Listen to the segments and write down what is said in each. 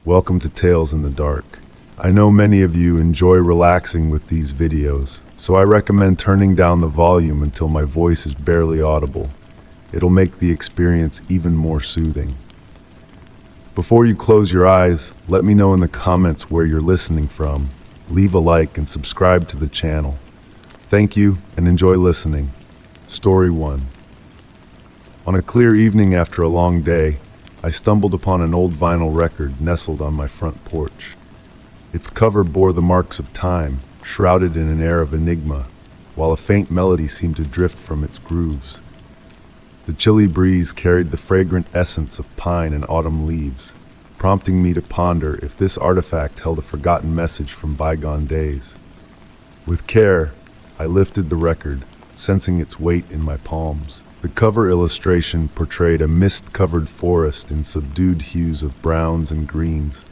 welcome to Tales in the Dark. I know many of you enjoy relaxing with these videos, so I recommend turning down the volume until my voice is barely audible. It'll make the experience even more soothing. Before you close your eyes, let me know in the comments where you're listening from. Leave a like and subscribe to the channel. Thank you and enjoy listening. Story 1. On a clear evening after a long day, I stumbled upon an old vinyl record nestled on my front porch. Its cover bore the marks of time, shrouded in an air of enigma, while a faint melody seemed to drift from its grooves. The chilly breeze carried the fragrant essence of pine and autumn leaves, prompting me to ponder if this artifact held a forgotten message from bygone days. With care, I lifted the record, sensing its weight in my palms. The cover illustration portrayed a mist-covered forest in subdued hues of browns and greens,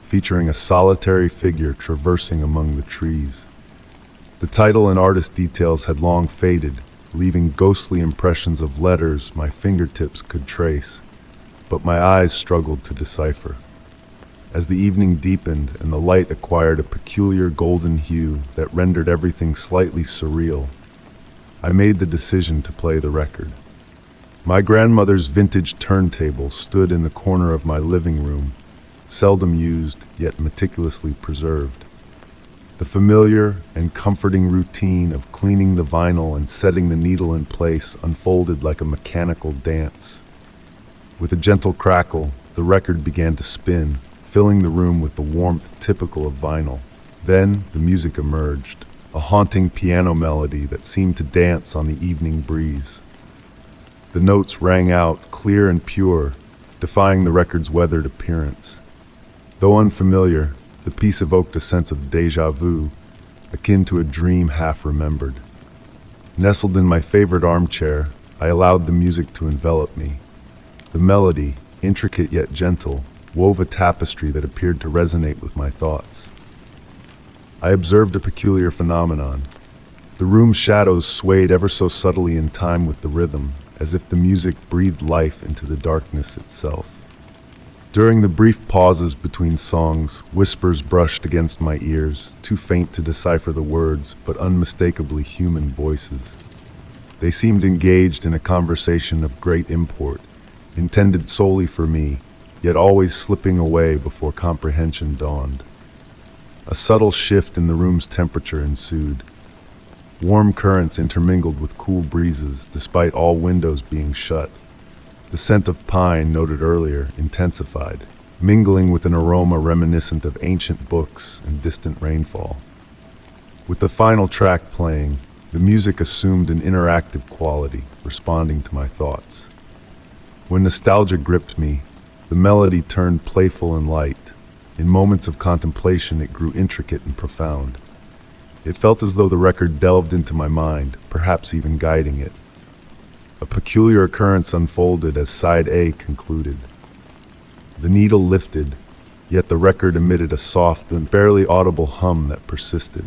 featuring a solitary figure traversing among the trees. The title and artist details had long faded, leaving ghostly impressions of letters my fingertips could trace, but my eyes struggled to decipher. As the evening deepened and the light acquired a peculiar golden hue that rendered everything slightly surreal, I made the decision to play the record. My grandmother's vintage turntable stood in the corner of my living room, seldom used yet meticulously preserved. The familiar and comforting routine of cleaning the vinyl and setting the needle in place unfolded like a mechanical dance. With a gentle crackle, the record began to spin, filling the room with the warmth typical of vinyl. Then the music emerged, a haunting piano melody that seemed to dance on the evening breeze. The notes rang out clear and pure, defying the record's weathered appearance. Though unfamiliar, the piece evoked a sense of déjà vu, akin to a dream half remembered. Nestled in my favorite armchair, I allowed the music to envelop me. The melody, intricate yet gentle, wove a tapestry that appeared to resonate with my thoughts. I observed a peculiar phenomenon. The room's shadows swayed ever so subtly in time with the rhythm, as if the music breathed life into the darkness itself. During the brief pauses between songs, whispers brushed against my ears, too faint to decipher the words, but unmistakably human voices. They seemed engaged in a conversation of great import, intended solely for me, yet always slipping away before comprehension dawned. A subtle shift in the room's temperature ensued. Warm currents intermingled with cool breezes, despite all windows being shut. The scent of pine, noted earlier, intensified, mingling with an aroma reminiscent of ancient books and distant rainfall. With the final track playing, the music assumed an interactive quality, responding to my thoughts. When nostalgia gripped me, the melody turned playful and light. In moments of contemplation, it grew intricate and profound. It felt as though the record delved into my mind, perhaps even guiding it. A peculiar occurrence unfolded as side A concluded. The needle lifted, yet the record emitted a soft and barely audible hum that persisted.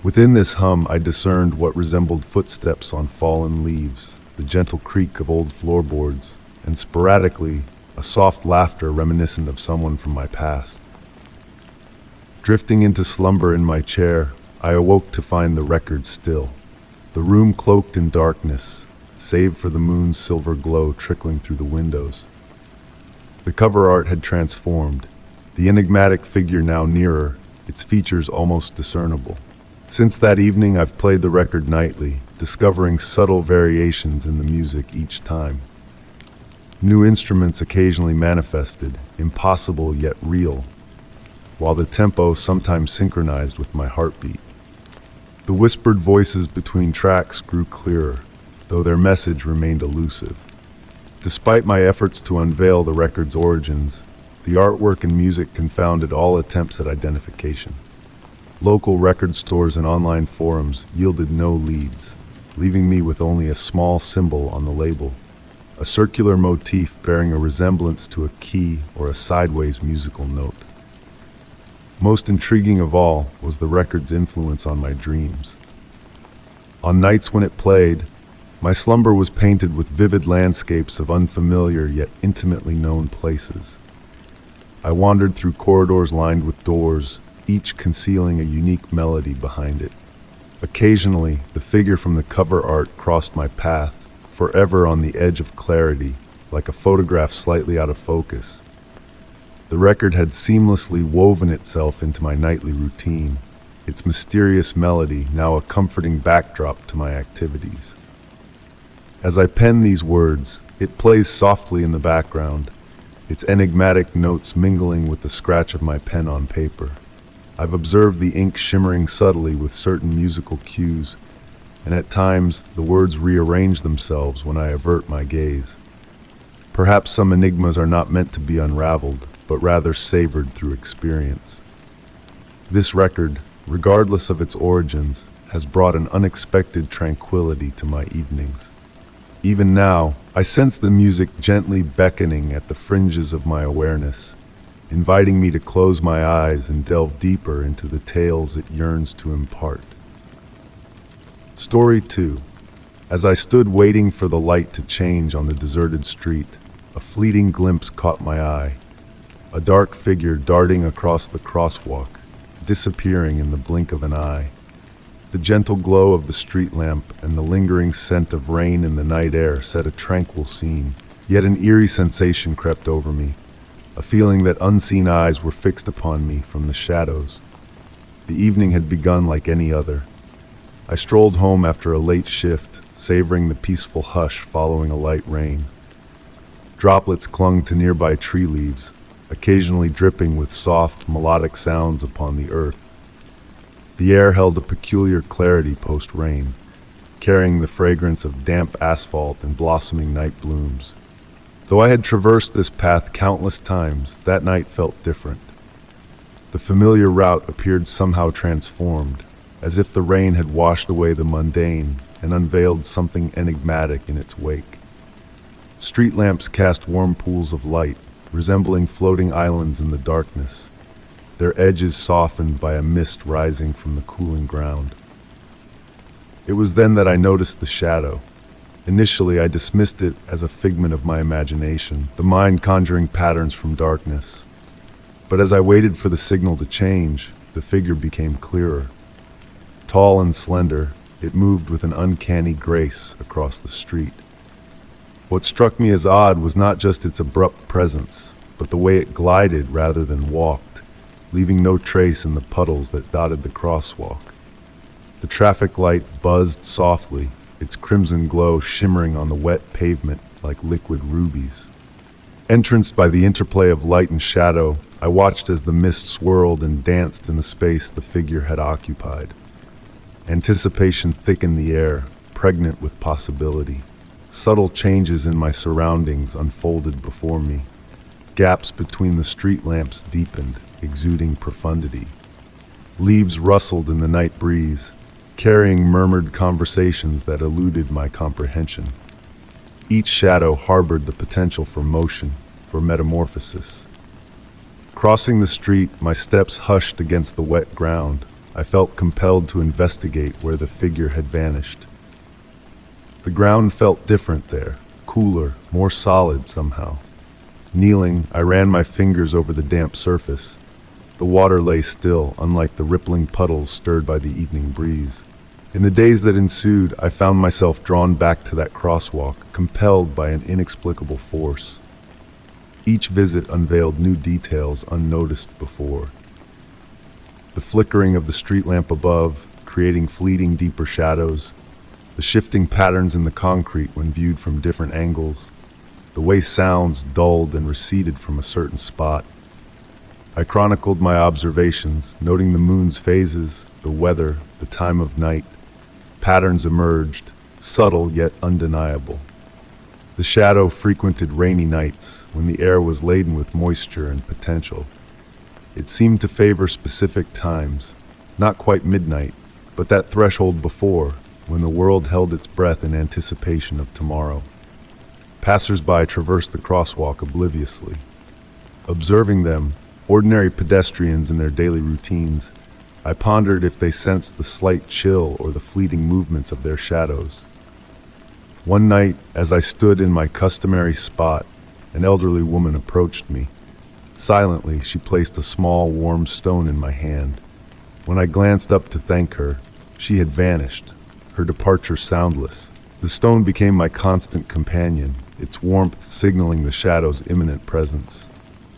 Within this hum, I discerned what resembled footsteps on fallen leaves, the gentle creak of old floorboards, and sporadically, a soft laughter reminiscent of someone from my past. Drifting into slumber in my chair, I awoke to find the record still. The room cloaked in darkness, save for the moon's silver glow trickling through the windows. The cover art had transformed, the enigmatic figure now nearer, its features almost discernible. Since that evening, I've played the record nightly, discovering subtle variations in the music each time. New instruments occasionally manifested, impossible yet real, while the tempo sometimes synchronized with my heartbeat. The whispered voices between tracks grew clearer, though their message remained elusive. Despite my efforts to unveil the record's origins, the artwork and music confounded all attempts at identification. Local record stores and online forums yielded no leads, leaving me with only a small symbol on the label, a circular motif bearing a resemblance to a key or a sideways musical note. Most intriguing of all was the record's influence on my dreams. On nights when it played, my slumber was painted with vivid landscapes of unfamiliar yet intimately known places. I wandered through corridors lined with doors, each concealing a unique melody behind it. Occasionally, the figure from the cover art crossed my path, forever on the edge of clarity, like a photograph slightly out of focus. The record had seamlessly woven itself into my nightly routine, its mysterious melody now a comforting backdrop to my activities. As I pen these words, it plays softly in the background, its enigmatic notes mingling with the scratch of my pen on paper. I've observed the ink shimmering subtly with certain musical cues, and at times the words rearrange themselves when I avert my gaze. Perhaps some enigmas are not meant to be unraveled, but rather savored through experience. This record, regardless of its origins, has brought an unexpected tranquility to my evenings. Even now, I sense the music gently beckoning at the fringes of my awareness, inviting me to close my eyes and delve deeper into the tales it yearns to impart. Story 2. As I stood waiting for the light to change on the deserted street, a fleeting glimpse caught my eye. A dark figure darting across the crosswalk, disappearing in the blink of an eye. The gentle glow of the street lamp and the lingering scent of rain in the night air set a tranquil scene, yet an eerie sensation crept over me, a feeling that unseen eyes were fixed upon me from the shadows. The evening had begun like any other. I strolled home after a late shift, savoring the peaceful hush following a light rain. Droplets clung to nearby tree leaves, occasionally dripping with soft, melodic sounds upon the earth. The air held a peculiar clarity post-rain, carrying the fragrance of damp asphalt and blossoming night blooms. Though I had traversed this path countless times, that night felt different. The familiar route appeared somehow transformed, as if the rain had washed away the mundane and unveiled something enigmatic in its wake. Street lamps cast warm pools of light, resembling floating islands in the darkness, their edges softened by a mist rising from the cooling ground. It was then that I noticed the shadow. Initially, I dismissed it as a figment of my imagination, the mind conjuring patterns from darkness. But as I waited for the signal to change, the figure became clearer. Tall and slender, it moved with an uncanny grace across the street. What struck me as odd was not just its abrupt presence, but the way it glided rather than walked, leaving no trace in the puddles that dotted the crosswalk. The traffic light buzzed softly, its crimson glow shimmering on the wet pavement like liquid rubies. Entranced by the interplay of light and shadow, I watched as the mist swirled and danced in the space the figure had occupied. Anticipation thickened the air, pregnant with possibility. Subtle changes in my surroundings unfolded before me. Gaps between the street lamps deepened, exuding profundity. Leaves rustled in the night breeze, carrying murmured conversations that eluded my comprehension. Each shadow harbored the potential for motion, for metamorphosis. Crossing the street, my steps hushed against the wet ground. I felt compelled to investigate where the figure had vanished. The ground felt different there, cooler, more solid somehow. Kneeling, I ran my fingers over the damp surface. The water lay still, unlike the rippling puddles stirred by the evening breeze. In the days that ensued, I found myself drawn back to that crosswalk, compelled by an inexplicable force. Each visit unveiled new details unnoticed before. The flickering of the street lamp above, creating fleeting deeper shadows, the shifting patterns in the concrete when viewed from different angles, the way sounds dulled and receded from a certain spot. I chronicled my observations, noting the moon's phases, the weather, the time of night. Patterns emerged, subtle yet undeniable. The shadow frequented rainy nights, when the air was laden with moisture and potential. It seemed to favor specific times, not quite midnight, but that threshold before, when the world held its breath in anticipation of tomorrow. Passers-by traversed the crosswalk obliviously. Observing them, ordinary pedestrians in their daily routines, I pondered if they sensed the slight chill or the fleeting movements of their shadows. One night, as I stood in my customary spot, an elderly woman approached me. Silently, she placed a small, warm stone in my hand. When I glanced up to thank her, she had vanished, her departure soundless. The stone became my constant companion, its warmth signaling the shadow's imminent presence.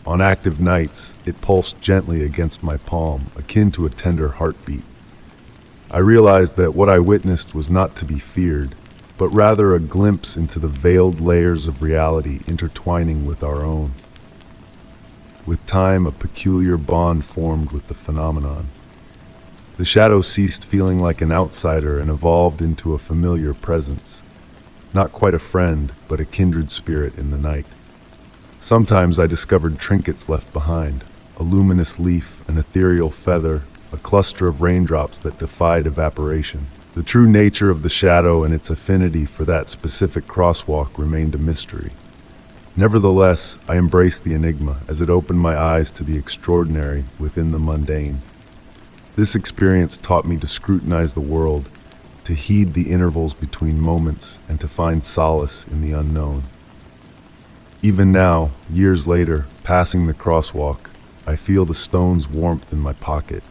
On active nights, it pulsed gently against my palm, akin to a tender heartbeat. I realized that what I witnessed was not to be feared, but rather a glimpse into the veiled layers of reality intertwining with our own. With time, a peculiar bond formed with the phenomenon. The shadow ceased feeling like an outsider and evolved into a familiar presence. Not quite a friend, but a kindred spirit in the night. Sometimes I discovered trinkets left behind, a luminous leaf, an ethereal feather, a cluster of raindrops that defied evaporation. The true nature of the shadow and its affinity for that specific crosswalk remained a mystery. Nevertheless, I embraced the enigma as it opened my eyes to the extraordinary within the mundane. This experience taught me to scrutinize the world, to heed the intervals between moments, and to find solace in the unknown. Even now, years later, passing the crosswalk, I feel the stone's warmth in my pocket.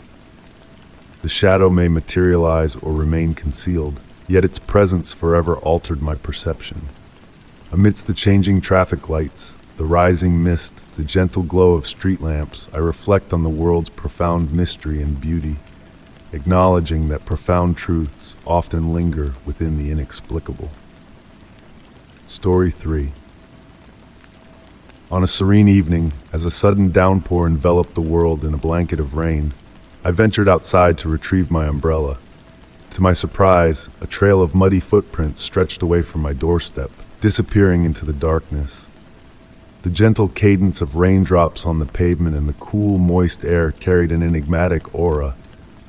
The shadow may materialize or remain concealed, yet its presence forever altered my perception. Amidst the changing traffic lights, the rising mist, the gentle glow of street lamps, I reflect on the world's profound mystery and beauty, acknowledging that profound truths often linger within the inexplicable. Story 3. On a serene evening, as a sudden downpour enveloped the world in a blanket of rain, I ventured outside to retrieve my umbrella. To my surprise, a trail of muddy footprints stretched away from my doorstep, disappearing into the darkness. The gentle cadence of raindrops on the pavement and the cool, moist air carried an enigmatic aura,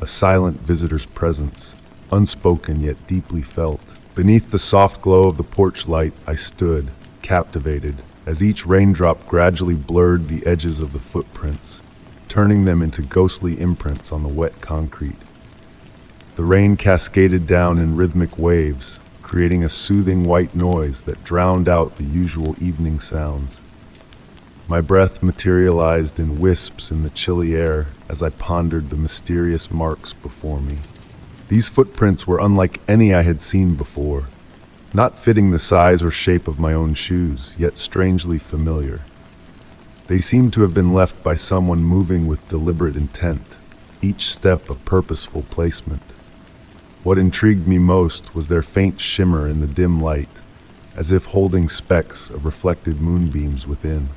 a silent visitor's presence, unspoken yet deeply felt. Beneath the soft glow of the porch light, I stood, captivated, as each raindrop gradually blurred the edges of the footprints, turning them into ghostly imprints on the wet concrete. The rain cascaded down in rhythmic waves, creating a soothing white noise that drowned out the usual evening sounds. My breath materialized in wisps in the chilly air as I pondered the mysterious marks before me. These footprints were unlike any I had seen before, not fitting the size or shape of my own shoes, yet strangely familiar. They seemed to have been left by someone moving with deliberate intent, each step a purposeful placement. What intrigued me most was their faint shimmer in the dim light, as if holding specks of reflected moonbeams within.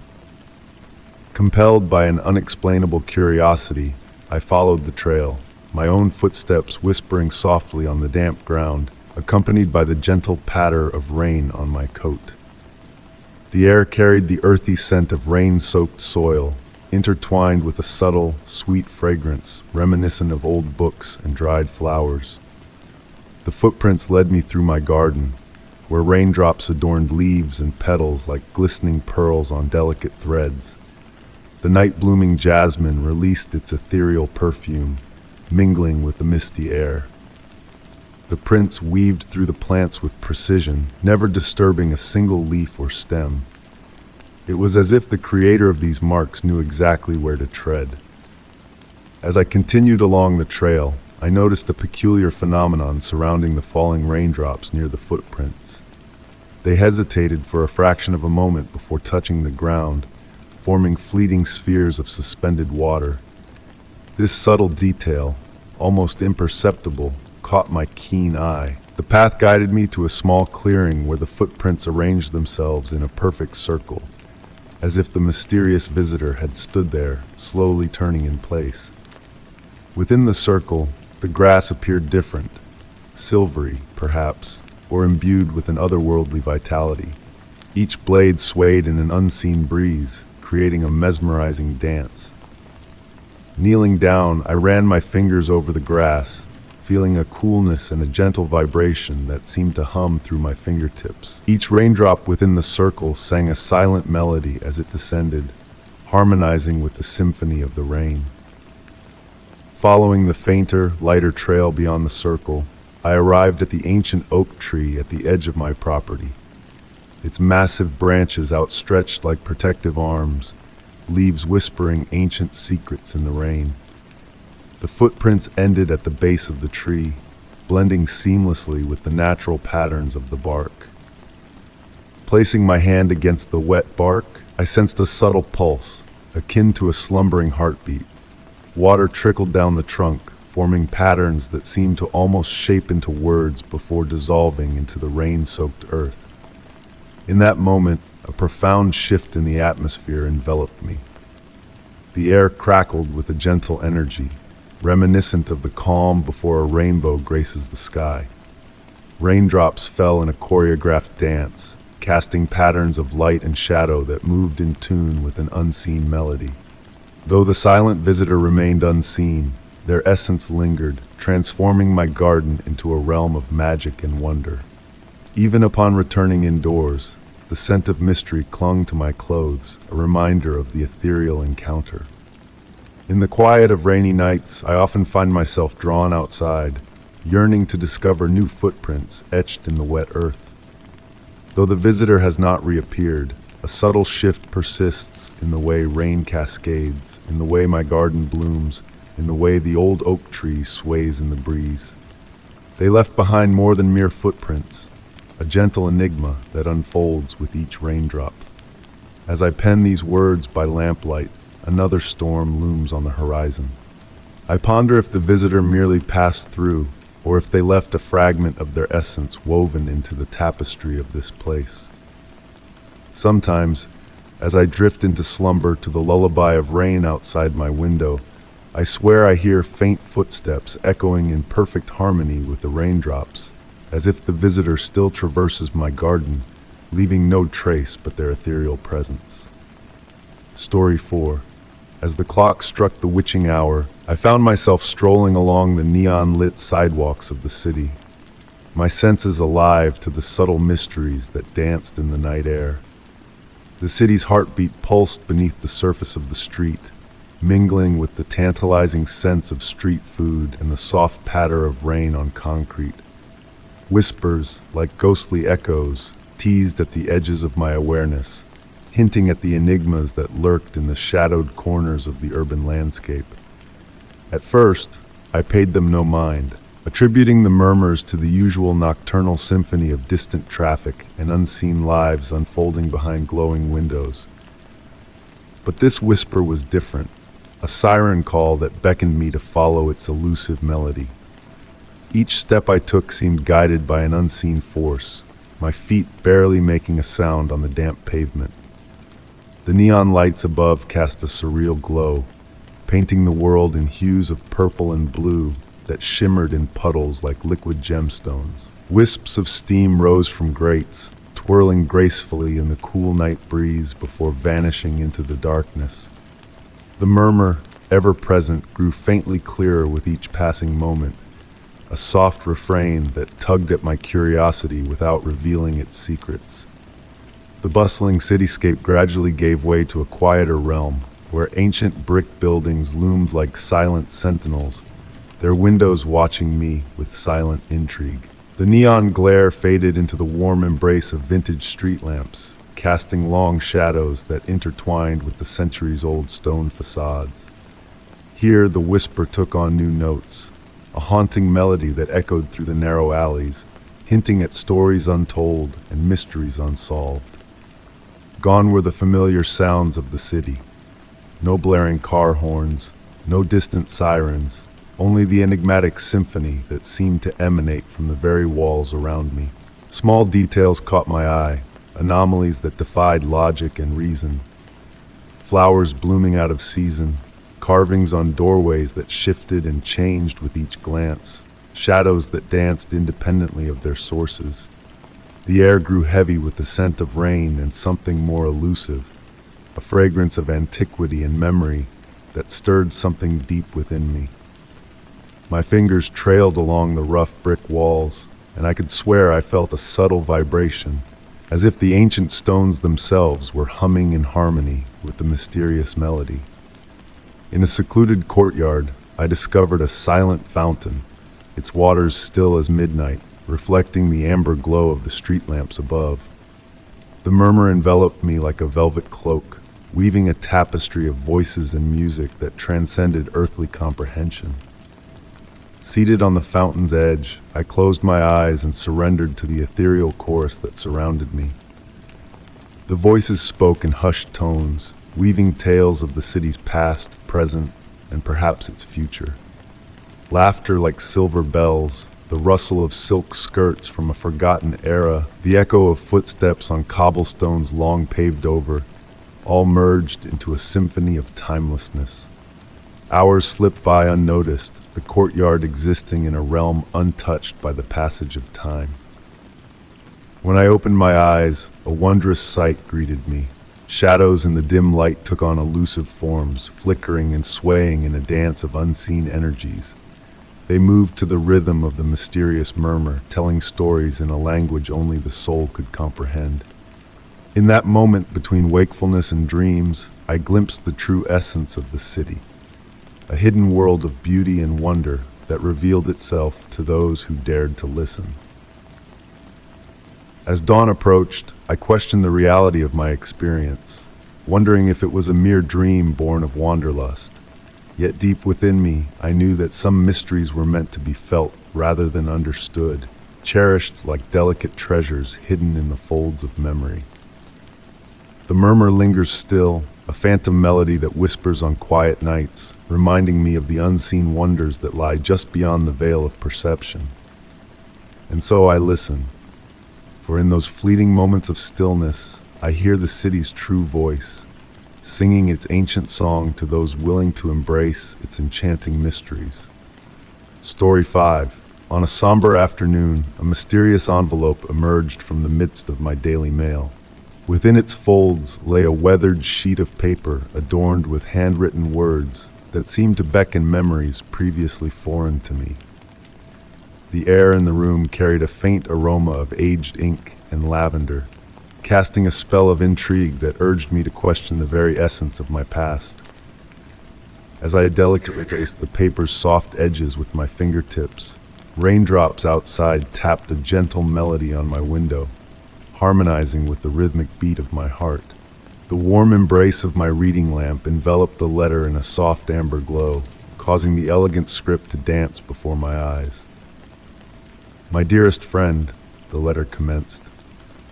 Compelled by an unexplainable curiosity, I followed the trail, my own footsteps whispering softly on the damp ground, accompanied by the gentle patter of rain on my coat. The air carried the earthy scent of rain-soaked soil, intertwined with a subtle, sweet fragrance reminiscent of old books and dried flowers. The footprints led me through my garden, where raindrops adorned leaves and petals like glistening pearls on delicate threads. The night-blooming jasmine released its ethereal perfume, mingling with the misty air. The prints weaved through the plants with precision, never disturbing a single leaf or stem. It was as if the creator of these marks knew exactly where to tread. As I continued along the trail, I noticed a peculiar phenomenon surrounding the falling raindrops near the footprints. They hesitated for a fraction of a moment before touching the ground, forming fleeting spheres of suspended water. This subtle detail, almost imperceptible, caught my keen eye. The path guided me to a small clearing where the footprints arranged themselves in a perfect circle, as if the mysterious visitor had stood there, slowly turning in place. Within the circle, the grass appeared different, silvery, perhaps, or imbued with an otherworldly vitality. Each blade swayed in an unseen breeze, creating a mesmerizing dance. Kneeling down, I ran my fingers over the grass, feeling a coolness and a gentle vibration that seemed to hum through my fingertips. Each raindrop within the circle sang a silent melody as it descended, harmonizing with the symphony of the rain. Following the fainter, lighter trail beyond the circle, I arrived at the ancient oak tree at the edge of my property. Its massive branches outstretched like protective arms, leaves whispering ancient secrets in the rain. The footprints ended at the base of the tree, blending seamlessly with the natural patterns of the bark. Placing my hand against the wet bark, I sensed a subtle pulse, akin to a slumbering heartbeat. Water trickled down the trunk, forming patterns that seemed to almost shape into words before dissolving into the rain-soaked earth. In that moment, a profound shift in the atmosphere enveloped me. The air crackled with a gentle energy, reminiscent of the calm before a rainbow graces the sky. Raindrops fell in a choreographed dance, casting patterns of light and shadow that moved in tune with an unseen melody. Though the silent visitor remained unseen, their essence lingered, transforming my garden into a realm of magic and wonder. Even upon returning indoors, the scent of mystery clung to my clothes, a reminder of the ethereal encounter. In the quiet of rainy nights, I often find myself drawn outside, yearning to discover new footprints etched in the wet earth. Though the visitor has not reappeared, a subtle shift persists in the way rain cascades, in the way my garden blooms, in the way the old oak tree sways in the breeze. They left behind more than mere footprints, a gentle enigma that unfolds with each raindrop. As I pen these words by lamplight, another storm looms on the horizon. I ponder if the visitor merely passed through, or if they left a fragment of their essence woven into the tapestry of this place. Sometimes, as I drift into slumber to the lullaby of rain outside my window, I swear I hear faint footsteps echoing in perfect harmony with the raindrops, as if the visitor still traverses my garden, leaving no trace but their ethereal presence. Story 4. As the clock struck the witching hour, I found myself strolling along the neon-lit sidewalks of the city, my senses alive to the subtle mysteries that danced in the night air. The city's heartbeat pulsed beneath the surface of the street, mingling with the tantalizing sense of street food and the soft patter of rain on concrete. Whispers, like ghostly echoes, teased at the edges of my awareness, hinting at the enigmas that lurked in the shadowed corners of the urban landscape. At first, I paid them no mind, attributing the murmurs to the usual nocturnal symphony of distant traffic and unseen lives unfolding behind glowing windows. But this whisper was different, a siren call that beckoned me to follow its elusive melody. Each step I took seemed guided by an unseen force, my feet barely making a sound on the damp pavement. The neon lights above cast a surreal glow, painting the world in hues of purple and blue that shimmered in puddles like liquid gemstones. Wisps of steam rose from grates, twirling gracefully in the cool night breeze before vanishing into the darkness. The murmur, ever present, grew faintly clearer with each passing moment, a soft refrain that tugged at my curiosity without revealing its secrets. The bustling cityscape gradually gave way to a quieter realm, where ancient brick buildings loomed like silent sentinels, their windows watching me with silent intrigue. The neon glare faded into the warm embrace of vintage street lamps, casting long shadows that intertwined with the centuries-old stone facades. Here, the whisper took on new notes, a haunting melody that echoed through the narrow alleys, hinting at stories untold and mysteries unsolved. Gone were the familiar sounds of the city. No blaring car horns, no distant sirens, only the enigmatic symphony that seemed to emanate from the very walls around me. Small details caught my eye, anomalies that defied logic and reason. Flowers blooming out of season, carvings on doorways that shifted and changed with each glance, shadows that danced independently of their sources. The air grew heavy with the scent of rain and something more elusive, a fragrance of antiquity and memory that stirred something deep within me. My fingers trailed along the rough brick walls, and I could swear I felt a subtle vibration, as if the ancient stones themselves were humming in harmony with the mysterious melody. In a secluded courtyard, I discovered a silent fountain, its waters still as midnight, reflecting the amber glow of the street lamps above. The murmur enveloped me like a velvet cloak, weaving a tapestry of voices and music that transcended earthly comprehension. Seated on the fountain's edge, I closed my eyes and surrendered to the ethereal chorus that surrounded me. The voices spoke in hushed tones, weaving tales of the city's past, present, and perhaps its future. Laughter like silver bells, the rustle of silk skirts from a forgotten era, the echo of footsteps on cobblestones long paved over, all merged into a symphony of timelessness. Hours slipped by unnoticed, the courtyard existing in a realm untouched by the passage of time. When I opened my eyes, a wondrous sight greeted me. Shadows in the dim light took on elusive forms, flickering and swaying in a dance of unseen energies. They moved to the rhythm of the mysterious murmur, telling stories in a language only the soul could comprehend. In that moment between wakefulness and dreams, I glimpsed the true essence of the city, a hidden world of beauty and wonder that revealed itself to those who dared to listen. As dawn approached, I questioned the reality of my experience, wondering if it was a mere dream born of wanderlust. Yet deep within me, I knew that some mysteries were meant to be felt rather than understood, cherished like delicate treasures hidden in the folds of memory. The murmur lingers still, a phantom melody that whispers on quiet nights, reminding me of the unseen wonders that lie just beyond the veil of perception. And so I listen, for in those fleeting moments of stillness, I hear the city's true voice, singing its ancient song to those willing to embrace its enchanting mysteries. Story 5. On a somber afternoon, a mysterious envelope emerged from the midst of my daily mail. Within its folds lay a weathered sheet of paper adorned with handwritten words that seemed to beckon memories previously foreign to me. The air in the room carried a faint aroma of aged ink and lavender, casting a spell of intrigue that urged me to question the very essence of my past. As I delicately traced the paper's soft edges with my fingertips, raindrops outside tapped a gentle melody on my window, harmonizing with the rhythmic beat of my heart. The warm embrace of my reading lamp enveloped the letter in a soft amber glow, causing the elegant script to dance before my eyes. "My dearest friend," the letter commenced,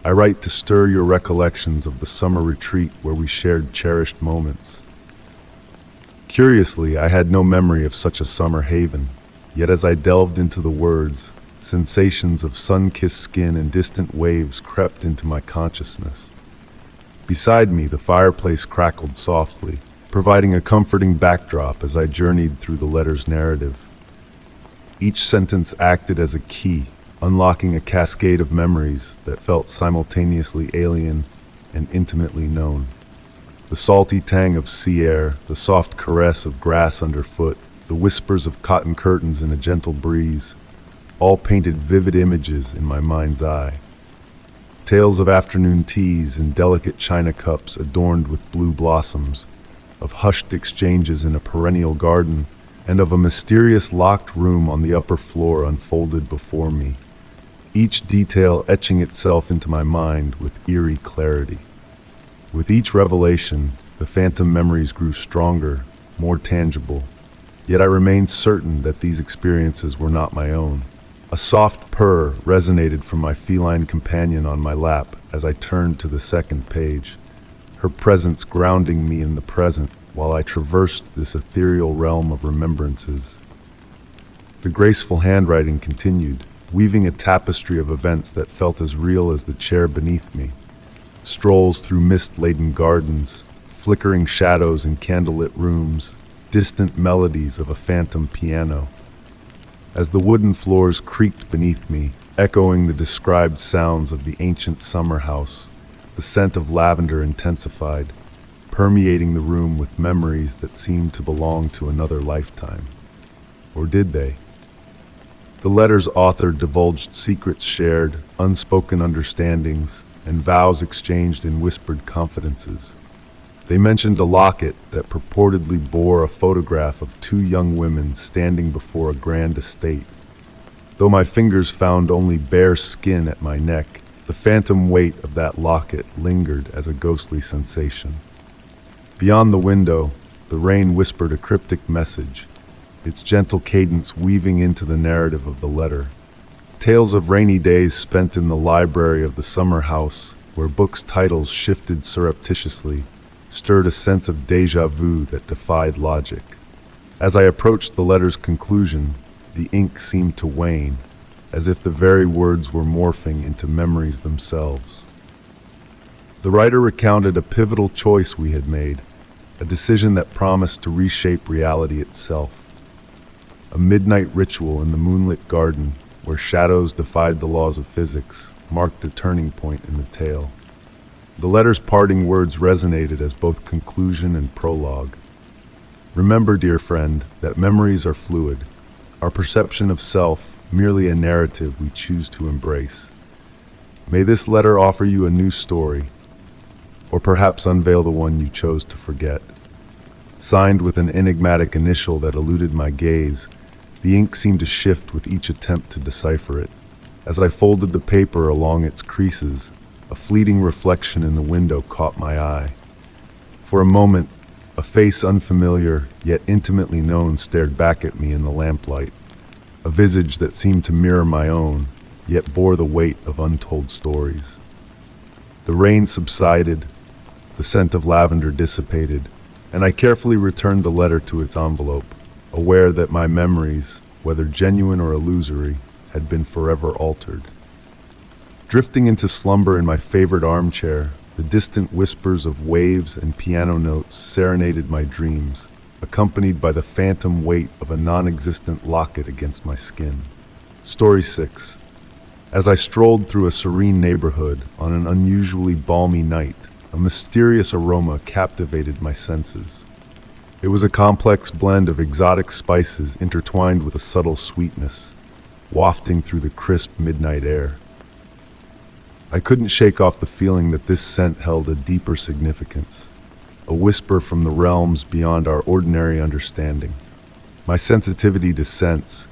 "I write to stir your recollections of the summer retreat where we shared cherished moments." Curiously, I had no memory of such a summer haven, yet as I delved into the words, sensations of sun-kissed skin and distant waves crept into my consciousness. Beside me, the fireplace crackled softly, providing a comforting backdrop as I journeyed through the letter's narrative. Each sentence acted as a key, unlocking a cascade of memories that felt simultaneously alien and intimately known. The salty tang of sea air, the soft caress of grass underfoot, the whispers of cotton curtains in a gentle breeze, all painted vivid images in my mind's eye. Tales of afternoon teas in delicate china cups adorned with blue blossoms, of hushed exchanges in a perennial garden, and of a mysterious locked room on the upper floor unfolded before me, each detail etching itself into my mind with eerie clarity. With each revelation, the phantom memories grew stronger, more tangible, yet I remained certain that these experiences were not my own. A soft purr resonated from my feline companion on my lap as I turned to the second page, her presence grounding me in the present while I traversed this ethereal realm of remembrances. The graceful handwriting continued, weaving a tapestry of events that felt as real as the chair beneath me. Strolls through mist-laden gardens, flickering shadows in candlelit rooms, distant melodies of a phantom piano. As the wooden floors creaked beneath me, echoing the described sounds of the ancient summer house, the scent of lavender intensified, permeating the room with memories that seemed to belong to another lifetime. Or did they? The letter's author divulged secrets shared, unspoken understandings, and vows exchanged in whispered confidences. They mentioned a locket that purportedly bore a photograph of two young women standing before a grand estate. Though my fingers found only bare skin at my neck, the phantom weight of that locket lingered as a ghostly sensation. Beyond the window, the rain whispered a cryptic message, its gentle cadence weaving into the narrative of the letter. Tales of rainy days spent in the library of the summer house, where books' titles shifted surreptitiously, stirred a sense of déjà vu that defied logic. As I approached the letter's conclusion, the ink seemed to wane, as if the very words were morphing into memories themselves. The writer recounted a pivotal choice we had made, a decision that promised to reshape reality itself. A midnight ritual in the moonlit garden, where shadows defied the laws of physics, marked a turning point in the tale. The letter's parting words resonated as both conclusion and prologue. Remember, dear friend, that memories are fluid, our perception of self merely a narrative we choose to embrace. May this letter offer you a new story, or perhaps unveil the one you chose to forget. Signed with an enigmatic initial that eluded my gaze, the ink seemed to shift with each attempt to decipher it. As I folded the paper along its creases, a fleeting reflection in the window caught my eye. For a moment, a face unfamiliar yet intimately known stared back at me in the lamplight, a visage that seemed to mirror my own, yet bore the weight of untold stories. The rain subsided, the scent of lavender dissipated, and I carefully returned the letter to its envelope, aware that my memories, whether genuine or illusory, had been forever altered. Drifting into slumber in my favorite armchair, the distant whispers of waves and piano notes serenaded my dreams, accompanied by the phantom weight of a non-existent locket against my skin. Story 6. As I strolled through a serene neighborhood on an unusually balmy night, a mysterious aroma captivated my senses. It was a complex blend of exotic spices intertwined with a subtle sweetness, wafting through the crisp midnight air. I couldn't shake off the feeling that this scent held a deeper significance, a whisper from the realms beyond our ordinary understanding. My sensitivity to scents,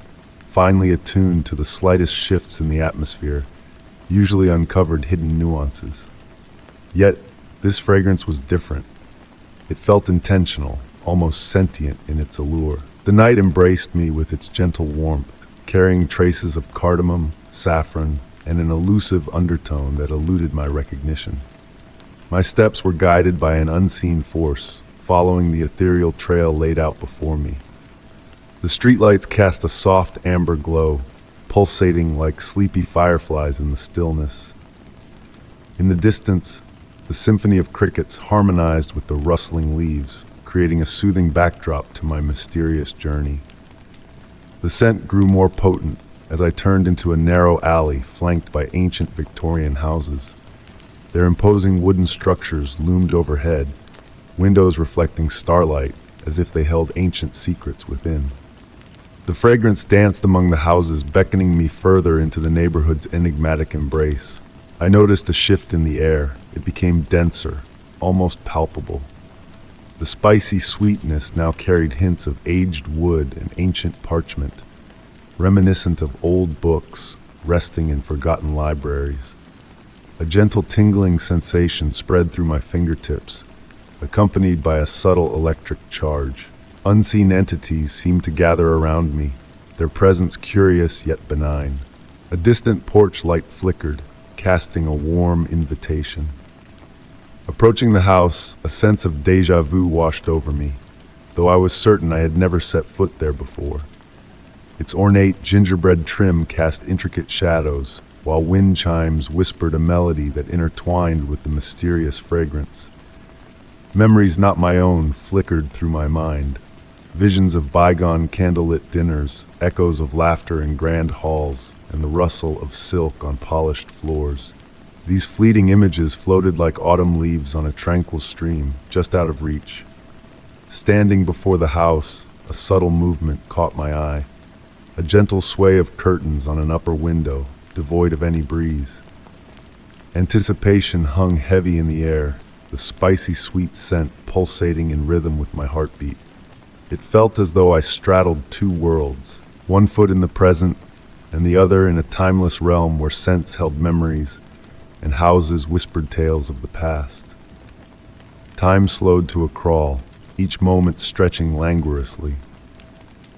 finely attuned to the slightest shifts in the atmosphere, usually uncovered hidden nuances. Yet, this fragrance was different. It felt intentional, almost sentient in its allure. The night embraced me with its gentle warmth, carrying traces of cardamom, saffron, and an elusive undertone that eluded my recognition. My steps were guided by an unseen force, following the ethereal trail laid out before me. The streetlights cast a soft amber glow, pulsating like sleepy fireflies in the stillness. In the distance, the symphony of crickets harmonized with the rustling leaves, creating a soothing backdrop to my mysterious journey. The scent grew more potent as I turned into a narrow alley flanked by ancient Victorian houses. Their imposing wooden structures loomed overhead, windows reflecting starlight as if they held ancient secrets within. The fragrance danced among the houses, beckoning me further into the neighborhood's enigmatic embrace. I noticed a shift in the air. It became denser, almost palpable. The spicy sweetness now carried hints of aged wood and ancient parchment, reminiscent of old books resting in forgotten libraries. A gentle tingling sensation spread through my fingertips, accompanied by a subtle electric charge. Unseen entities seemed to gather around me, their presence curious yet benign. A distant porch light flickered, casting a warm invitation. Approaching the house, a sense of déjà vu washed over me, though I was certain I had never set foot there before. Its ornate gingerbread trim cast intricate shadows, while wind chimes whispered a melody that intertwined with the mysterious fragrance. Memories not my own flickered through my mind. Visions of bygone candlelit dinners, echoes of laughter in grand halls, and the rustle of silk on polished floors. These fleeting images floated like autumn leaves on a tranquil stream, just out of reach. Standing before the house, a subtle movement caught my eye. A gentle sway of curtains on an upper window, devoid of any breeze. Anticipation hung heavy in the air, the spicy sweet scent pulsating in rhythm with my heartbeat. It felt as though I straddled two worlds, one foot in the present and the other in a timeless realm where scents held memories and houses whispered tales of the past. Time slowed to a crawl, each moment stretching languorously.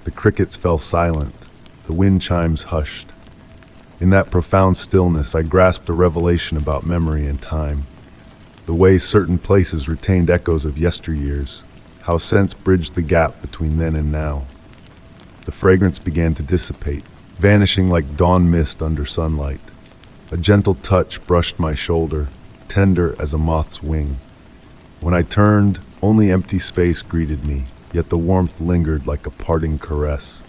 The crickets fell silent, the wind chimes hushed. In that profound stillness, I grasped a revelation about memory and time. The way certain places retained echoes of yesteryears, how sense bridged the gap between then and now. The fragrance began to dissipate, vanishing like dawn mist under sunlight. A gentle touch brushed my shoulder, tender as a moth's wing. When I turned, only empty space greeted me, yet the warmth lingered like a parting caress.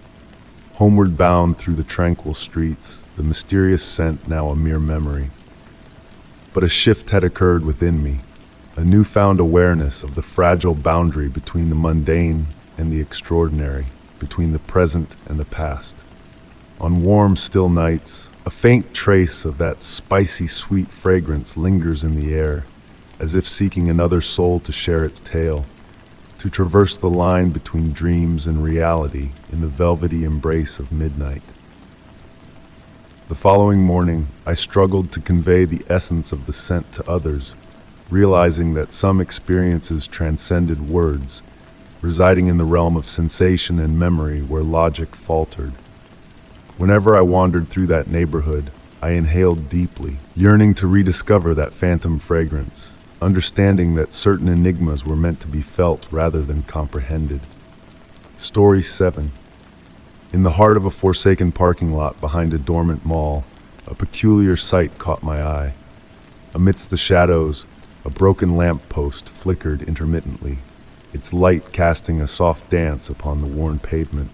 Homeward bound through the tranquil streets, the mysterious scent now a mere memory. But a shift had occurred within me, a newfound awareness of the fragile boundary between the mundane and the extraordinary, between the present and the past. On warm, still nights, a faint trace of that spicy, sweet fragrance lingers in the air, as if seeking another soul to share its tale, to traverse the line between dreams and reality in the velvety embrace of midnight. The following morning, I struggled to convey the essence of the scent to others, realizing that some experiences transcended words, residing in the realm of sensation and memory where logic faltered. Whenever I wandered through that neighborhood, I inhaled deeply, yearning to rediscover that phantom fragrance, understanding that certain enigmas were meant to be felt rather than comprehended. Story 7. In the heart of a forsaken parking lot behind a dormant mall, a peculiar sight caught my eye. Amidst the shadows, a broken lamp post flickered intermittently, its light casting a soft dance upon the worn pavement.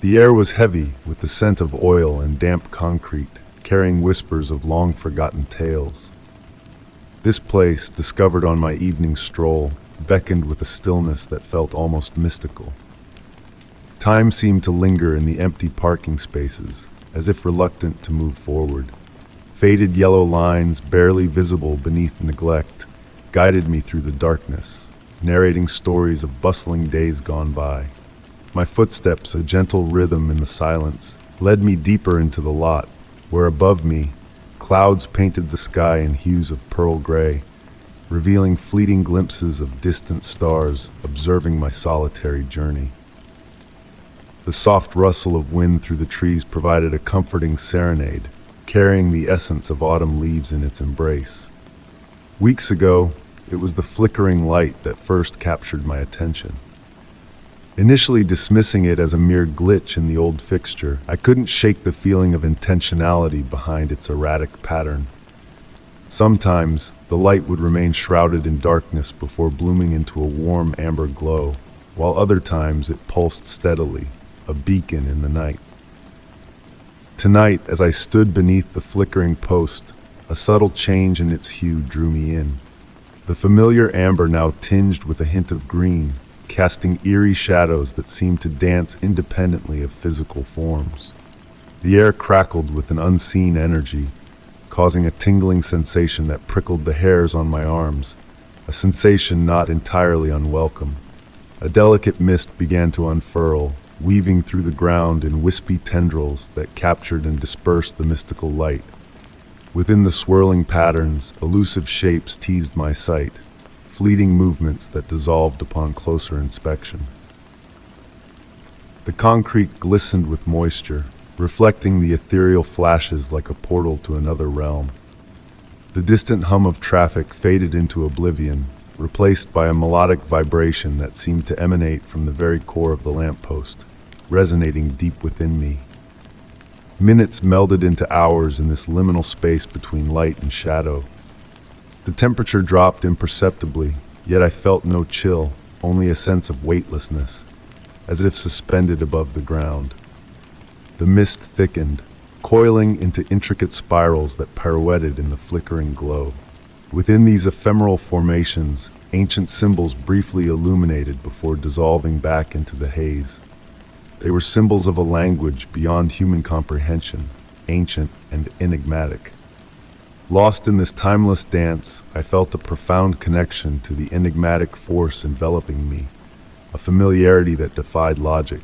The air was heavy with the scent of oil and damp concrete, carrying whispers of long-forgotten tales. This place, discovered on my evening stroll, beckoned with a stillness that felt almost mystical. Time seemed to linger in the empty parking spaces, as if reluctant to move forward. Faded yellow lines, barely visible beneath neglect, guided me through the darkness, narrating stories of bustling days gone by. My footsteps, a gentle rhythm in the silence, led me deeper into the lot, where above me, clouds painted the sky in hues of pearl gray, revealing fleeting glimpses of distant stars observing my solitary journey. The soft rustle of wind through the trees provided a comforting serenade, carrying the essence of autumn leaves in its embrace. Weeks ago, it was the flickering light that first captured my attention. Initially dismissing it as a mere glitch in the old fixture, I couldn't shake the feeling of intentionality behind its erratic pattern. Sometimes, the light would remain shrouded in darkness before blooming into a warm amber glow, while other times it pulsed steadily, a beacon in the night. Tonight, as I stood beneath the flickering post, a subtle change in its hue drew me in. The familiar amber now tinged with a hint of green, casting eerie shadows that seemed to dance independently of physical forms. The air crackled with an unseen energy, causing a tingling sensation that prickled the hairs on my arms, a sensation not entirely unwelcome. A delicate mist began to unfurl, weaving through the ground in wispy tendrils that captured and dispersed the mystical light. Within the swirling patterns, elusive shapes teased my sight, fleeting movements that dissolved upon closer inspection. The concrete glistened with moisture, reflecting the ethereal flashes like a portal to another realm. The distant hum of traffic faded into oblivion, replaced by a melodic vibration that seemed to emanate from the very core of the lamppost, resonating deep within me. Minutes melded into hours in this liminal space between light and shadow. The temperature dropped imperceptibly, yet I felt no chill, only a sense of weightlessness, as if suspended above the ground. The mist thickened, coiling into intricate spirals that pirouetted in the flickering glow. Within these ephemeral formations, ancient symbols briefly illuminated before dissolving back into the haze. They were symbols of a language beyond human comprehension, ancient and enigmatic. Lost in this timeless dance, I felt a profound connection to the enigmatic force enveloping me, a familiarity that defied logic.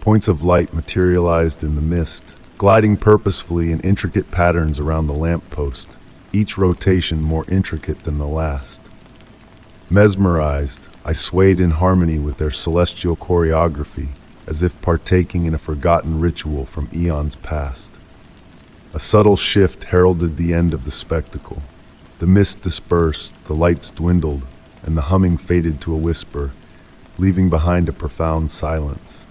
Points of light materialized in the mist, gliding purposefully in intricate patterns around the lamppost, each rotation more intricate than the last. Mesmerized, I swayed in harmony with their celestial choreography, as if partaking in a forgotten ritual from eons past. A subtle shift heralded the end of the spectacle. The mist dispersed, the lights dwindled, and the humming faded to a whisper, leaving behind a profound silence.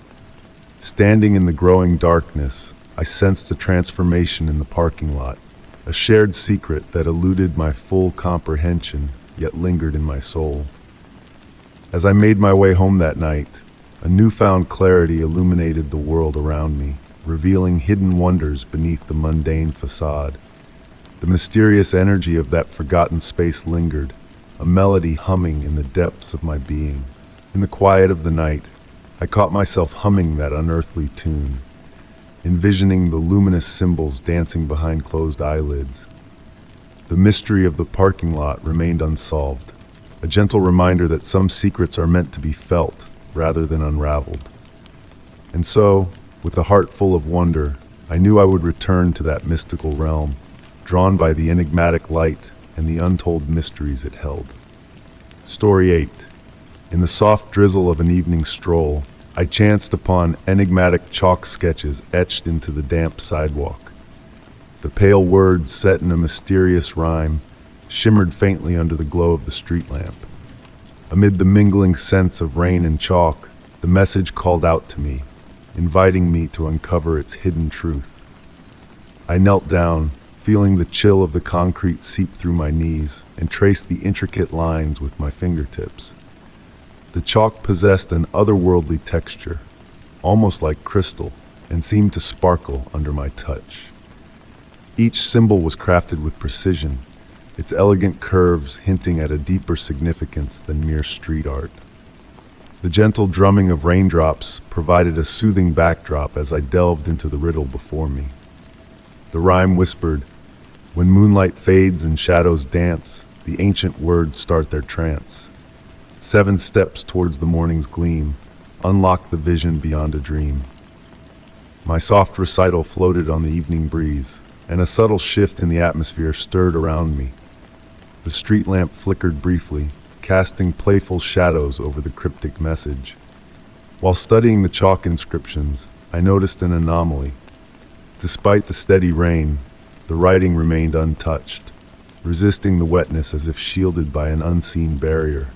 Standing in the growing darkness, I sensed a transformation in the parking lot, a shared secret that eluded my full comprehension, yet lingered in my soul. As I made my way home that night, a newfound clarity illuminated the world around me, revealing hidden wonders beneath the mundane facade. The mysterious energy of that forgotten space lingered, a melody humming in the depths of my being. In the quiet of the night, I caught myself humming that unearthly tune, envisioning the luminous symbols dancing behind closed eyelids. The mystery of the parking lot remained unsolved, a gentle reminder that some secrets are meant to be felt rather than unraveled. And so, with a heart full of wonder, I knew I would return to that mystical realm, drawn by the enigmatic light and the untold mysteries it held. Story 8. In the soft drizzle of an evening stroll, I chanced upon enigmatic chalk sketches etched into the damp sidewalk. The pale words, set in a mysterious rhyme, shimmered faintly under the glow of the street lamp. Amid the mingling scents of rain and chalk, the message called out to me, inviting me to uncover its hidden truth. I knelt down, feeling the chill of the concrete seep through my knees, and traced the intricate lines with my fingertips. The chalk possessed an otherworldly texture, almost like crystal, and seemed to sparkle under my touch. Each symbol was crafted with precision, its elegant curves hinting at a deeper significance than mere street art. The gentle drumming of raindrops provided a soothing backdrop as I delved into the riddle before me. The rhyme whispered, "When moonlight fades and shadows dance, the ancient words start their trance. 7 steps towards the morning's gleam, unlock the vision beyond a dream." My soft recital floated on the evening breeze, and a subtle shift in the atmosphere stirred around me. The street lamp flickered briefly, casting playful shadows over the cryptic message. While studying the chalk inscriptions, I noticed an anomaly. Despite the steady rain, the writing remained untouched, resisting the wetness as if shielded by an unseen barrier.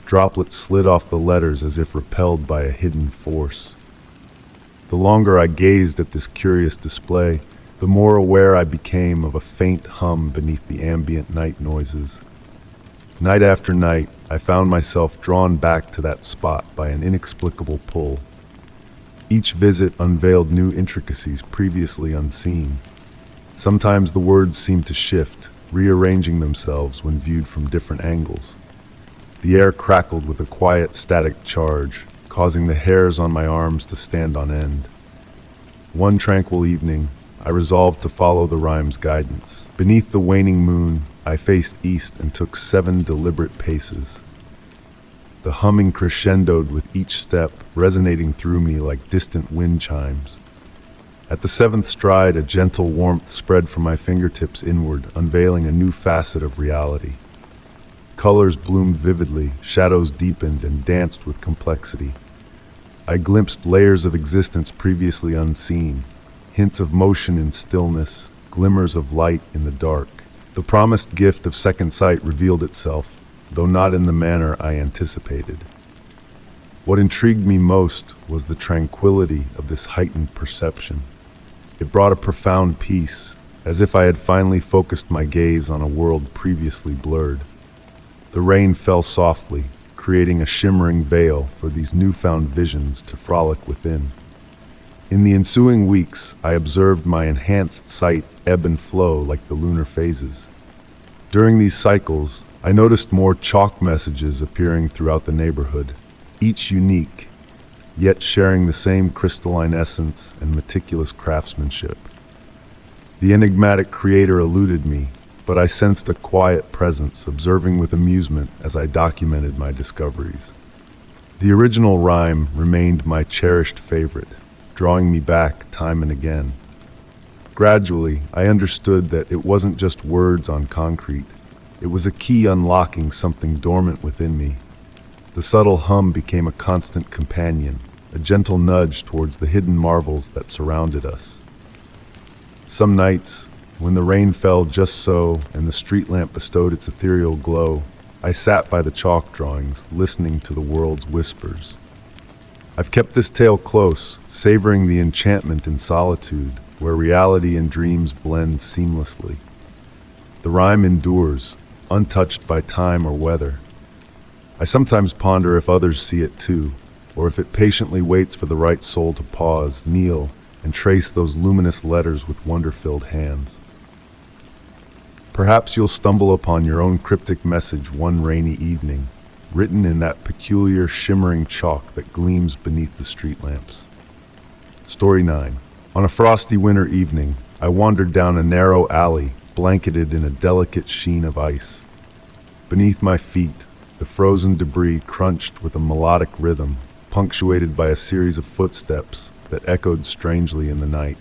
Droplets slid off the letters as if repelled by a hidden force. The longer I gazed at this curious display, the more aware I became of a faint hum beneath the ambient night noises. Night after night, I found myself drawn back to that spot by an inexplicable pull. Each visit unveiled new intricacies previously unseen. Sometimes the words seemed to shift, rearranging themselves when viewed from different angles. The air crackled with a quiet static charge, causing the hairs on my arms to stand on end. One tranquil evening, I resolved to follow the rhyme's guidance. Beneath the waning moon, I faced east and took 7 deliberate paces. The humming crescendoed with each step, resonating through me like distant wind chimes. At the 7th stride, a gentle warmth spread from my fingertips inward, unveiling a new facet of reality. Colors bloomed vividly, shadows deepened and danced with complexity. I glimpsed layers of existence previously unseen, hints of motion in stillness, glimmers of light in the dark. The promised gift of second sight revealed itself, though not in the manner I anticipated. What intrigued me most was the tranquility of this heightened perception. It brought a profound peace, as if I had finally focused my gaze on a world previously blurred. The rain fell softly, creating a shimmering veil for these newfound visions to frolic within. In the ensuing weeks, I observed my enhanced sight ebb and flow like the lunar phases. During these cycles, I noticed more chalk messages appearing throughout the neighborhood, each unique, yet sharing the same crystalline essence and meticulous craftsmanship. The enigmatic creator eluded me, but I sensed a quiet presence, observing with amusement as I documented my discoveries. The original rhyme remained my cherished favorite, drawing me back time and again. Gradually, I understood that it wasn't just words on concrete. It was a key unlocking something dormant within me. The subtle hum became a constant companion, a gentle nudge towards the hidden marvels that surrounded us. Some nights, when the rain fell just so and the street lamp bestowed its ethereal glow, I sat by the chalk drawings, listening to the world's whispers. I've kept this tale close, savoring the enchantment in solitude, where reality and dreams blend seamlessly. The rhyme endures, untouched by time or weather. I sometimes ponder if others see it too, or if it patiently waits for the right soul to pause, kneel, and trace those luminous letters with wonder-filled hands. Perhaps you'll stumble upon your own cryptic message one rainy evening, written in that peculiar shimmering chalk that gleams beneath the street lamps. Story 9. On a frosty winter evening, I wandered down a narrow alley, blanketed in a delicate sheen of ice. Beneath my feet, the frozen debris crunched with a melodic rhythm, punctuated by a series of footsteps that echoed strangely in the night.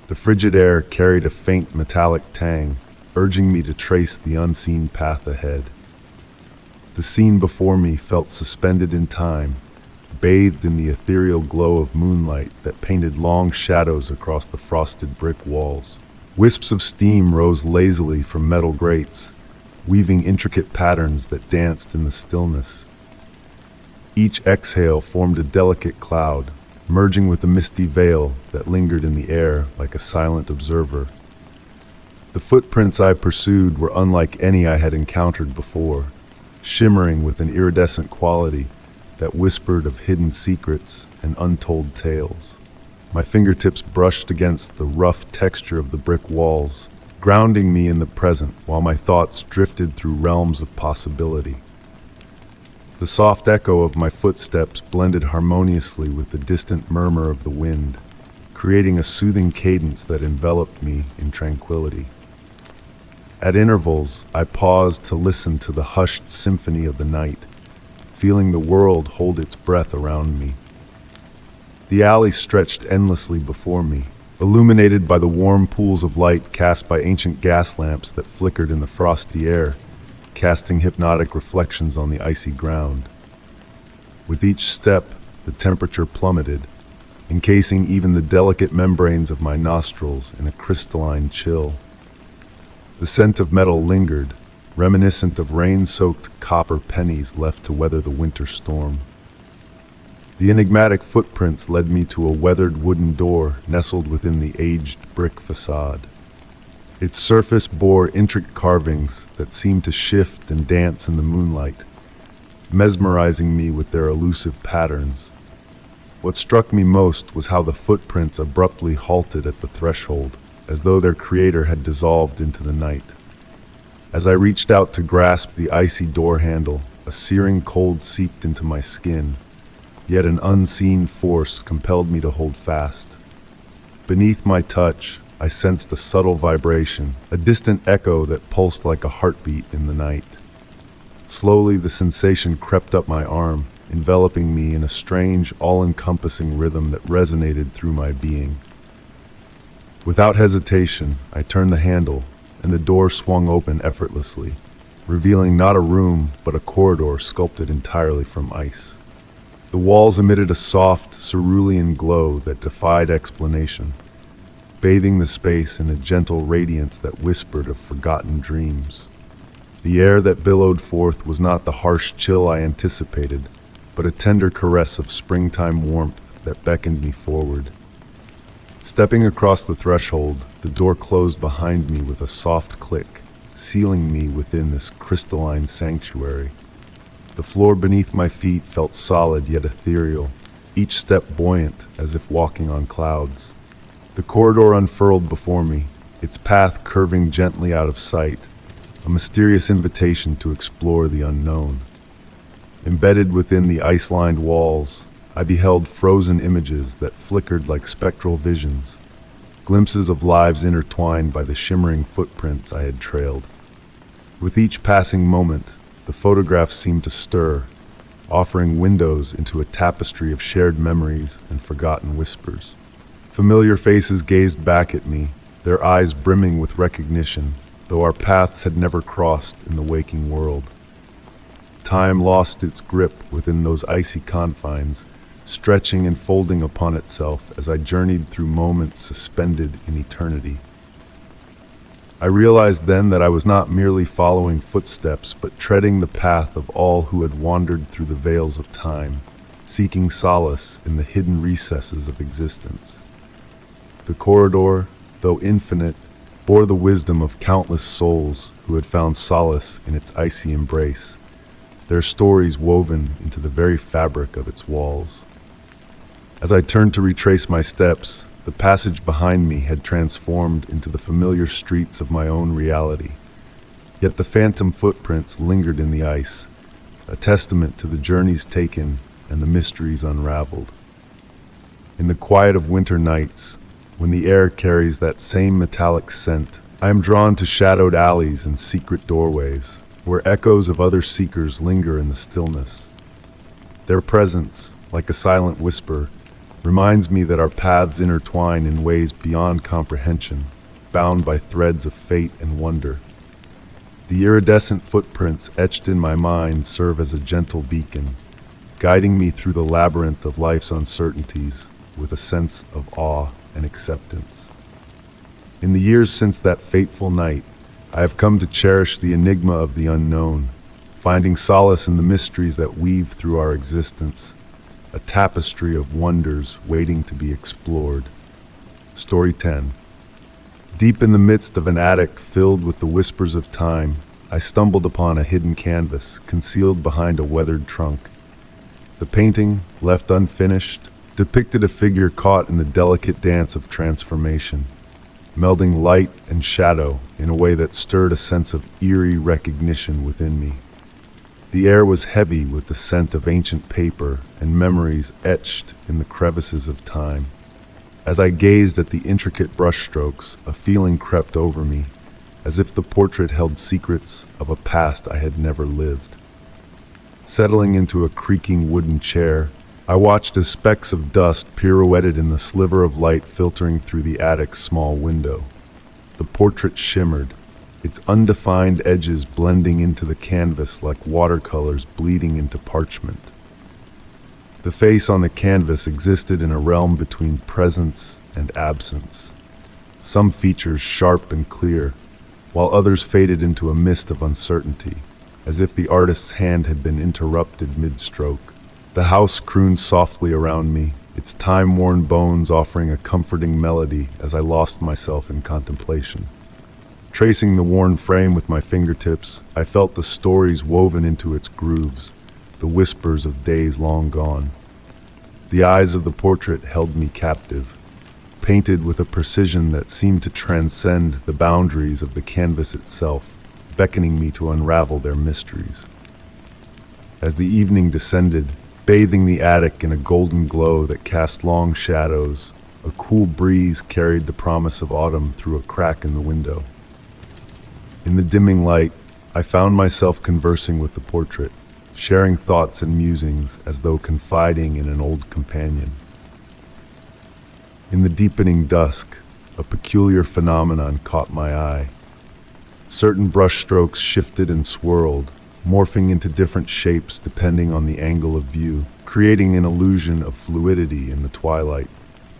The frigid air carried a faint metallic tang, urging me to trace the unseen path ahead. The scene before me felt suspended in time, bathed in the ethereal glow of moonlight that painted long shadows across the frosted brick walls. Wisps of steam rose lazily from metal grates, weaving intricate patterns that danced in the stillness. Each exhale formed a delicate cloud, merging with the misty veil that lingered in the air like a silent observer. The footprints I pursued were unlike any I had encountered before, shimmering with an iridescent quality that whispered of hidden secrets and untold tales. My fingertips brushed against the rough texture of the brick walls, grounding me in the present while my thoughts drifted through realms of possibility. The soft echo of my footsteps blended harmoniously with the distant murmur of the wind, creating a soothing cadence that enveloped me in tranquility. At intervals, I paused to listen to the hushed symphony of the night, feeling the world hold its breath around me. The alley stretched endlessly before me, illuminated by the warm pools of light cast by ancient gas lamps that flickered in the frosty air, casting hypnotic reflections on the icy ground. With each step, the temperature plummeted, encasing even the delicate membranes of my nostrils in a crystalline chill. The scent of metal lingered, reminiscent of rain-soaked copper pennies left to weather the winter storm. The enigmatic footprints led me to a weathered wooden door nestled within the aged brick facade. Its surface bore intricate carvings that seemed to shift and dance in the moonlight, mesmerizing me with their elusive patterns. What struck me most was how the footprints abruptly halted at the threshold, as though their creator had dissolved into the night. As I reached out to grasp the icy door handle, a searing cold seeped into my skin, yet an unseen force compelled me to hold fast. Beneath my touch, I sensed a subtle vibration, a distant echo that pulsed like a heartbeat in the night. Slowly, the sensation crept up my arm, enveloping me in a strange, all-encompassing rhythm that resonated through my being. Without hesitation, I turned the handle, and the door swung open effortlessly, revealing not a room, but a corridor sculpted entirely from ice. The walls emitted a soft, cerulean glow that defied explanation, bathing the space in a gentle radiance that whispered of forgotten dreams. The air that billowed forth was not the harsh chill I anticipated, but a tender caress of springtime warmth that beckoned me forward. Stepping across the threshold, the door closed behind me with a soft click, sealing me within this crystalline sanctuary. The floor beneath my feet felt solid yet ethereal, each step buoyant as if walking on clouds. The corridor unfurled before me, its path curving gently out of sight, a mysterious invitation to explore the unknown. Embedded within the ice-lined walls, I beheld frozen images that flickered like spectral visions, glimpses of lives intertwined by the shimmering footprints I had trailed. With each passing moment, the photographs seemed to stir, offering windows into a tapestry of shared memories and forgotten whispers. Familiar faces gazed back at me, their eyes brimming with recognition, though our paths had never crossed in the waking world. Time lost its grip within those icy confines, stretching and folding upon itself as I journeyed through moments suspended in eternity. I realized then that I was not merely following footsteps, but treading the path of all who had wandered through the veils of time, seeking solace in the hidden recesses of existence. The corridor, though infinite, bore the wisdom of countless souls who had found solace in its icy embrace, their stories woven into the very fabric of its walls. As I turned to retrace my steps, the passage behind me had transformed into the familiar streets of my own reality. Yet the phantom footprints lingered in the ice, a testament to the journeys taken and the mysteries unraveled. In the quiet of winter nights, when the air carries that same metallic scent, I am drawn to shadowed alleys and secret doorways, where echoes of other seekers linger in the stillness. Their presence, like a silent whisper, reminds me that our paths intertwine in ways beyond comprehension, bound by threads of fate and wonder. The iridescent footprints etched in my mind serve as a gentle beacon, guiding me through the labyrinth of life's uncertainties with a sense of awe and acceptance. In the years since that fateful night, I have come to cherish the enigma of the unknown, finding solace in the mysteries that weave through our existence, a tapestry of wonders waiting to be explored. Story 10. Deep in the midst of an attic filled with the whispers of time, I stumbled upon a hidden canvas concealed behind a weathered trunk. The painting, left unfinished, depicted a figure caught in the delicate dance of transformation, melding light and shadow in a way that stirred a sense of eerie recognition within me. The air was heavy with the scent of ancient paper and memories etched in the crevices of time. As I gazed at the intricate brushstrokes, a feeling crept over me, as if the portrait held secrets of a past I had never lived. Settling into a creaking wooden chair, I watched as specks of dust pirouetted in the sliver of light filtering through the attic's small window. The portrait shimmered, its undefined edges blending into the canvas like watercolors bleeding into parchment. The face on the canvas existed in a realm between presence and absence, some features sharp and clear, while others faded into a mist of uncertainty, as if the artist's hand had been interrupted mid-stroke. The house crooned softly around me, its time-worn bones offering a comforting melody as I lost myself in contemplation. Tracing the worn frame with my fingertips, I felt the stories woven into its grooves, the whispers of days long gone. The eyes of the portrait held me captive, painted with a precision that seemed to transcend the boundaries of the canvas itself, beckoning me to unravel their mysteries. As the evening descended, bathing the attic in a golden glow that cast long shadows, a cool breeze carried the promise of autumn through a crack in the window. In the dimming light, I found myself conversing with the portrait, sharing thoughts and musings as though confiding in an old companion. In the deepening dusk, a peculiar phenomenon caught my eye. Certain brushstrokes shifted and swirled, morphing into different shapes depending on the angle of view, creating an illusion of fluidity in the twilight.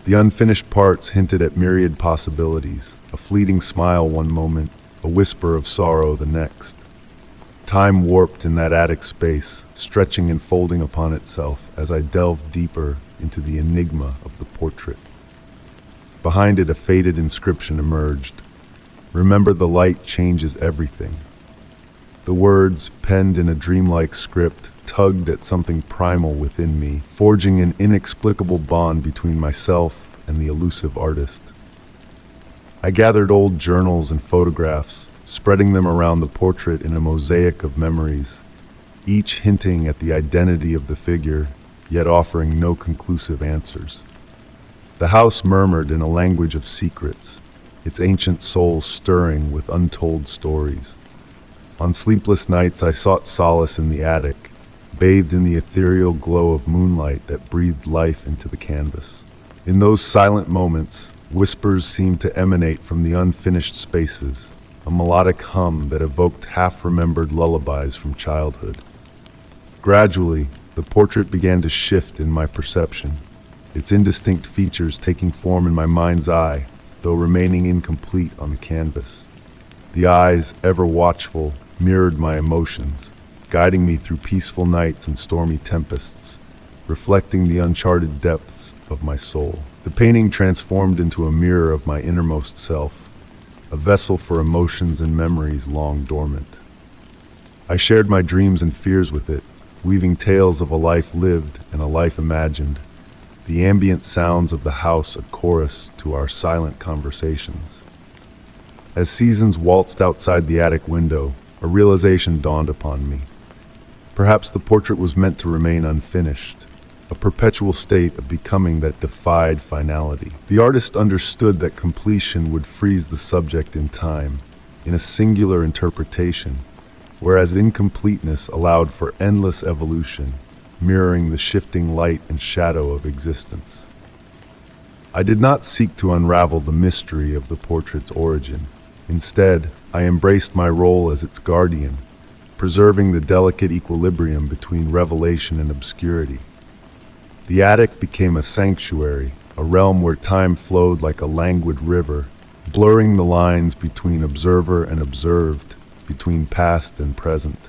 The unfinished parts hinted at myriad possibilities, a fleeting smile one moment, a whisper of sorrow the next. Time warped in that attic space, stretching and folding upon itself as I delved deeper into the enigma of the portrait. Behind it, a faded inscription emerged. "Remember, the light changes everything." The words, penned in a dreamlike script, tugged at something primal within me, forging an inexplicable bond between myself and the elusive artist. I gathered old journals and photographs, spreading them around the portrait in a mosaic of memories, each hinting at the identity of the figure, yet offering no conclusive answers. The house murmured in a language of secrets, its ancient soul stirring with untold stories. On sleepless nights, I sought solace in the attic, bathed in the ethereal glow of moonlight that breathed life into the canvas. In those silent moments, whispers seemed to emanate from the unfinished spaces, a melodic hum that evoked half-remembered lullabies from childhood. Gradually, the portrait began to shift in my perception, its indistinct features taking form in my mind's eye, though remaining incomplete on the canvas. The eyes, ever watchful, mirrored my emotions, guiding me through peaceful nights and stormy tempests, reflecting the uncharted depths of my soul. The painting transformed into a mirror of my innermost self, a vessel for emotions and memories long dormant. I shared my dreams and fears with it, weaving tales of a life lived and a life imagined, the ambient sounds of the house a chorus to our silent conversations. As seasons waltzed outside the attic window, a realization dawned upon me. Perhaps the portrait was meant to remain unfinished, a perpetual state of becoming that defied finality. The artist understood that completion would freeze the subject in time, in a singular interpretation, whereas incompleteness allowed for endless evolution, mirroring the shifting light and shadow of existence. I did not seek to unravel the mystery of the portrait's origin. Instead, I embraced my role as its guardian, preserving the delicate equilibrium between revelation and obscurity. The attic became a sanctuary, a realm where time flowed like a languid river, blurring the lines between observer and observed, between past and present.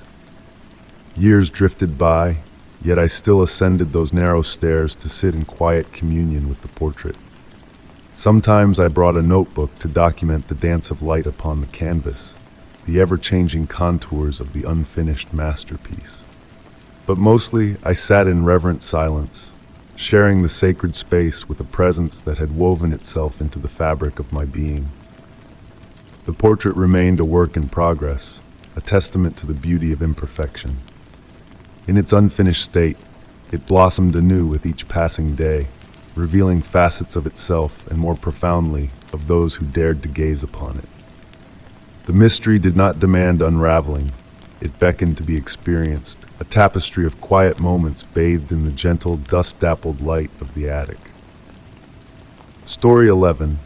Years drifted by, yet I still ascended those narrow stairs to sit in quiet communion with the portrait. Sometimes I brought a notebook to document the dance of light upon the canvas, the ever-changing contours of the unfinished masterpiece. But mostly I sat in reverent silence, sharing the sacred space with a presence that had woven itself into the fabric of my being. The portrait remained a work in progress, a testament to the beauty of imperfection. In its unfinished state, it blossomed anew with each passing day, revealing facets of itself and more profoundly of those who dared to gaze upon it. The mystery did not demand unraveling. It beckoned to be experienced, a tapestry of quiet moments bathed in the gentle, dust-dappled light of the attic. Story 11.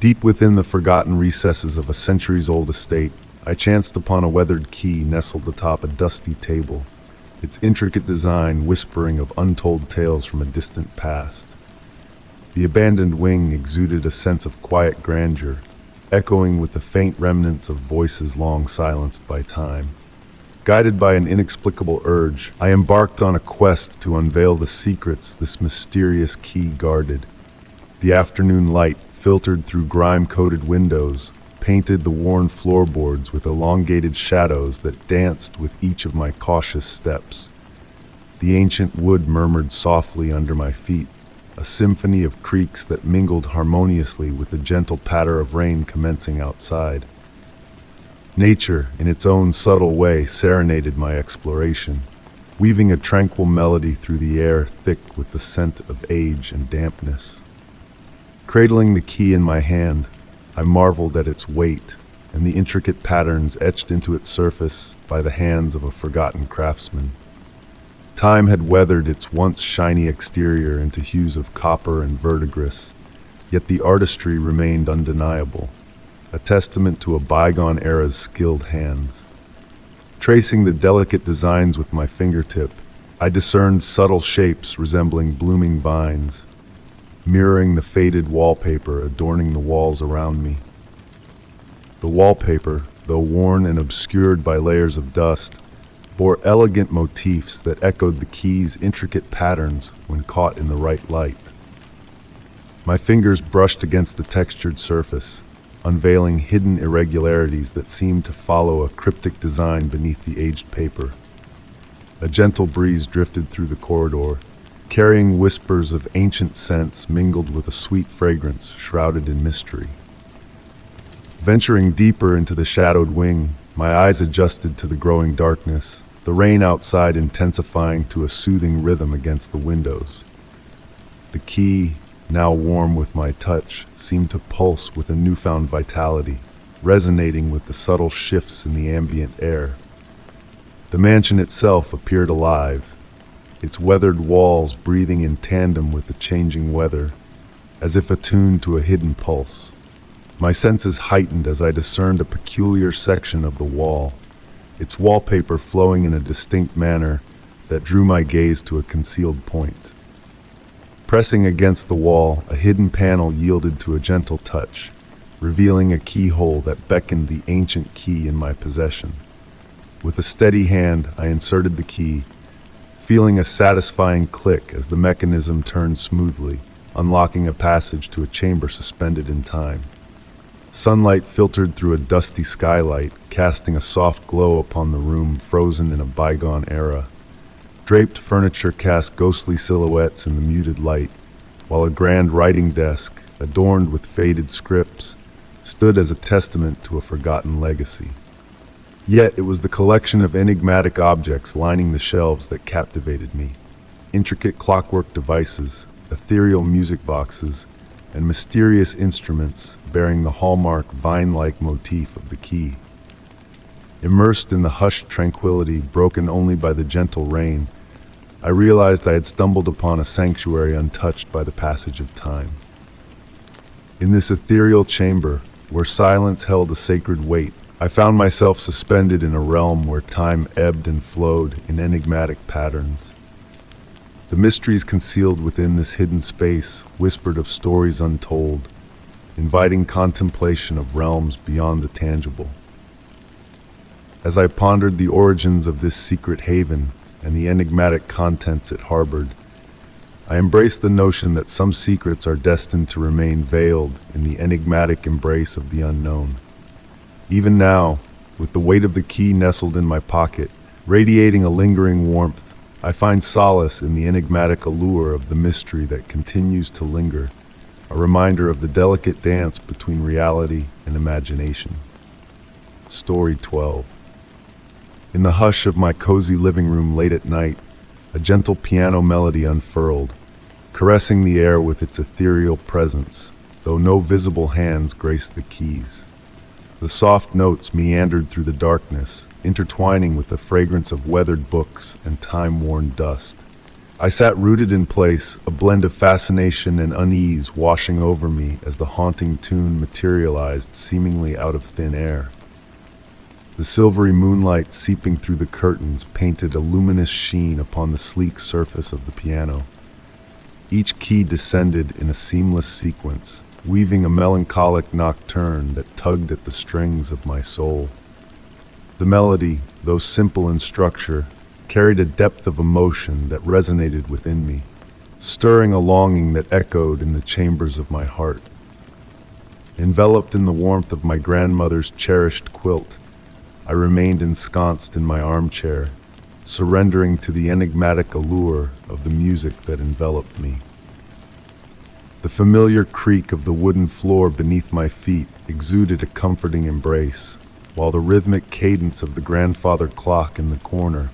Deep within the forgotten recesses of a centuries-old estate, I chanced upon a weathered key nestled atop a dusty table, its intricate design whispering of untold tales from a distant past. The abandoned wing exuded a sense of quiet grandeur, echoing with the faint remnants of voices long silenced by time. Guided by an inexplicable urge, I embarked on a quest to unveil the secrets this mysterious key guarded. The afternoon light, filtered through grime-coated windows, painted the worn floorboards with elongated shadows that danced with each of my cautious steps. The ancient wood murmured softly under my feet, a symphony of creaks that mingled harmoniously with the gentle patter of rain commencing outside. Nature, in its own subtle way, serenaded my exploration, weaving a tranquil melody through the air thick with the scent of age and dampness. Cradling the key in my hand, I marveled at its weight and the intricate patterns etched into its surface by the hands of a forgotten craftsman. Time had weathered its once shiny exterior into hues of copper and verdigris, yet the artistry remained undeniable, a testament to a bygone era's skilled hands. Tracing the delicate designs with my fingertip, I discerned subtle shapes resembling blooming vines, mirroring the faded wallpaper adorning the walls around me. The wallpaper, though worn and obscured by layers of dust, bore elegant motifs that echoed the key's intricate patterns when caught in the right light. My fingers brushed against the textured surface, unveiling hidden irregularities that seemed to follow a cryptic design beneath the aged paper. A gentle breeze drifted through the corridor, carrying whispers of ancient scents mingled with a sweet fragrance shrouded in mystery. Venturing deeper into the shadowed wing, my eyes adjusted to the growing darkness, the rain outside intensifying to a soothing rhythm against the windows. The key, now warm with my touch, seemed to pulse with a newfound vitality, resonating with the subtle shifts in the ambient air. The mansion itself appeared alive, its weathered walls breathing in tandem with the changing weather, as if attuned to a hidden pulse. My senses heightened as I discerned a peculiar section of the wall, its wallpaper flowing in a distinct manner that drew my gaze to a concealed point. Pressing against the wall, a hidden panel yielded to a gentle touch, revealing a keyhole that beckoned the ancient key in my possession. With a steady hand, I inserted the key, feeling a satisfying click as the mechanism turned smoothly, unlocking a passage to a chamber suspended in time. Sunlight filtered through a dusty skylight, casting a soft glow upon the room frozen in a bygone era. Draped furniture cast ghostly silhouettes in the muted light, while a grand writing desk, adorned with faded scripts, stood as a testament to a forgotten legacy. Yet it was the collection of enigmatic objects lining the shelves that captivated me. Intricate clockwork devices, ethereal music boxes, and mysterious instruments bearing the hallmark vine-like motif of the key. Immersed in the hushed tranquility broken only by the gentle rain, I realized I had stumbled upon a sanctuary untouched by the passage of time. In this ethereal chamber, where silence held a sacred weight, I found myself suspended in a realm where time ebbed and flowed in enigmatic patterns. The mysteries concealed within this hidden space whispered of stories untold, inviting contemplation of realms beyond the tangible. As I pondered the origins of this secret haven and the enigmatic contents it harbored, I embraced the notion that some secrets are destined to remain veiled in the enigmatic embrace of the unknown. Even now, with the weight of the key nestled in my pocket, radiating a lingering warmth, I find solace in the enigmatic allure of the mystery that continues to linger, a reminder of the delicate dance between reality and imagination. Story 12. In the hush of my cozy living room late at night, a gentle piano melody unfurled, caressing the air with its ethereal presence, though no visible hands graced the keys. The soft notes meandered through the darkness, intertwining with the fragrance of weathered books and time-worn dust. I sat rooted in place, a blend of fascination and unease washing over me as the haunting tune materialized seemingly out of thin air. The silvery moonlight seeping through the curtains painted a luminous sheen upon the sleek surface of the piano. Each key descended in a seamless sequence, weaving a melancholic nocturne that tugged at the strings of my soul. The melody, though simple in structure, carried a depth of emotion that resonated within me, stirring a longing that echoed in the chambers of my heart. Enveloped in the warmth of my grandmother's cherished quilt, I remained ensconced in my armchair, surrendering to the enigmatic allure of the music that enveloped me. The familiar creak of the wooden floor beneath my feet exuded a comforting embrace, while the rhythmic cadence of the grandfather clock in the corner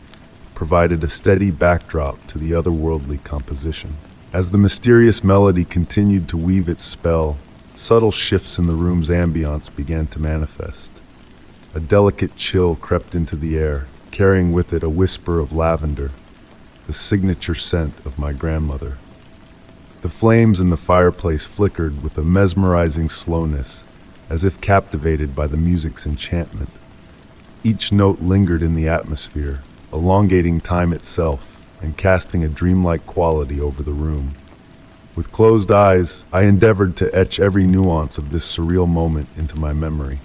provided a steady backdrop to the otherworldly composition. As the mysterious melody continued to weave its spell, subtle shifts in the room's ambience began to manifest. A delicate chill crept into the air, carrying with it a whisper of lavender, the signature scent of my grandmother. The flames in the fireplace flickered with a mesmerizing slowness, as if captivated by the music's enchantment. Each note lingered in the atmosphere, elongating time itself and casting a dreamlike quality over the room. With closed eyes, I endeavored to etch every nuance of this surreal moment into my memory.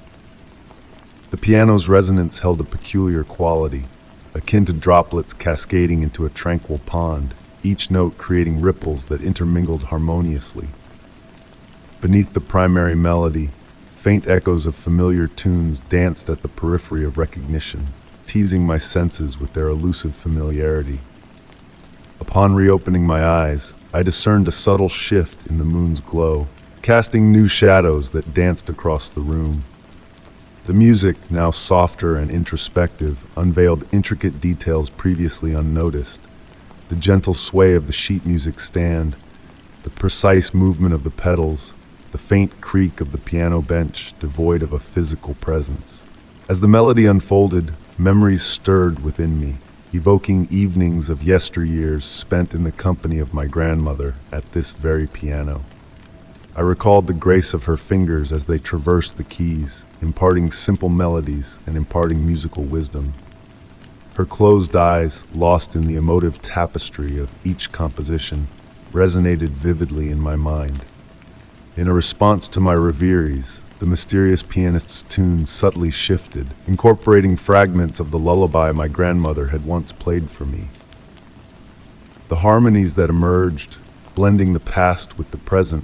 The piano's resonance held a peculiar quality, akin to droplets cascading into a tranquil pond, each note creating ripples that intermingled harmoniously. Beneath the primary melody, faint echoes of familiar tunes danced at the periphery of recognition, teasing my senses with their elusive familiarity. Upon reopening my eyes, I discerned a subtle shift in the moon's glow, casting new shadows that danced across the room. The music, now softer and introspective, unveiled intricate details previously unnoticed. The gentle sway of the sheet music stand, the precise movement of the pedals, the faint creak of the piano bench devoid of a physical presence. As the melody unfolded, memories stirred within me, evoking evenings of yesteryears spent in the company of my grandmother at this very piano. I recalled the grace of her fingers as they traversed the keys, imparting simple melodies and imparting musical wisdom. Her closed eyes, lost in the emotive tapestry of each composition, resonated vividly in my mind. In a response to my reveries, the mysterious pianist's tune subtly shifted, incorporating fragments of the lullaby my grandmother had once played for me. The harmonies that emerged, blending the past with the present,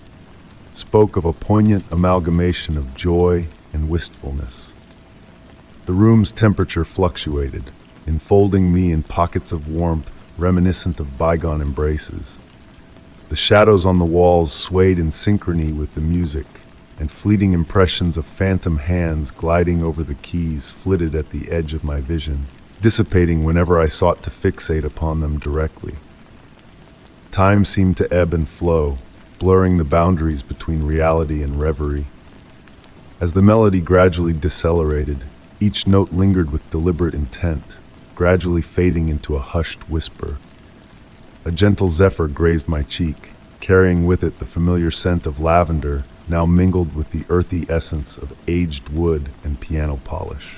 spoke of a poignant amalgamation of joy and wistfulness. The room's temperature fluctuated, enfolding me in pockets of warmth reminiscent of bygone embraces. The shadows on the walls swayed in synchrony with the music, and fleeting impressions of phantom hands gliding over the keys flitted at the edge of my vision, dissipating whenever I sought to fixate upon them directly. Time seemed to ebb and flow, blurring the boundaries between reality and reverie. As the melody gradually decelerated, each note lingered with deliberate intent, gradually fading into a hushed whisper. A gentle zephyr grazed my cheek, carrying with it the familiar scent of lavender, now mingled with the earthy essence of aged wood and piano polish.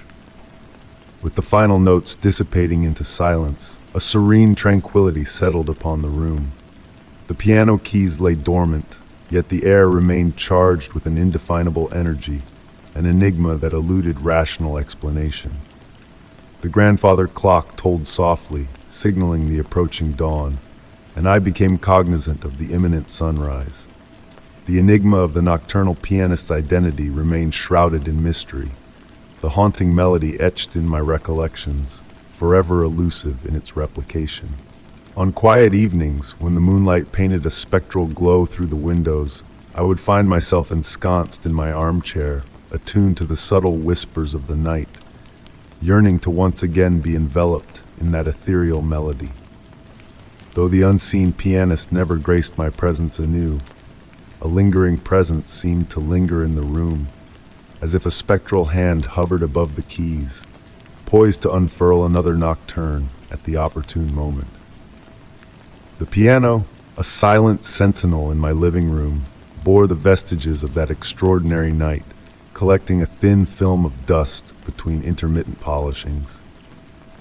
With the final notes dissipating into silence, a serene tranquility settled upon the room. The piano keys lay dormant, yet the air remained charged with an indefinable energy, an enigma that eluded rational explanation. The grandfather clock tolled softly, signaling the approaching dawn, and I became cognizant of the imminent sunrise. The enigma of the nocturnal pianist's identity remained shrouded in mystery, the haunting melody etched in my recollections, forever elusive in its replication. On quiet evenings, when the moonlight painted a spectral glow through the windows, I would find myself ensconced in my armchair, attuned to the subtle whispers of the night, yearning to once again be enveloped in that ethereal melody. Though the unseen pianist never graced my presence anew, a lingering presence seemed to linger in the room, as if a spectral hand hovered above the keys, poised to unfurl another nocturne at the opportune moment. The piano, a silent sentinel in my living room, bore the vestiges of that extraordinary night, collecting a thin film of dust between intermittent polishings.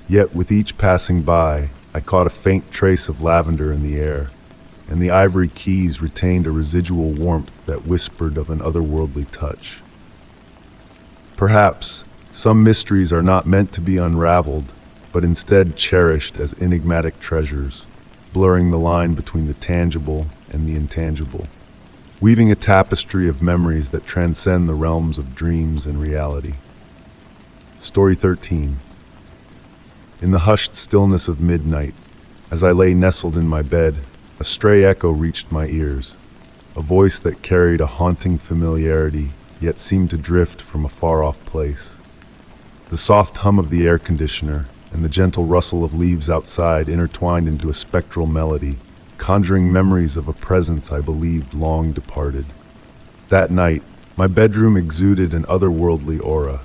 Yet with each passing by, I caught a faint trace of lavender in the air, and the ivory keys retained a residual warmth that whispered of an otherworldly touch. Perhaps some mysteries are not meant to be unraveled, but instead cherished as enigmatic treasures, blurring the line between the tangible and the intangible, weaving a tapestry of memories that transcend the realms of dreams and reality. Story 13. In the hushed stillness of midnight, as I lay nestled in my bed, a stray echo reached my ears, a voice that carried a haunting familiarity, yet seemed to drift from a far-off place. The soft hum of the air conditioner and the gentle rustle of leaves outside intertwined into a spectral melody, conjuring memories of a presence I believed long departed. That night, my bedroom exuded an otherworldly aura.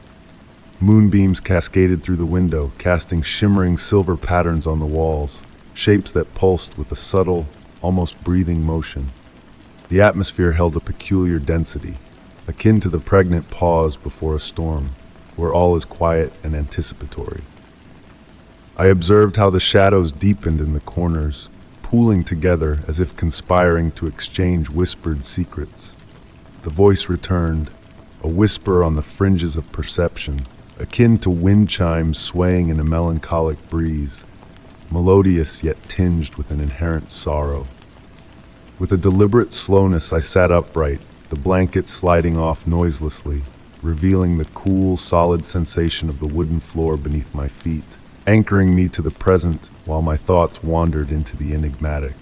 Moonbeams cascaded through the window, casting shimmering silver patterns on the walls, shapes that pulsed with a subtle, almost breathing motion. The atmosphere held a peculiar density, akin to the pregnant pause before a storm, where all is quiet and anticipatory. I observed how the shadows deepened in the corners, pooling together as if conspiring to exchange whispered secrets. The voice returned, a whisper on the fringes of perception, akin to wind chimes swaying in a melancholic breeze, melodious yet tinged with an inherent sorrow. With a deliberate slowness I sat upright, the blanket sliding off noiselessly, revealing the cool, solid sensation of the wooden floor beneath my feet, anchoring me to the present while my thoughts wandered into the enigmatic.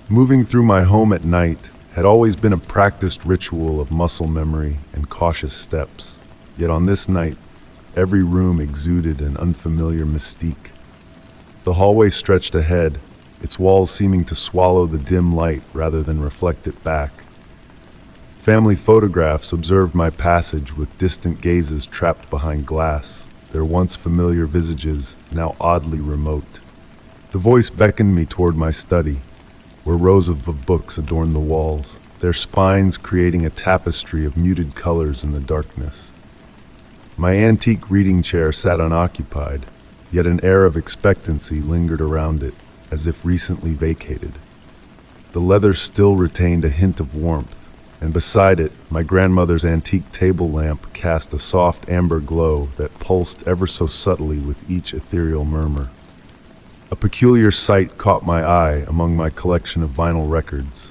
Moving through my home at night had always been a practiced ritual of muscle memory and cautious steps. Yet on this night, every room exuded an unfamiliar mystique. The hallway stretched ahead, its walls seeming to swallow the dim light rather than reflect it back. Family photographs observed my passage with distant gazes trapped behind glass, their once familiar visages now oddly remote. The voice beckoned me toward my study, where rows of books adorned the walls, their spines creating a tapestry of muted colors in the darkness. My antique reading chair sat unoccupied, yet an air of expectancy lingered around it, as if recently vacated. The leather still retained a hint of warmth, and beside it, my grandmother's antique table lamp cast a soft amber glow that pulsed ever so subtly with each ethereal murmur. A peculiar sight caught my eye among my collection of vinyl records.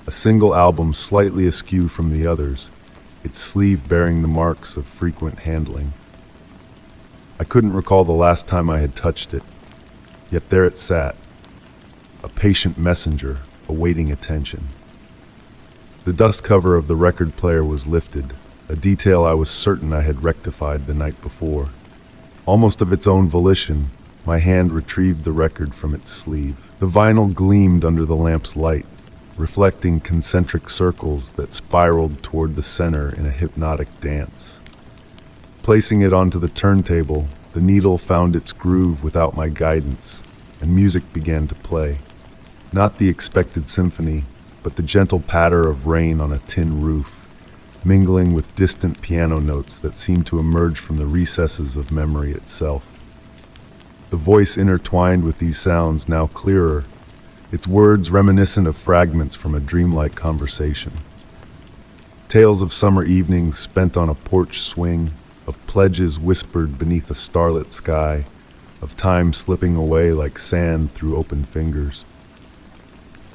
A single album slightly askew from the others, its sleeve bearing the marks of frequent handling. I couldn't recall the last time I had touched it, yet there it sat, a patient messenger awaiting attention. The dust cover of the record player was lifted, a detail I was certain I had rectified the night before. Almost of its own volition, my hand retrieved the record from its sleeve. The vinyl gleamed under the lamp's light, reflecting concentric circles that spiraled toward the center in a hypnotic dance. Placing it onto the turntable, the needle found its groove without my guidance, and music began to play. Not the expected symphony, but the gentle patter of rain on a tin roof, mingling with distant piano notes that seemed to emerge from the recesses of memory itself. The voice intertwined with these sounds, now clearer, its words reminiscent of fragments from a dreamlike conversation. Tales of summer evenings spent on a porch swing, of pledges whispered beneath a starlit sky, of time slipping away like sand through open fingers.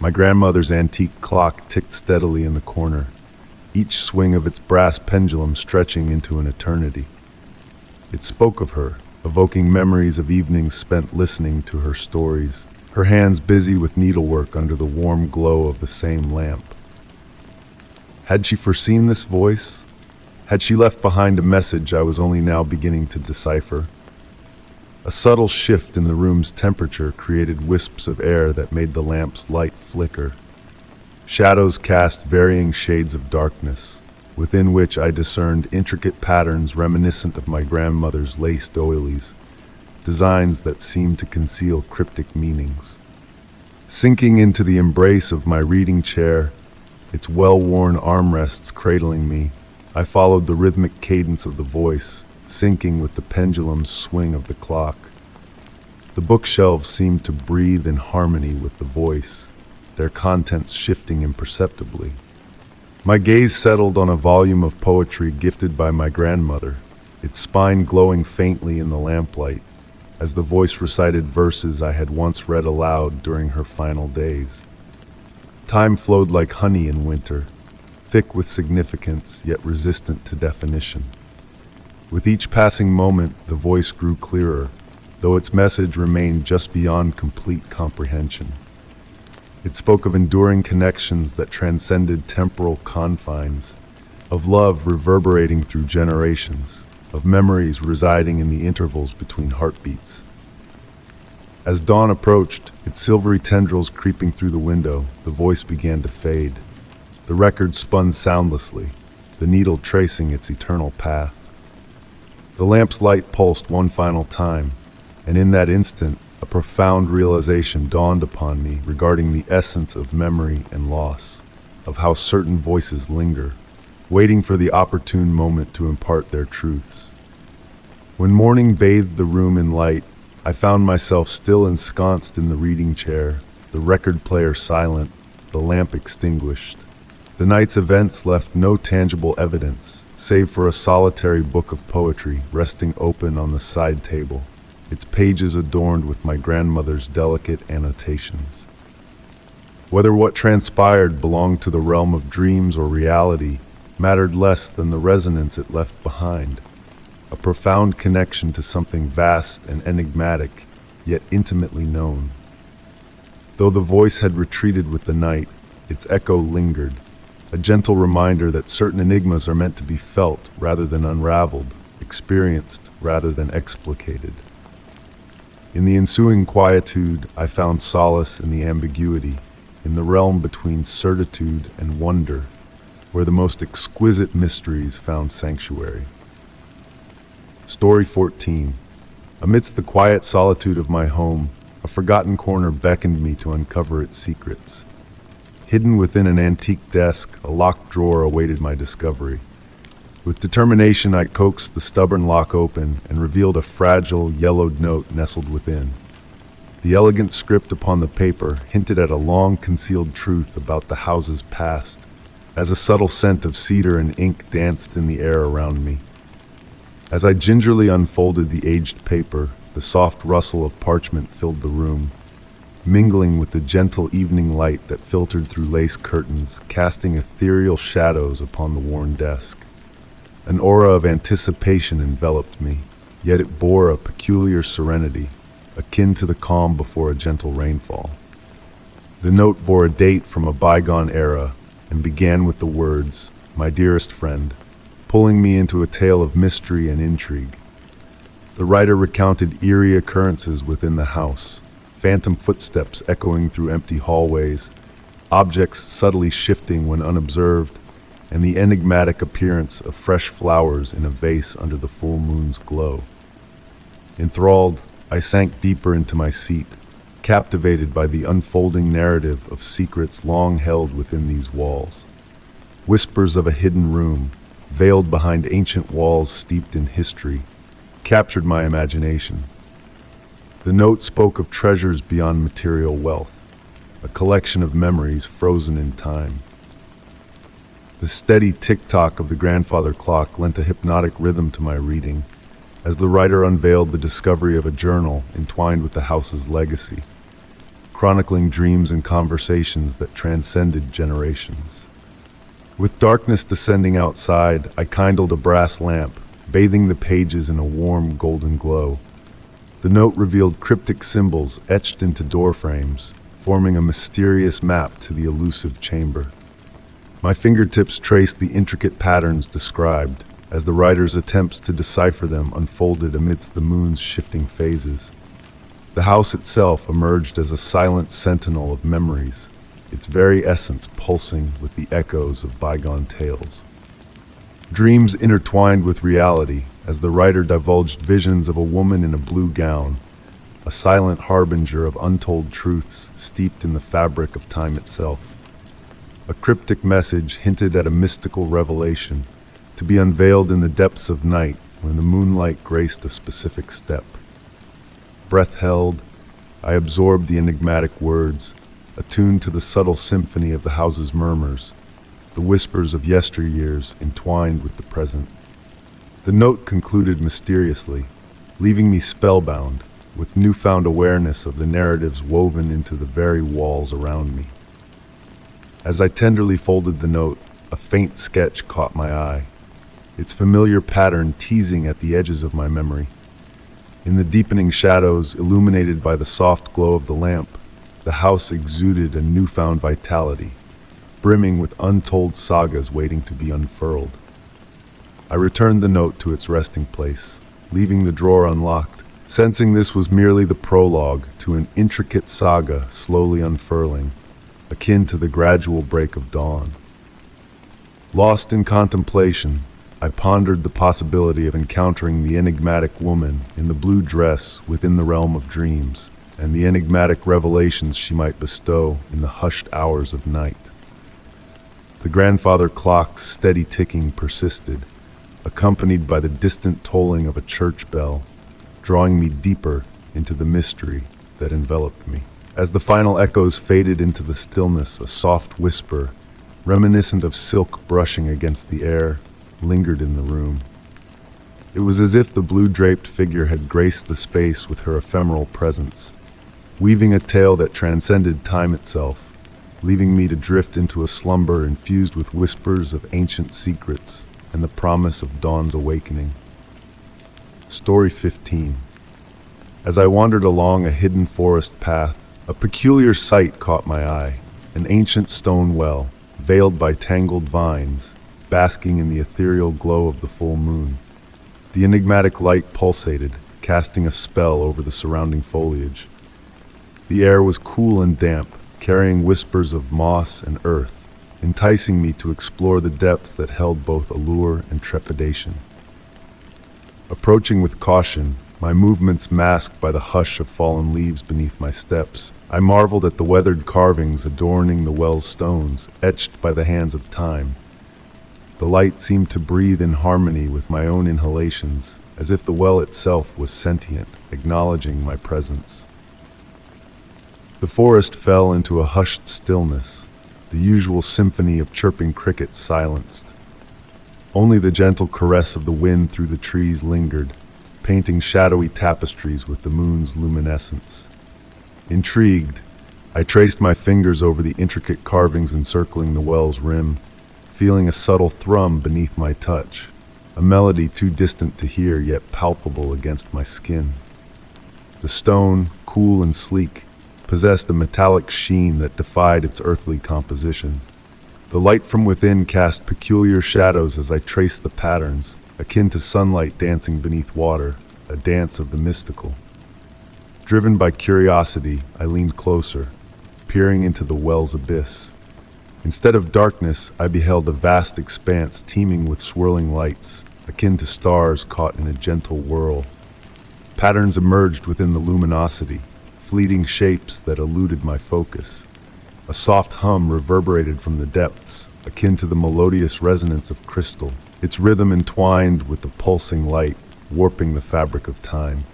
My grandmother's antique clock ticked steadily in the corner, each swing of its brass pendulum stretching into an eternity. It spoke of her, evoking memories of evenings spent listening to her stories, her hands busy with needlework under the warm glow of the same lamp. Had she foreseen this voice? Had she left behind a message I was only now beginning to decipher? A subtle shift in the room's temperature created wisps of air that made the lamp's light flicker. Shadows cast varying shades of darkness, within which I discerned intricate patterns reminiscent of my grandmother's lace doilies, designs that seemed to conceal cryptic meanings. Sinking into the embrace of my reading chair, its well-worn armrests cradling me, I followed the rhythmic cadence of the voice, syncing with the pendulum's swing of the clock. The bookshelves seemed to breathe in harmony with the voice, their contents shifting imperceptibly. My gaze settled on a volume of poetry gifted by my grandmother, its spine glowing faintly in the lamplight, as the voice recited verses I had once read aloud during her final days. Time flowed like honey in winter, thick with significance, yet resistant to definition. With each passing moment, the voice grew clearer, though its message remained just beyond complete comprehension. It spoke of enduring connections that transcended temporal confines, of love reverberating through generations, of memories residing in the intervals between heartbeats. As dawn approached, its silvery tendrils creeping through the window, the voice began to fade. The record spun soundlessly, the needle tracing its eternal path. The lamp's light pulsed one final time, and in that instant, a profound realization dawned upon me regarding the essence of memory and loss, of how certain voices linger, waiting for the opportune moment to impart their truths. When morning bathed the room in light, I found myself still ensconced in the reading chair, the record player silent, the lamp extinguished. The night's events left no tangible evidence, save for a solitary book of poetry resting open on the side table, its pages adorned with my grandmother's delicate annotations. Whether what transpired belonged to the realm of dreams or reality mattered less than the resonance it left behind, a profound connection to something vast and enigmatic, yet intimately known. Though the voice had retreated with the night, its echo lingered, a gentle reminder that certain enigmas are meant to be felt rather than unraveled, experienced rather than explicated. In the ensuing quietude, I found solace in the ambiguity, in the realm between certitude and wonder, where the most exquisite mysteries found sanctuary. Story 14. Amidst the quiet solitude of my home, a forgotten corner beckoned me to uncover its secrets. Hidden within an antique desk, a locked drawer awaited my discovery. With determination, I coaxed the stubborn lock open and revealed a fragile, yellowed note nestled within. The elegant script upon the paper hinted at a long-concealed truth about the house's past, as a subtle scent of cedar and ink danced in the air around me. As I gingerly unfolded the aged paper, the soft rustle of parchment filled the room, mingling with the gentle evening light that filtered through lace curtains, casting ethereal shadows upon the worn desk. An aura of anticipation enveloped me, yet it bore a peculiar serenity, akin to the calm before a gentle rainfall. The note bore a date from a bygone era and began with the words, "My dearest friend," pulling me into a tale of mystery and intrigue. The writer recounted eerie occurrences within the house, phantom footsteps echoing through empty hallways, objects subtly shifting when unobserved, and the enigmatic appearance of fresh flowers in a vase under the full moon's glow. Enthralled, I sank deeper into my seat, captivated by the unfolding narrative of secrets long held within these walls. Whispers of a hidden room, veiled behind ancient walls steeped in history, captured my imagination. The note spoke of treasures beyond material wealth, a collection of memories frozen in time. The steady tick-tock of the grandfather clock lent a hypnotic rhythm to my reading, as the writer unveiled the discovery of a journal entwined with the house's legacy, chronicling dreams and conversations that transcended generations. With darkness descending outside, I kindled a brass lamp, bathing the pages in a warm golden glow. The note revealed cryptic symbols etched into door frames, forming a mysterious map to the elusive chamber. My fingertips traced the intricate patterns described, as the writer's attempts to decipher them unfolded amidst the moon's shifting phases. The house itself emerged as a silent sentinel of memories, its very essence pulsing with the echoes of bygone tales. Dreams intertwined with reality, as the writer divulged visions of a woman in a blue gown, a silent harbinger of untold truths steeped in the fabric of time itself. A cryptic message hinted at a mystical revelation, to be unveiled in the depths of night when the moonlight graced a specific step. Breath held, I absorbed the enigmatic words, attuned to the subtle symphony of the house's murmurs, the whispers of yesteryears entwined with the present. The note concluded mysteriously, leaving me spellbound, with newfound awareness of the narratives woven into the very walls around me. As I tenderly folded the note, a faint sketch caught my eye, its familiar pattern teasing at the edges of my memory. In the deepening shadows, illuminated by the soft glow of the lamp, the house exuded a newfound vitality, brimming with untold sagas waiting to be unfurled. I returned the note to its resting place, leaving the drawer unlocked, sensing this was merely the prologue to an intricate saga slowly unfurling, akin to the gradual break of dawn. Lost in contemplation, I pondered the possibility of encountering the enigmatic woman in the blue dress within the realm of dreams, and the enigmatic revelations she might bestow in the hushed hours of night. The grandfather clock's steady ticking persisted, accompanied by the distant tolling of a church bell, drawing me deeper into the mystery that enveloped me. As the final echoes faded into the stillness, a soft whisper, reminiscent of silk brushing against the air, lingered in the room. It was as if the blue-draped figure had graced the space with her ephemeral presence, weaving a tale that transcended time itself, leaving me to drift into a slumber infused with whispers of ancient secrets and the promise of dawn's awakening. Story 15. As I wandered along a hidden forest path, a peculiar sight caught my eye, an ancient stone well, veiled by tangled vines, basking in the ethereal glow of the full moon. The enigmatic light pulsated, casting a spell over the surrounding foliage. The air was cool and damp, carrying whispers of moss and earth, enticing me to explore the depths that held both allure and trepidation. Approaching with caution, my movements masked by the hush of fallen leaves beneath my steps. I marveled at the weathered carvings adorning the well's stones, etched by the hands of time. The light seemed to breathe in harmony with my own inhalations, as if the well itself was sentient, acknowledging my presence. The forest fell into a hushed stillness, the usual symphony of chirping crickets silenced. Only the gentle caress of the wind through the trees lingered, painting shadowy tapestries with the moon's luminescence. Intrigued, I traced my fingers over the intricate carvings encircling the well's rim, feeling a subtle thrum beneath my touch, a melody too distant to hear yet palpable against my skin. The stone, cool and sleek, possessed a metallic sheen that defied its earthly composition. The light from within cast peculiar shadows as I traced the patterns, akin to sunlight dancing beneath water, a dance of the mystical. Driven by curiosity, I leaned closer, peering into the well's abyss. Instead of darkness, I beheld a vast expanse teeming with swirling lights, akin to stars caught in a gentle whirl. Patterns emerged within the luminosity, fleeting shapes that eluded my focus. A soft hum reverberated from the depths, akin to the melodious resonance of crystal, its rhythm entwined with the pulsing light, warping the fabric of time.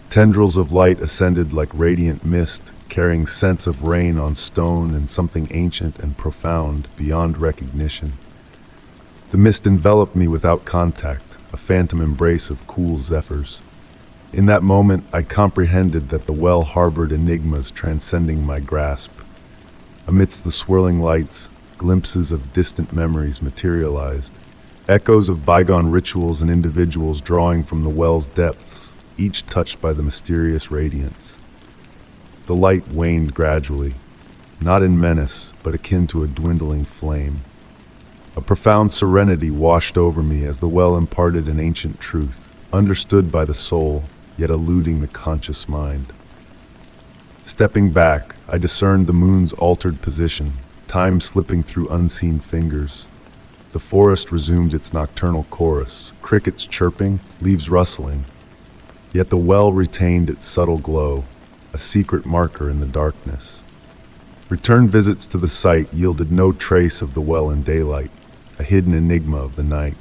Tendrils of light ascended like radiant mist, carrying scents of rain on stone and something ancient and profound beyond recognition. The mist enveloped me without contact, a phantom embrace of cool zephyrs. In that moment, I comprehended that the well harbored enigmas transcending my grasp. Amidst the swirling lights, glimpses of distant memories materialized, echoes of bygone rituals and individuals drawing from the well's depths, each touched by the mysterious radiance. The light waned gradually, not in menace, but akin to a dwindling flame. A profound serenity washed over me as the well imparted an ancient truth, understood by the soul, yet eluding the conscious mind. Stepping back, I discerned the moon's altered position, time slipping through unseen fingers. The forest resumed its nocturnal chorus, crickets chirping, leaves rustling. Yet the well retained its subtle glow, a secret marker in the darkness. Return visits to the site yielded no trace of the well in daylight, a hidden enigma of the night.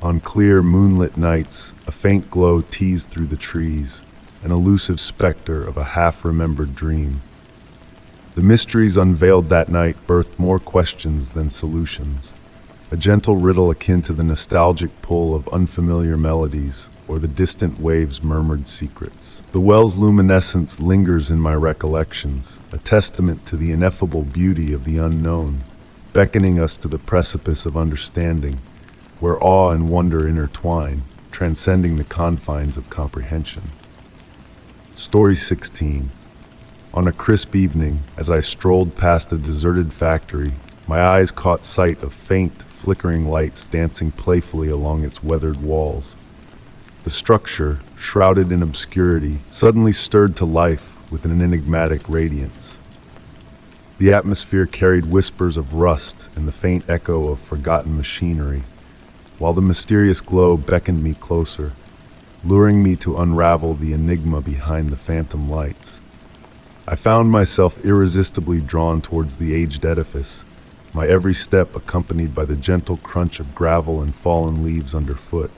On clear, moonlit nights, a faint glow teased through the trees, an elusive specter of a half-remembered dream. The mysteries unveiled that night birthed more questions than solutions, a gentle riddle akin to the nostalgic pull of unfamiliar melodies or the distant waves' murmured secrets. The well's luminescence lingers in my recollections, a testament to the ineffable beauty of the unknown, beckoning us to the precipice of understanding, where awe and wonder intertwine, transcending the confines of comprehension. Story 16. On a crisp evening, as I strolled past a deserted factory, my eyes caught sight of faint, flickering lights dancing playfully along its weathered walls. The structure, shrouded in obscurity, suddenly stirred to life with an enigmatic radiance. The atmosphere carried whispers of rust and the faint echo of forgotten machinery, while the mysterious glow beckoned me closer, luring me to unravel the enigma behind the phantom lights. I found myself irresistibly drawn towards the aged edifice, my every step accompanied by the gentle crunch of gravel and fallen leaves underfoot.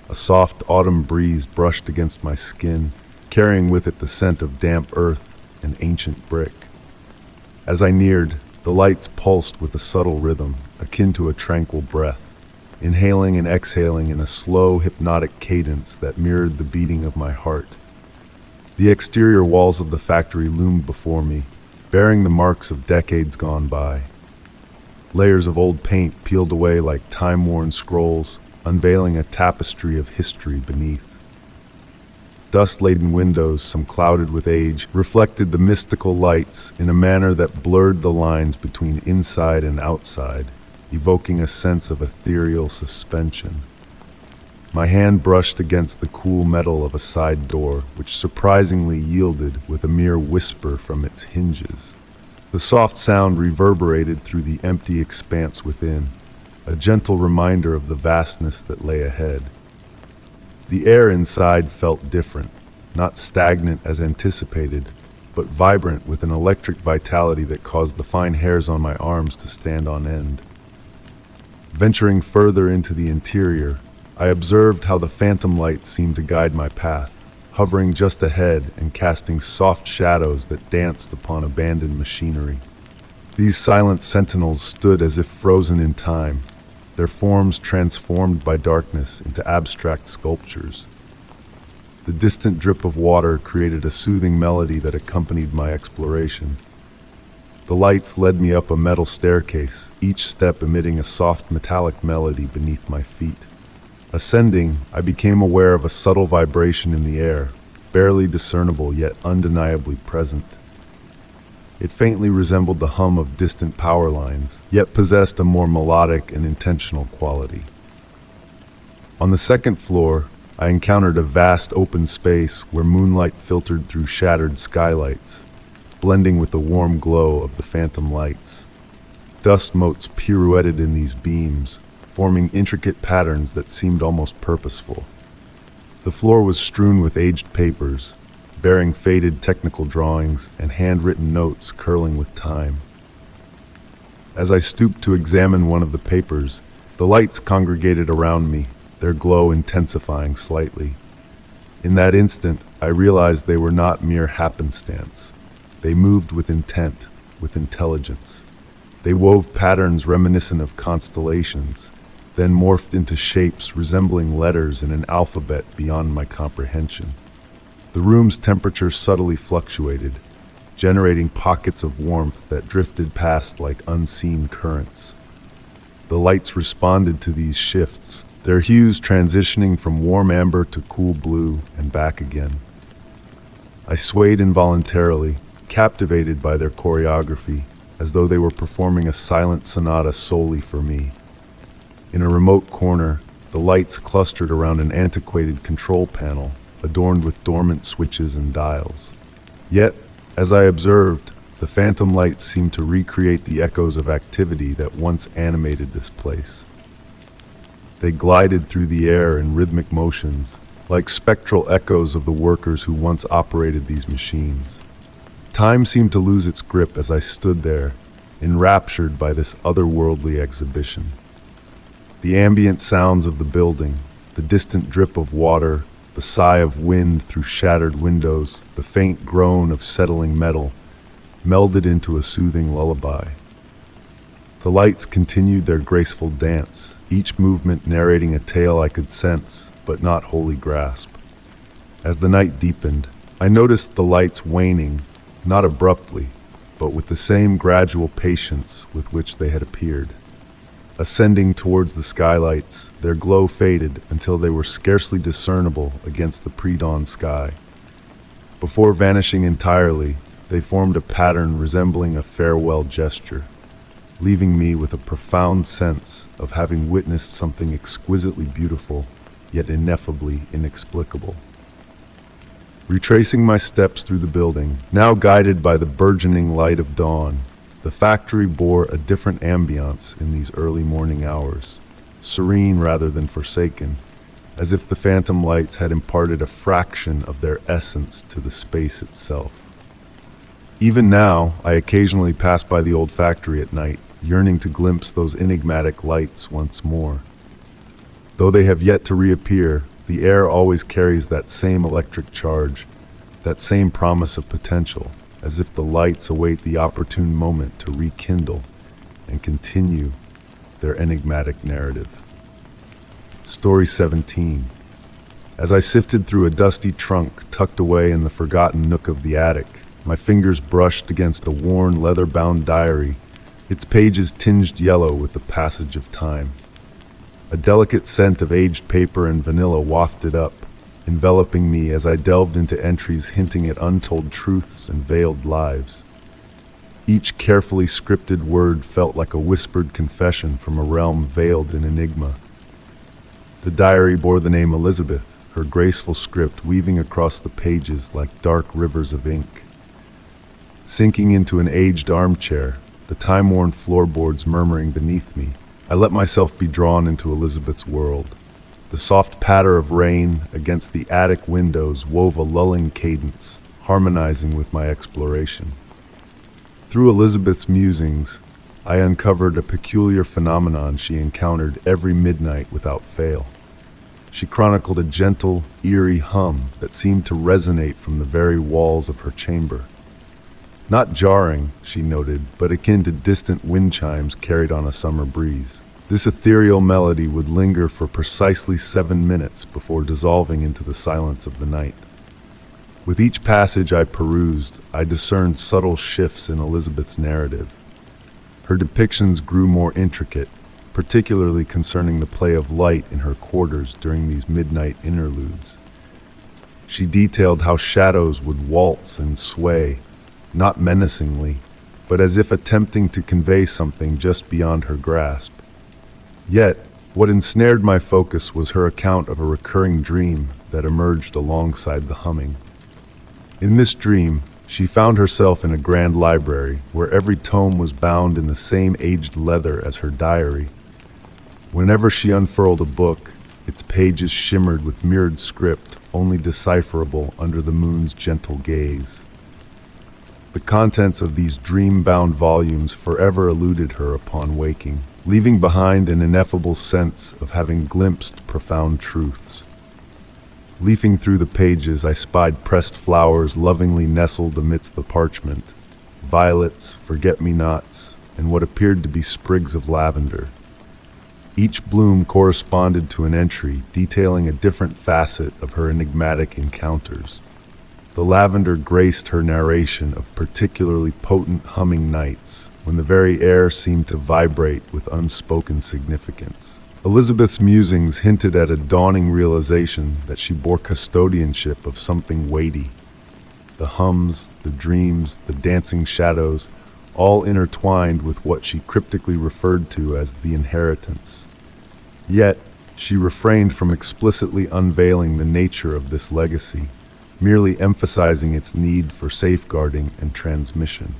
A soft autumn breeze brushed against my skin, carrying with it the scent of damp earth and ancient brick. As I neared, the lights pulsed with a subtle rhythm, akin to a tranquil breath, inhaling and exhaling in a slow, hypnotic cadence that mirrored the beating of my heart. The exterior walls of the factory loomed before me, bearing the marks of decades gone by. Layers of old paint peeled away like time-worn scrolls, unveiling a tapestry of history beneath. Dust-laden windows, some clouded with age, reflected the mystical lights in a manner that blurred the lines between inside and outside, evoking a sense of ethereal suspension. My hand brushed against the cool metal of a side door, which surprisingly yielded with a mere whisper from its hinges. The soft sound reverberated through the empty expanse within, a gentle reminder of the vastness that lay ahead. The air inside felt different, not stagnant as anticipated, but vibrant with an electric vitality that caused the fine hairs on my arms to stand on end. Venturing further into the interior, I observed how the phantom lights seemed to guide my path, hovering just ahead and casting soft shadows that danced upon abandoned machinery. These silent sentinels stood as if frozen in time, their forms transformed by darkness into abstract sculptures. The distant drip of water created a soothing melody that accompanied my exploration. The lights led me up a metal staircase, each step emitting a soft metallic melody beneath my feet. Ascending, I became aware of a subtle vibration in the air, barely discernible yet undeniably present. It faintly resembled the hum of distant power lines, yet possessed a more melodic and intentional quality. On the second floor, I encountered a vast open space where moonlight filtered through shattered skylights, blending with the warm glow of the phantom lights. Dust motes pirouetted in these beams, forming intricate patterns that seemed almost purposeful. The floor was strewn with aged papers, bearing faded technical drawings and handwritten notes curling with time. As I stooped to examine one of the papers, the lights congregated around me, their glow intensifying slightly. In that instant, I realized they were not mere happenstance. They moved with intent, with intelligence. They wove patterns reminiscent of constellations, then morphed into shapes resembling letters in an alphabet beyond my comprehension. The room's temperature subtly fluctuated, generating pockets of warmth that drifted past like unseen currents. The lights responded to these shifts, their hues transitioning from warm amber to cool blue and back again. I swayed involuntarily, captivated by their choreography, as though they were performing a silent sonata solely for me. In a remote corner, the lights clustered around an antiquated control panel, adorned with dormant switches and dials. Yet, as I observed, the phantom lights seemed to recreate the echoes of activity that once animated this place. They glided through the air in rhythmic motions, like spectral echoes of the workers who once operated these machines. Time seemed to lose its grip as I stood there, enraptured by this otherworldly exhibition. The ambient sounds of the building, the distant drip of water, the sigh of wind through shattered windows, the faint groan of settling metal, melded into a soothing lullaby. The lights continued their graceful dance, each movement narrating a tale I could sense, but not wholly grasp. As the night deepened, I noticed the lights waning, not abruptly, but with the same gradual patience with which they had appeared. Ascending towards the skylights, their glow faded until they were scarcely discernible against the pre-dawn sky. Before vanishing entirely, they formed a pattern resembling a farewell gesture, leaving me with a profound sense of having witnessed something exquisitely beautiful, yet ineffably inexplicable. Retracing my steps through the building, now guided by the burgeoning light of dawn, the factory bore a different ambiance in these early morning hours, serene rather than forsaken, as if the phantom lights had imparted a fraction of their essence to the space itself. Even now, I occasionally pass by the old factory at night, yearning to glimpse those enigmatic lights once more. Though they have yet to reappear, the air always carries that same electric charge, that same promise of potential, as if the lights await the opportune moment to rekindle and continue their enigmatic narrative. Story 17. As I sifted through a dusty trunk tucked away in the forgotten nook of the attic, my fingers brushed against a worn, leather-bound diary, its pages tinged yellow with the passage of time. A delicate scent of aged paper and vanilla wafted up, enveloping me as I delved into entries hinting at untold truths and veiled lives. Each carefully scripted word felt like a whispered confession from a realm veiled in enigma. The diary bore the name Elizabeth, her graceful script weaving across the pages like dark rivers of ink. Sinking into an aged armchair, the time-worn floorboards murmuring beneath me, I let myself be drawn into Elizabeth's world. The soft patter of rain against the attic windows wove a lulling cadence, harmonizing with my exploration. Through Elizabeth's musings, I uncovered a peculiar phenomenon she encountered every midnight without fail. She chronicled a gentle, eerie hum that seemed to resonate from the very walls of her chamber. Not jarring, she noted, but akin to distant wind chimes carried on a summer breeze. This ethereal melody would linger for precisely 7 minutes before dissolving into the silence of the night. With each passage I perused, I discerned subtle shifts in Elizabeth's narrative. Her depictions grew more intricate, particularly concerning the play of light in her quarters during these midnight interludes. She detailed how shadows would waltz and sway, not menacingly, but as if attempting to convey something just beyond her grasp. Yet, what ensnared my focus was her account of a recurring dream that emerged alongside the humming. In this dream, she found herself in a grand library where every tome was bound in the same aged leather as her diary. Whenever she unfurled a book, its pages shimmered with mirrored script only decipherable under the moon's gentle gaze. The contents of these dream-bound volumes forever eluded her upon waking, leaving behind an ineffable sense of having glimpsed profound truths. Leafing through the pages, I spied pressed flowers lovingly nestled amidst the parchment, violets, forget-me-nots, and what appeared to be sprigs of lavender. Each bloom corresponded to an entry detailing a different facet of her enigmatic encounters. The lavender graced her narration of particularly potent humming nights, when the very air seemed to vibrate with unspoken significance. Elizabeth's musings hinted at a dawning realization that she bore custodianship of something weighty. The hums, the dreams, the dancing shadows, all intertwined with what she cryptically referred to as the inheritance. Yet, she refrained from explicitly unveiling the nature of this legacy, merely emphasizing its need for safeguarding and transmission.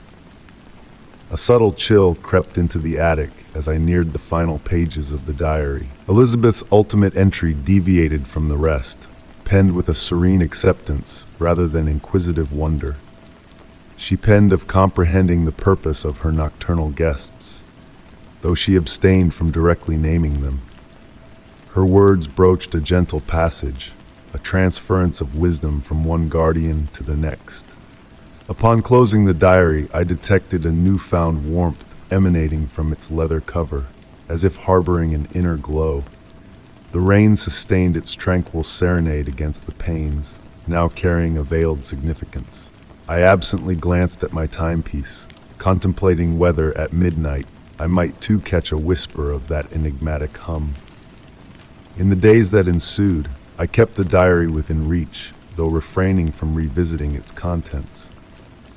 A subtle chill crept into the attic as I neared the final pages of the diary. Elizabeth's ultimate entry deviated from the rest, penned with a serene acceptance rather than inquisitive wonder. She penned of comprehending the purpose of her nocturnal guests, though she abstained from directly naming them. Her words broached a gentle passage, a transference of wisdom from one guardian to the next. Upon closing the diary, I detected a newfound warmth emanating from its leather cover, as if harboring an inner glow. The rain sustained its tranquil serenade against the panes, now carrying a veiled significance. I absently glanced at my timepiece, contemplating whether at midnight I might too catch a whisper of that enigmatic hum. In the days that ensued, I kept the diary within reach, though refraining from revisiting its contents.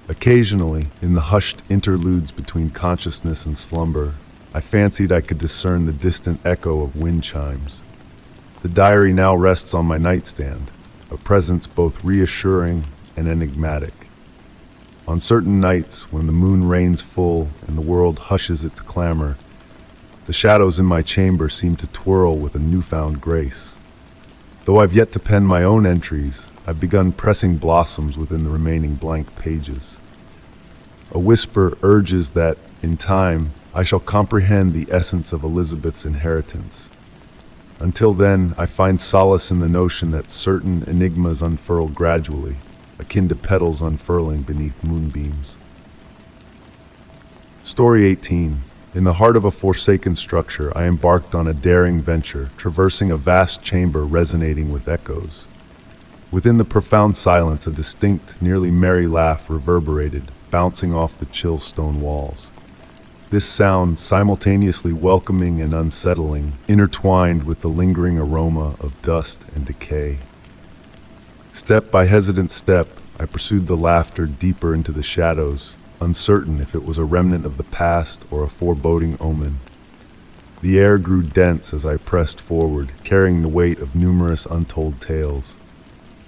Occasionally, in the hushed interludes between consciousness and slumber, I fancied I could discern the distant echo of wind chimes. The diary now rests on my nightstand, a presence both reassuring and enigmatic. On certain nights, when the moon reigns full and the world hushes its clamor, the shadows in my chamber seem to twirl with a newfound grace. Though I've yet to pen my own entries, I've begun pressing blossoms within the remaining blank pages. A whisper urges that, in time, I shall comprehend the essence of Elizabeth's inheritance. Until then, I find solace in the notion that certain enigmas unfurl gradually, akin to petals unfurling beneath moonbeams. Story 18. In the heart of a forsaken structure, I embarked on a daring venture, traversing a vast chamber resonating with echoes. Within the profound silence, a distinct, nearly merry laugh reverberated, bouncing off the chill stone walls. This sound, simultaneously welcoming and unsettling, intertwined with the lingering aroma of dust and decay. Step by hesitant step, I pursued the laughter deeper into the shadows, uncertain if it was a remnant of the past or a foreboding omen. The air grew dense as I pressed forward, carrying the weight of numerous untold tales.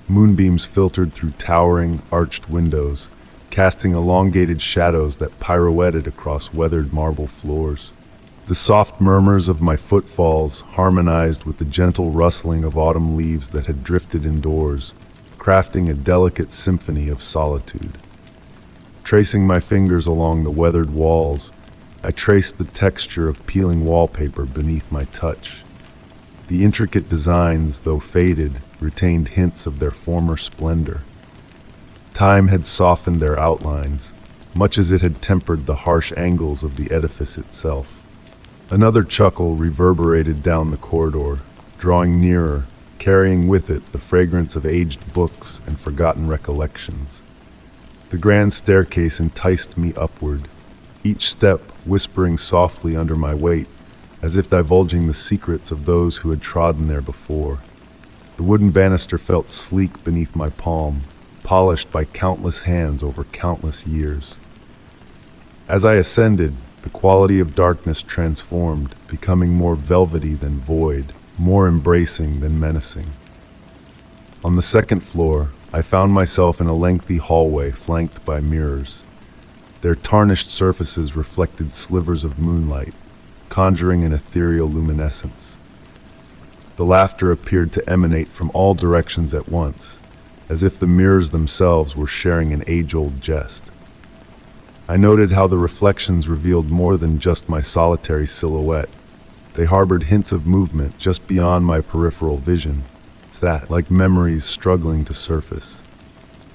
Moonbeams filtered through towering, arched windows, casting elongated shadows that pirouetted across weathered marble floors. The soft murmurs of my footfalls harmonized with the gentle rustling of autumn leaves that had drifted indoors, crafting a delicate symphony of solitude. Tracing my fingers along the weathered walls, I traced the texture of peeling wallpaper beneath my touch. The intricate designs, though faded, retained hints of their former splendor. Time had softened their outlines, much as it had tempered the harsh angles of the edifice itself. Another chuckle reverberated down the corridor, drawing nearer, carrying with it the fragrance of aged books and forgotten recollections. The grand staircase enticed me upward, each step whispering softly under my weight, as if divulging the secrets of those who had trodden there before. The wooden banister felt sleek beneath my palm, polished by countless hands over countless years. As I ascended, the quality of darkness transformed, becoming more velvety than void, more embracing than menacing. On the second floor, I found myself in a lengthy hallway flanked by mirrors. Their tarnished surfaces reflected slivers of moonlight, conjuring an ethereal luminescence. The laughter appeared to emanate from all directions at once, as if the mirrors themselves were sharing an age-old jest. I noted how the reflections revealed more than just my solitary silhouette. They harbored hints of movement just beyond my peripheral vision, that, like memories struggling to surface.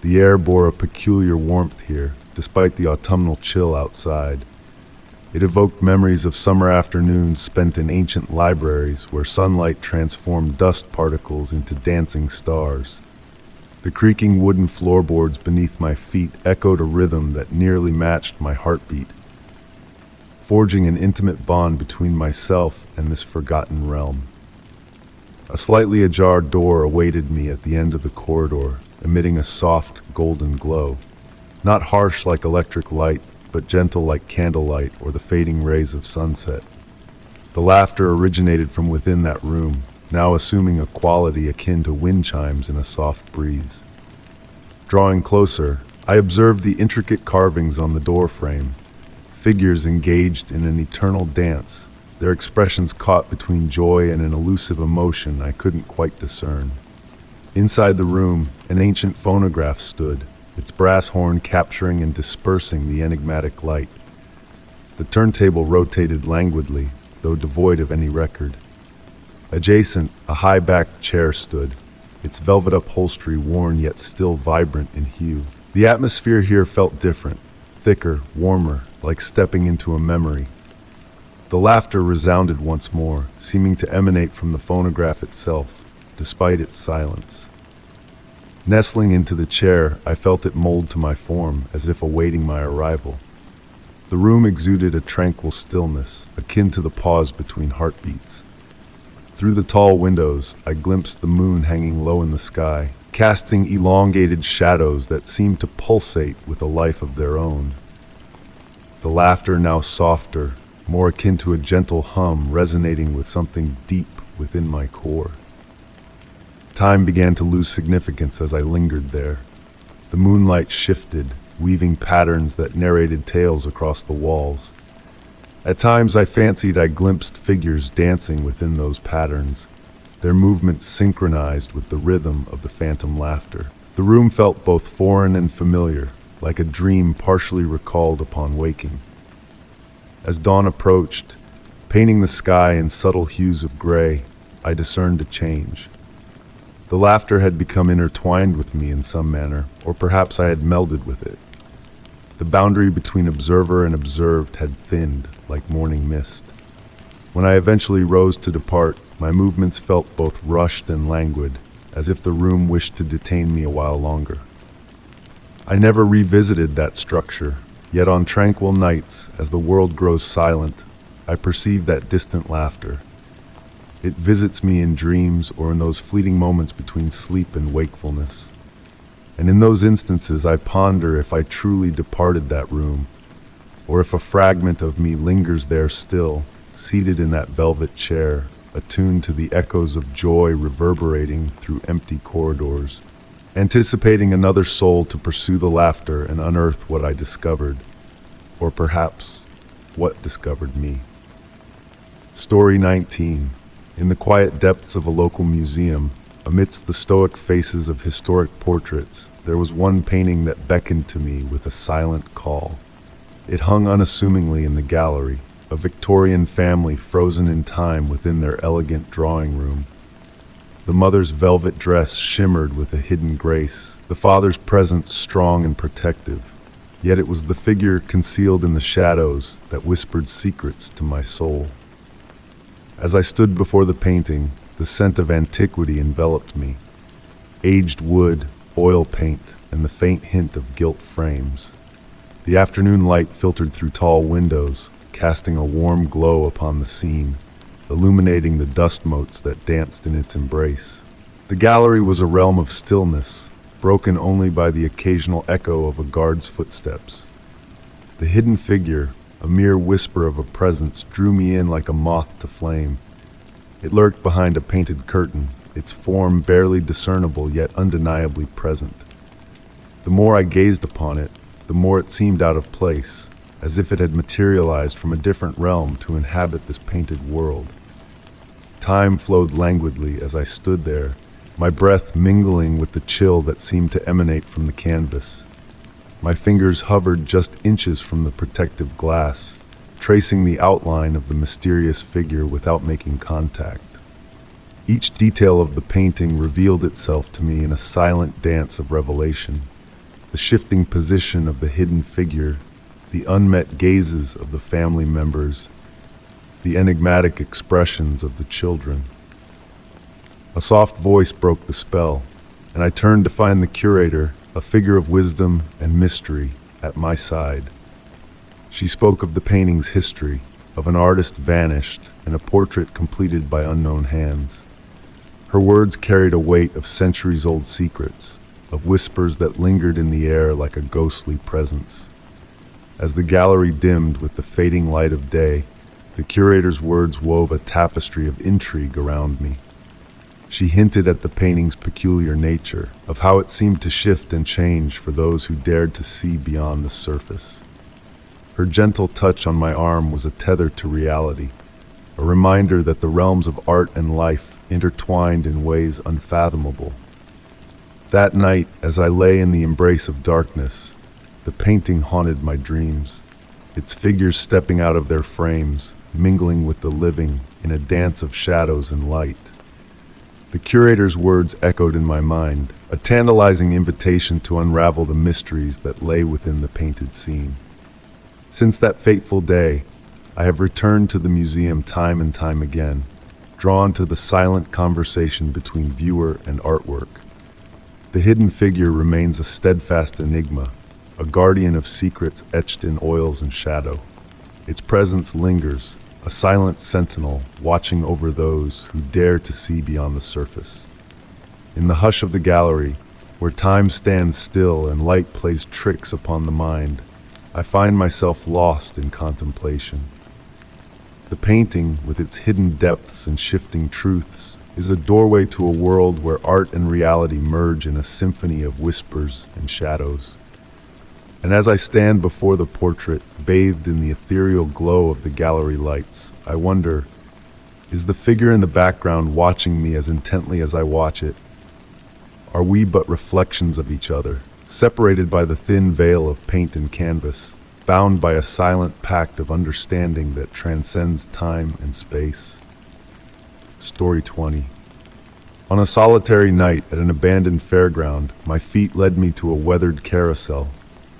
The air bore a peculiar warmth here, despite the autumnal chill outside. It evoked memories of summer afternoons spent in ancient libraries where sunlight transformed dust particles into dancing stars. The creaking wooden floorboards beneath my feet echoed a rhythm that nearly matched my heartbeat, forging an intimate bond between myself and this forgotten realm. A slightly ajar door awaited me at the end of the corridor, emitting a soft, golden glow. Not harsh like electric light, but gentle like candlelight or the fading rays of sunset. The laughter originated from within that room, now assuming a quality akin to wind chimes in a soft breeze. Drawing closer, I observed the intricate carvings on the door frame, figures engaged in an eternal dance, their expressions caught between joy and an elusive emotion I couldn't quite discern. Inside the room, an ancient phonograph stood, its brass horn capturing and dispersing the enigmatic light. The turntable rotated languidly, though devoid of any record. Adjacent, a high-backed chair stood, its velvet upholstery worn yet still vibrant in hue. The atmosphere here felt different, thicker, warmer, like stepping into a memory. The laughter resounded once more, seeming to emanate from the phonograph itself, despite its silence. Nestling into the chair, I felt it mold to my form, as if awaiting my arrival. The room exuded a tranquil stillness, akin to the pause between heartbeats. Through the tall windows, I glimpsed the moon hanging low in the sky, casting elongated shadows that seemed to pulsate with a life of their own. The laughter now softer, more akin to a gentle hum resonating with something deep within my core. Time began to lose significance as I lingered there. The moonlight shifted, weaving patterns that narrated tales across the walls. At times I fancied I glimpsed figures dancing within those patterns, their movements synchronized with the rhythm of the phantom laughter. The room felt both foreign and familiar, like a dream partially recalled upon waking. As dawn approached, painting the sky in subtle hues of gray, I discerned a change. The laughter had become intertwined with me in some manner, or perhaps I had melded with it. The boundary between observer and observed had thinned, like morning mist. When I eventually rose to depart, my movements felt both rushed and languid, as if the room wished to detain me a while longer. I never revisited that structure, yet on tranquil nights, as the world grows silent, I perceive that distant laughter. It visits me in dreams or in those fleeting moments between sleep and wakefulness. And in those instances I ponder if I truly departed that room, or if a fragment of me lingers there still, seated in that velvet chair, attuned to the echoes of joy reverberating through empty corridors, anticipating another soul to pursue the laughter and unearth what I discovered, or perhaps what discovered me. Story 19. In the quiet depths of a local museum, amidst the stoic faces of historic portraits, there was one painting that beckoned to me with a silent call. It hung unassumingly in the gallery, a Victorian family frozen in time within their elegant drawing room. The mother's velvet dress shimmered with a hidden grace, the father's presence strong and protective. Yet it was the figure concealed in the shadows that whispered secrets to my soul. As I stood before the painting, the scent of antiquity enveloped me. Aged wood, oil paint, and the faint hint of gilt frames. The afternoon light filtered through tall windows, casting a warm glow upon the scene, illuminating the dust motes that danced in its embrace. The gallery was a realm of stillness, broken only by the occasional echo of a guard's footsteps. The hidden figure, a mere whisper of a presence, drew me in like a moth to flame. It lurked behind a painted curtain, its form barely discernible yet undeniably present. The more I gazed upon it, the more it seemed out of place, as if it had materialized from a different realm to inhabit this painted world. Time flowed languidly as I stood there, my breath mingling with the chill that seemed to emanate from the canvas. My fingers hovered just inches from the protective glass, tracing the outline of the mysterious figure without making contact. Each detail of the painting revealed itself to me in a silent dance of revelation. The shifting position of the hidden figure, the unmet gazes of the family members, the enigmatic expressions of the children. A soft voice broke the spell, and I turned to find the curator, a figure of wisdom and mystery, at my side. She spoke of the painting's history, of an artist vanished and a portrait completed by unknown hands. Her words carried a weight of centuries-old secrets, of whispers that lingered in the air like a ghostly presence. As the gallery dimmed with the fading light of day, the curator's words wove a tapestry of intrigue around me. She hinted at the painting's peculiar nature, of how it seemed to shift and change for those who dared to see beyond the surface. Her gentle touch on my arm was a tether to reality, a reminder that the realms of art and life intertwined in ways unfathomable. That night, as I lay in the embrace of darkness, the painting haunted my dreams, its figures stepping out of their frames, mingling with the living in a dance of shadows and light. The curator's words echoed in my mind, a tantalizing invitation to unravel the mysteries that lay within the painted scene. Since that fateful day, I have returned to the museum time and time again, drawn to the silent conversation between viewer and artwork. The hidden figure remains a steadfast enigma, a guardian of secrets etched in oils and shadow. Its presence lingers, a silent sentinel watching over those who dare to see beyond the surface. In the hush of the gallery, where time stands still and light plays tricks upon the mind, I find myself lost in contemplation. The painting, with its hidden depths and shifting truths, is a doorway to a world where art and reality merge in a symphony of whispers and shadows. And as I stand before the portrait, bathed in the ethereal glow of the gallery lights, I wonder, is the figure in the background watching me as intently as I watch it? Are we but reflections of each other, separated by the thin veil of paint and canvas, bound by a silent pact of understanding that transcends time and space? Story 20. On a solitary night at an abandoned fairground, my feet led me to a weathered carousel,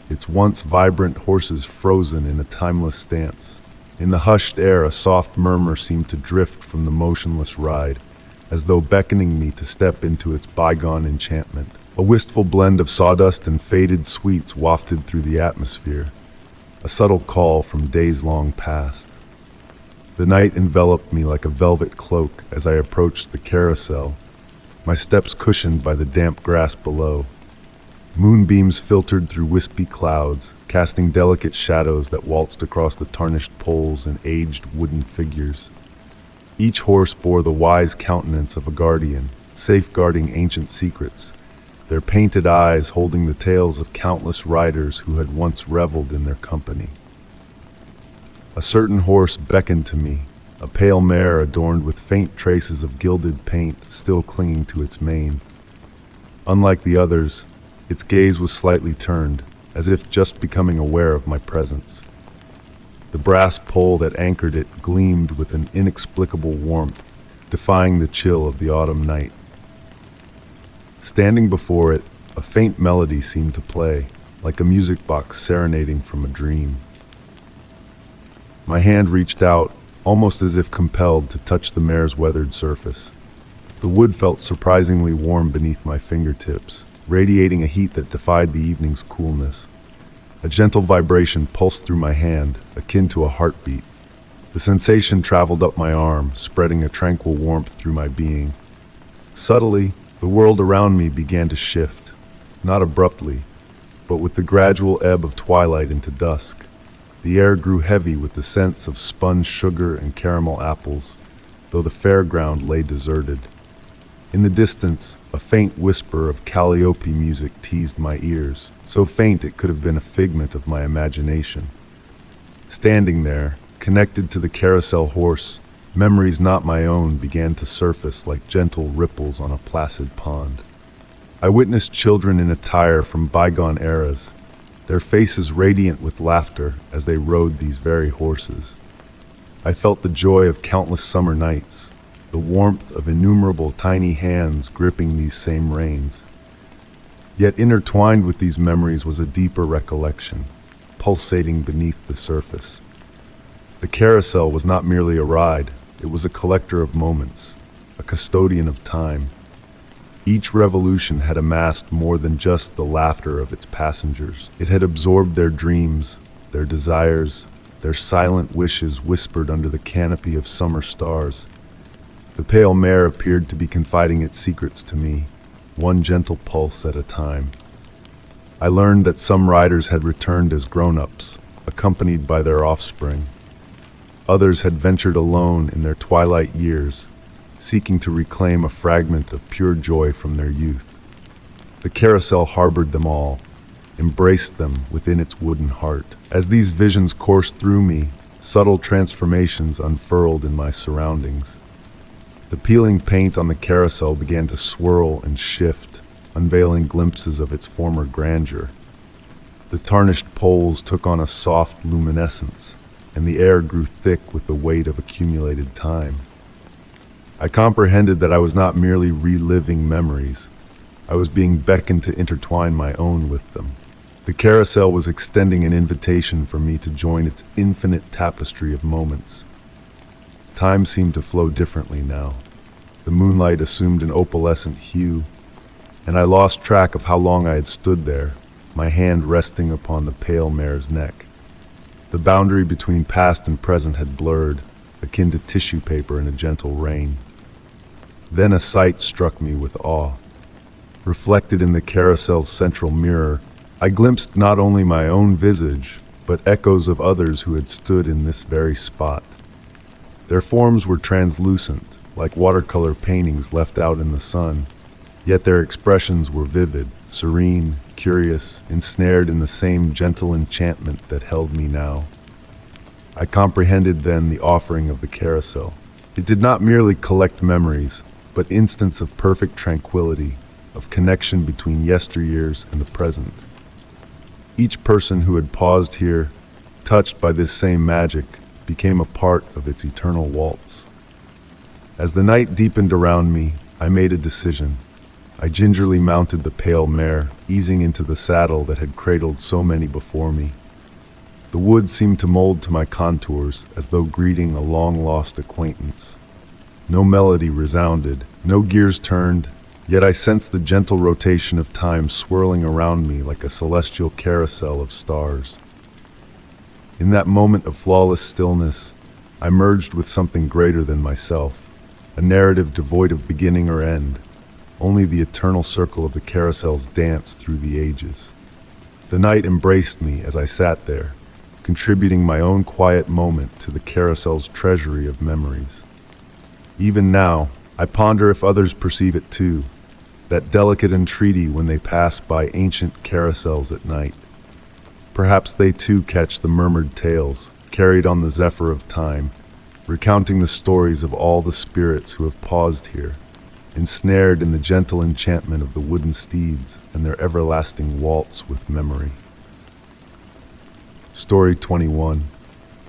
its once vibrant horses frozen in a timeless stance. In the hushed air, a soft murmur seemed to drift from the motionless ride, as though beckoning me to step into its bygone enchantment. A wistful blend of sawdust and faded sweets wafted through the atmosphere, a subtle call from days long past. The night enveloped me like a velvet cloak as I approached the carousel, my steps cushioned by the damp grass below. Moonbeams filtered through wispy clouds, casting delicate shadows that waltzed across the tarnished poles and aged wooden figures. Each horse bore the wise countenance of a guardian, safeguarding ancient secrets, their painted eyes holding the tales of countless riders who had once reveled in their company. A certain horse beckoned to me, a pale mare adorned with faint traces of gilded paint still clinging to its mane. Unlike the others, its gaze was slightly turned, as if just becoming aware of my presence. The brass pole that anchored it gleamed with an inexplicable warmth, defying the chill of the autumn night. Standing before it, a faint melody seemed to play, like a music box serenading from a dream. My hand reached out, almost as if compelled to touch the mare's weathered surface. The wood felt surprisingly warm beneath my fingertips, radiating a heat that defied the evening's coolness. A gentle vibration pulsed through my hand, akin to a heartbeat. The sensation traveled up my arm, spreading a tranquil warmth through my being. Subtly, the world around me began to shift, not abruptly, but with the gradual ebb of twilight into dusk. The air grew heavy with the scents of spun sugar and caramel apples, though the fairground lay deserted. In the distance, a faint whisper of calliope music teased my ears, so faint it could have been a figment of my imagination. Standing there, connected to the carousel horse, memories not my own began to surface like gentle ripples on a placid pond. I witnessed children in attire from bygone eras, their faces radiant with laughter as they rode these very horses. I felt the joy of countless summer nights, the warmth of innumerable tiny hands gripping these same reins. Yet intertwined with these memories was a deeper recollection, pulsating beneath the surface. The carousel was not merely a ride, it was a collector of moments, a custodian of time. Each revolution had amassed more than just the laughter of its passengers. It had absorbed their dreams, their desires, their silent wishes whispered under the canopy of summer stars. The pale mare appeared to be confiding its secrets to me, one gentle pulse at a time. I learned that some riders had returned as grown-ups, accompanied by their offspring. Others had ventured alone in their twilight years, seeking to reclaim a fragment of pure joy from their youth. The carousel harbored them all, embraced them within its wooden heart. As these visions coursed through me, subtle transformations unfurled in my surroundings. The peeling paint on the carousel began to swirl and shift, unveiling glimpses of its former grandeur. The tarnished poles took on a soft luminescence, and the air grew thick with the weight of accumulated time. I comprehended that I was not merely reliving memories. I was being beckoned to intertwine my own with them. The carousel was extending an invitation for me to join its infinite tapestry of moments. Time seemed to flow differently now. The moonlight assumed an opalescent hue, and I lost track of how long I had stood there, my hand resting upon the pale mare's neck. The boundary between past and present had blurred, akin to tissue paper in a gentle rain. Then a sight struck me with awe. Reflected in the carousel's central mirror, I glimpsed not only my own visage, but echoes of others who had stood in this very spot. Their forms were translucent, like watercolor paintings left out in the sun, yet their expressions were vivid, serene, curious, ensnared in the same gentle enchantment that held me now. I comprehended then the offering of the carousel. It did not merely collect memories, but instants of perfect tranquility, of connection between yesteryears and the present. Each person who had paused here, touched by this same magic, became a part of its eternal waltz. As the night deepened around me, I made a decision. I gingerly mounted the pale mare, easing into the saddle that had cradled so many before me. The wood seemed to mold to my contours, as though greeting a long-lost acquaintance. No melody resounded, no gears turned, yet I sensed the gentle rotation of time swirling around me like a celestial carousel of stars. In that moment of flawless stillness, I merged with something greater than myself, a narrative devoid of beginning or end. Only the eternal circle of the carousel's dance through the ages. The night embraced me as I sat there, contributing my own quiet moment to the carousel's treasury of memories. Even now, I ponder if others perceive it too, that delicate entreaty when they pass by ancient carousels at night. Perhaps they too catch the murmured tales, carried on the zephyr of time, recounting the stories of all the spirits who have paused here, ensnared in the gentle enchantment of the wooden steeds and their everlasting waltz with memory. Story 21.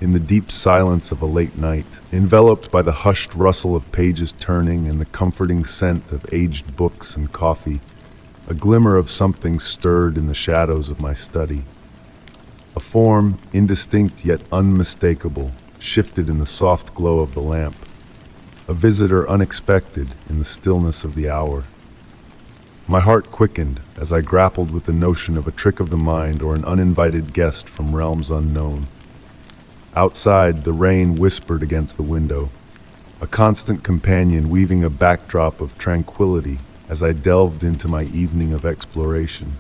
In the deep silence of a late night, enveloped by the hushed rustle of pages turning and the comforting scent of aged books and coffee, a glimmer of something stirred in the shadows of my study. A form, indistinct yet unmistakable, shifted in the soft glow of the lamp. A visitor unexpected in the stillness of the hour. My heart quickened as I grappled with the notion of a trick of the mind or an uninvited guest from realms unknown. Outside, the rain whispered against the window, a constant companion weaving a backdrop of tranquility as I delved into my evening of exploration.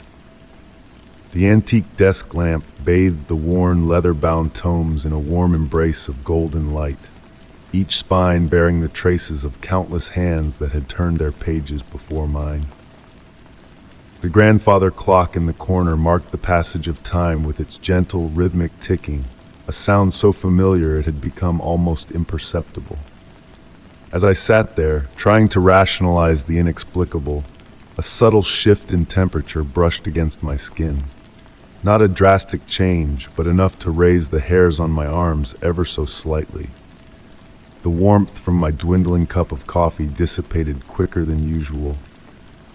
The antique desk lamp bathed the worn, leather-bound tomes in a warm embrace of golden light, each spine bearing the traces of countless hands that had turned their pages before mine. The grandfather clock in the corner marked the passage of time with its gentle, rhythmic ticking, a sound so familiar it had become almost imperceptible. As I sat there, trying to rationalize the inexplicable, a subtle shift in temperature brushed against my skin. Not a drastic change, but enough to raise the hairs on my arms ever so slightly. The warmth from my dwindling cup of coffee dissipated quicker than usual,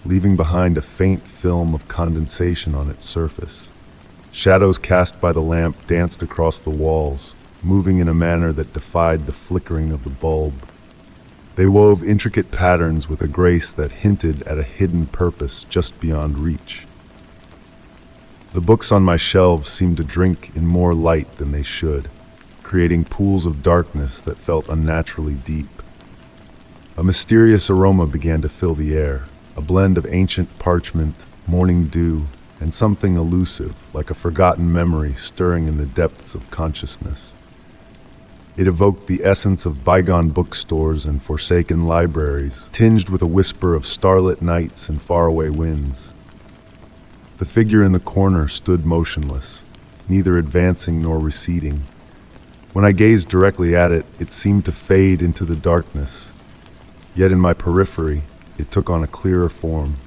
leaving behind a faint film of condensation on its surface. Shadows cast by the lamp danced across the walls, moving in a manner that defied the flickering of the bulb. They wove intricate patterns with a grace that hinted at a hidden purpose just beyond reach. The books on my shelves seemed to drink in more light than they should, creating pools of darkness that felt unnaturally deep. A mysterious aroma began to fill the air, a blend of ancient parchment, morning dew, and something elusive, like a forgotten memory stirring in the depths of consciousness. It evoked the essence of bygone bookstores and forsaken libraries, tinged with a whisper of starlit nights and faraway winds. The figure in the corner stood motionless, neither advancing nor receding. When I gazed directly at it, it seemed to fade into the darkness. Yet in my periphery, it took on a clearer form.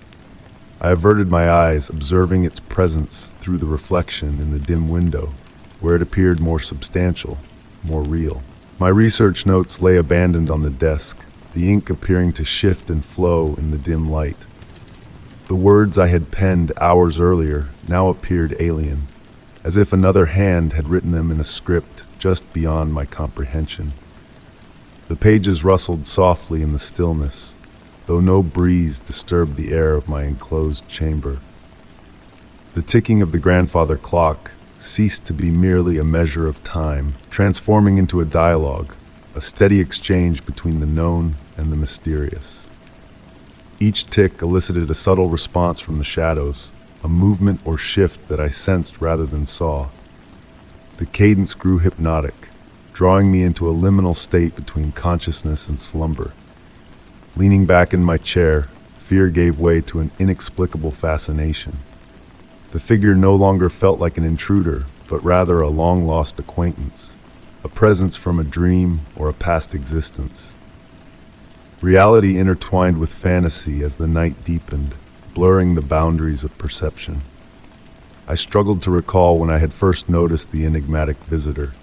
I averted my eyes, observing its presence through the reflection in the dim window, where it appeared more substantial, more real. My research notes lay abandoned on the desk, the ink appearing to shift and flow in the dim light. The words I had penned hours earlier now appeared alien, as if another hand had written them in a script just beyond my comprehension. The pages rustled softly in the stillness, though no breeze disturbed the air of my enclosed chamber. The ticking of the grandfather clock ceased to be merely a measure of time, transforming into a dialogue, a steady exchange between the known and the mysterious. Each tick elicited a subtle response from the shadows, a movement or shift that I sensed rather than saw. The cadence grew hypnotic, drawing me into a liminal state between consciousness and slumber. Leaning back in my chair, fear gave way to an inexplicable fascination. The figure no longer felt like an intruder, but rather a long-lost acquaintance, a presence from a dream or a past existence. Reality intertwined with fantasy as the night deepened, blurring the boundaries of perception. I struggled to recall when I had first noticed the enigmatic visitor,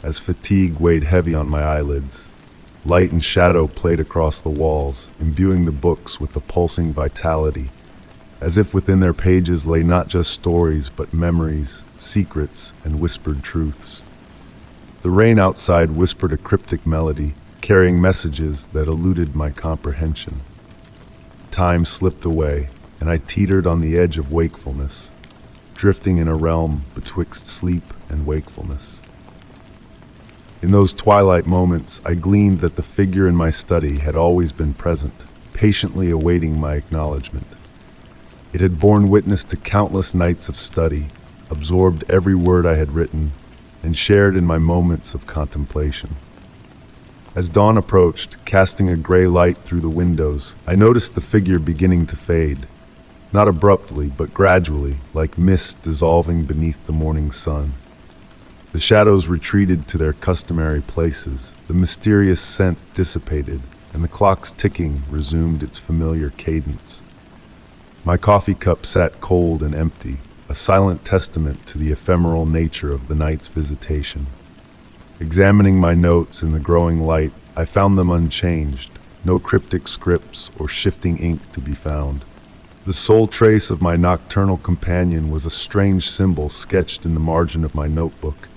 as fatigue weighed heavy on my eyelids. Light and shadow played across the walls, imbuing the books with a pulsing vitality, as if within their pages lay not just stories but memories, secrets, and whispered truths. The rain outside whispered a cryptic melody, carrying messages that eluded my comprehension. Time slipped away, and I teetered on the edge of wakefulness, drifting in a realm betwixt sleep and wakefulness. In those twilight moments, I gleaned that the figure in my study had always been present, patiently awaiting my acknowledgement. It had borne witness to countless nights of study, absorbed every word I had written, and shared in my moments of contemplation. As dawn approached, casting a gray light through the windows, I noticed the figure beginning to fade, not abruptly, but gradually, like mist dissolving beneath the morning sun. The shadows retreated to their customary places, the mysterious scent dissipated, and the clock's ticking resumed its familiar cadence. My coffee cup sat cold and empty, a silent testament to the ephemeral nature of the night's visitation. Examining my notes in the growing light, I found them unchanged, no cryptic scripts or shifting ink to be found. The sole trace of my nocturnal companion was a strange symbol sketched in the margin of my notebook,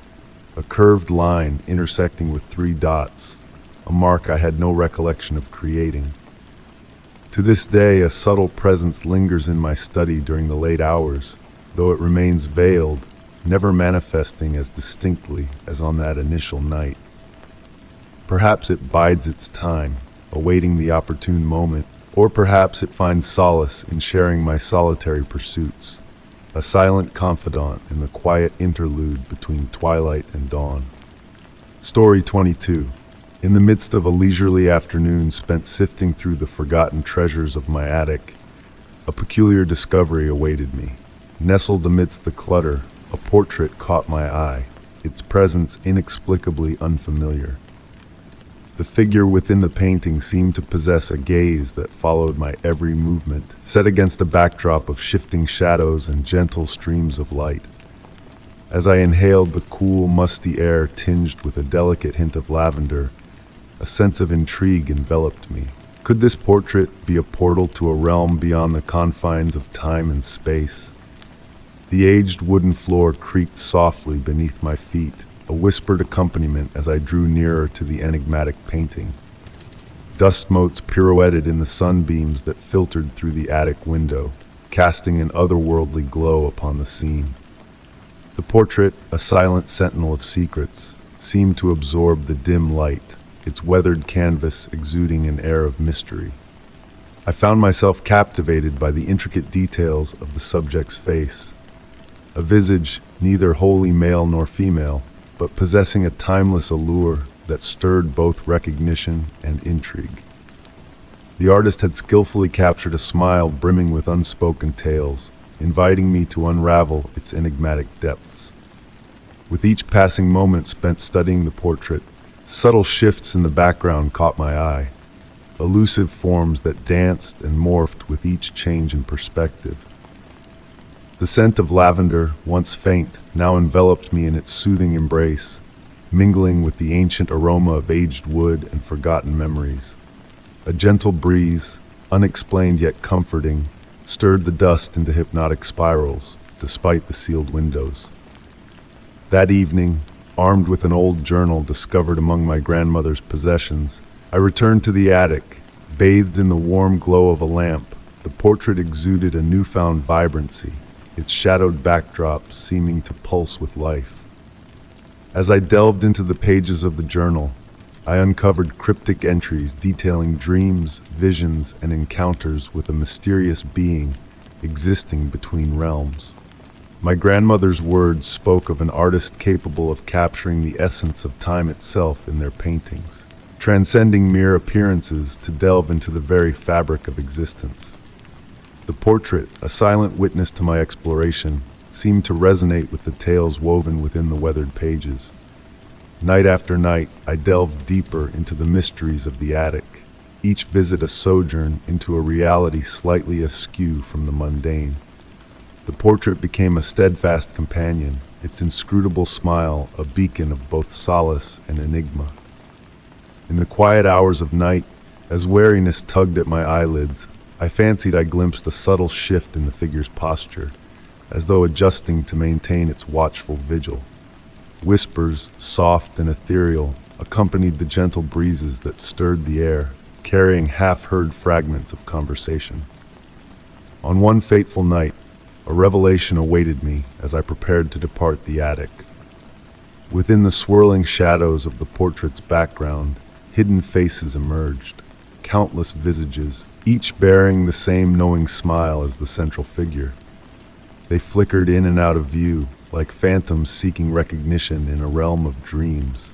a curved line intersecting with 3 dots, a mark I had no recollection of creating. To this day, a subtle presence lingers in my study during the late hours, though it remains veiled, never manifesting as distinctly as on that initial night. Perhaps it bides its time, awaiting the opportune moment, or perhaps it finds solace in sharing my solitary pursuits, a silent confidant in the quiet interlude between twilight and dawn. Story 22. In the midst of a leisurely afternoon spent sifting through the forgotten treasures of my attic, a peculiar discovery awaited me. Nestled amidst the clutter, a portrait caught my eye, its presence inexplicably unfamiliar. The figure within the painting seemed to possess a gaze that followed my every movement, set against a backdrop of shifting shadows and gentle streams of light. As I inhaled the cool, musty air tinged with a delicate hint of lavender, a sense of intrigue enveloped me. Could this portrait be a portal to a realm beyond the confines of time and space? The aged wooden floor creaked softly beneath my feet, a whispered accompaniment as I drew nearer to the enigmatic painting. Dust motes pirouetted in the sunbeams that filtered through the attic window, casting an otherworldly glow upon the scene. The portrait, a silent sentinel of secrets, seemed to absorb the dim light, its weathered canvas exuding an air of mystery. I found myself captivated by the intricate details of the subject's face, a visage neither wholly male nor female, but possessing a timeless allure that stirred both recognition and intrigue. The artist had skillfully captured a smile brimming with unspoken tales, inviting me to unravel its enigmatic depths. With each passing moment spent studying the portrait, subtle shifts in the background caught my eye, elusive forms that danced and morphed with each change in perspective. The scent of lavender, once faint, now enveloped me in its soothing embrace, mingling with the ancient aroma of aged wood and forgotten memories. A gentle breeze, unexplained yet comforting, stirred the dust into hypnotic spirals, despite the sealed windows. That evening, armed with an old journal discovered among my grandmother's possessions, I returned to the attic. Bathed in the warm glow of a lamp, the portrait exuded a newfound vibrancy, its shadowed backdrop seeming to pulse with life. As I delved into the pages of the journal, I uncovered cryptic entries detailing dreams, visions, and encounters with a mysterious being existing between realms. My grandmother's words spoke of an artist capable of capturing the essence of time itself in their paintings, transcending mere appearances to delve into the very fabric of existence. The portrait, a silent witness to my exploration, seemed to resonate with the tales woven within the weathered pages. Night after night, I delved deeper into the mysteries of the attic, each visit a sojourn into a reality slightly askew from the mundane. The portrait became a steadfast companion, its inscrutable smile a beacon of both solace and enigma. In the quiet hours of night, as wariness tugged at my eyelids, I fancied I glimpsed a subtle shift in the figure's posture, as though adjusting to maintain its watchful vigil. Whispers, soft and ethereal, accompanied the gentle breezes that stirred the air, carrying half-heard fragments of conversation. On one fateful night, a revelation awaited me as I prepared to depart the attic. Within the swirling shadows of the portrait's background, hidden faces emerged, countless visages, each bearing the same knowing smile as the central figure. They flickered in and out of view, like phantoms seeking recognition in a realm of dreams.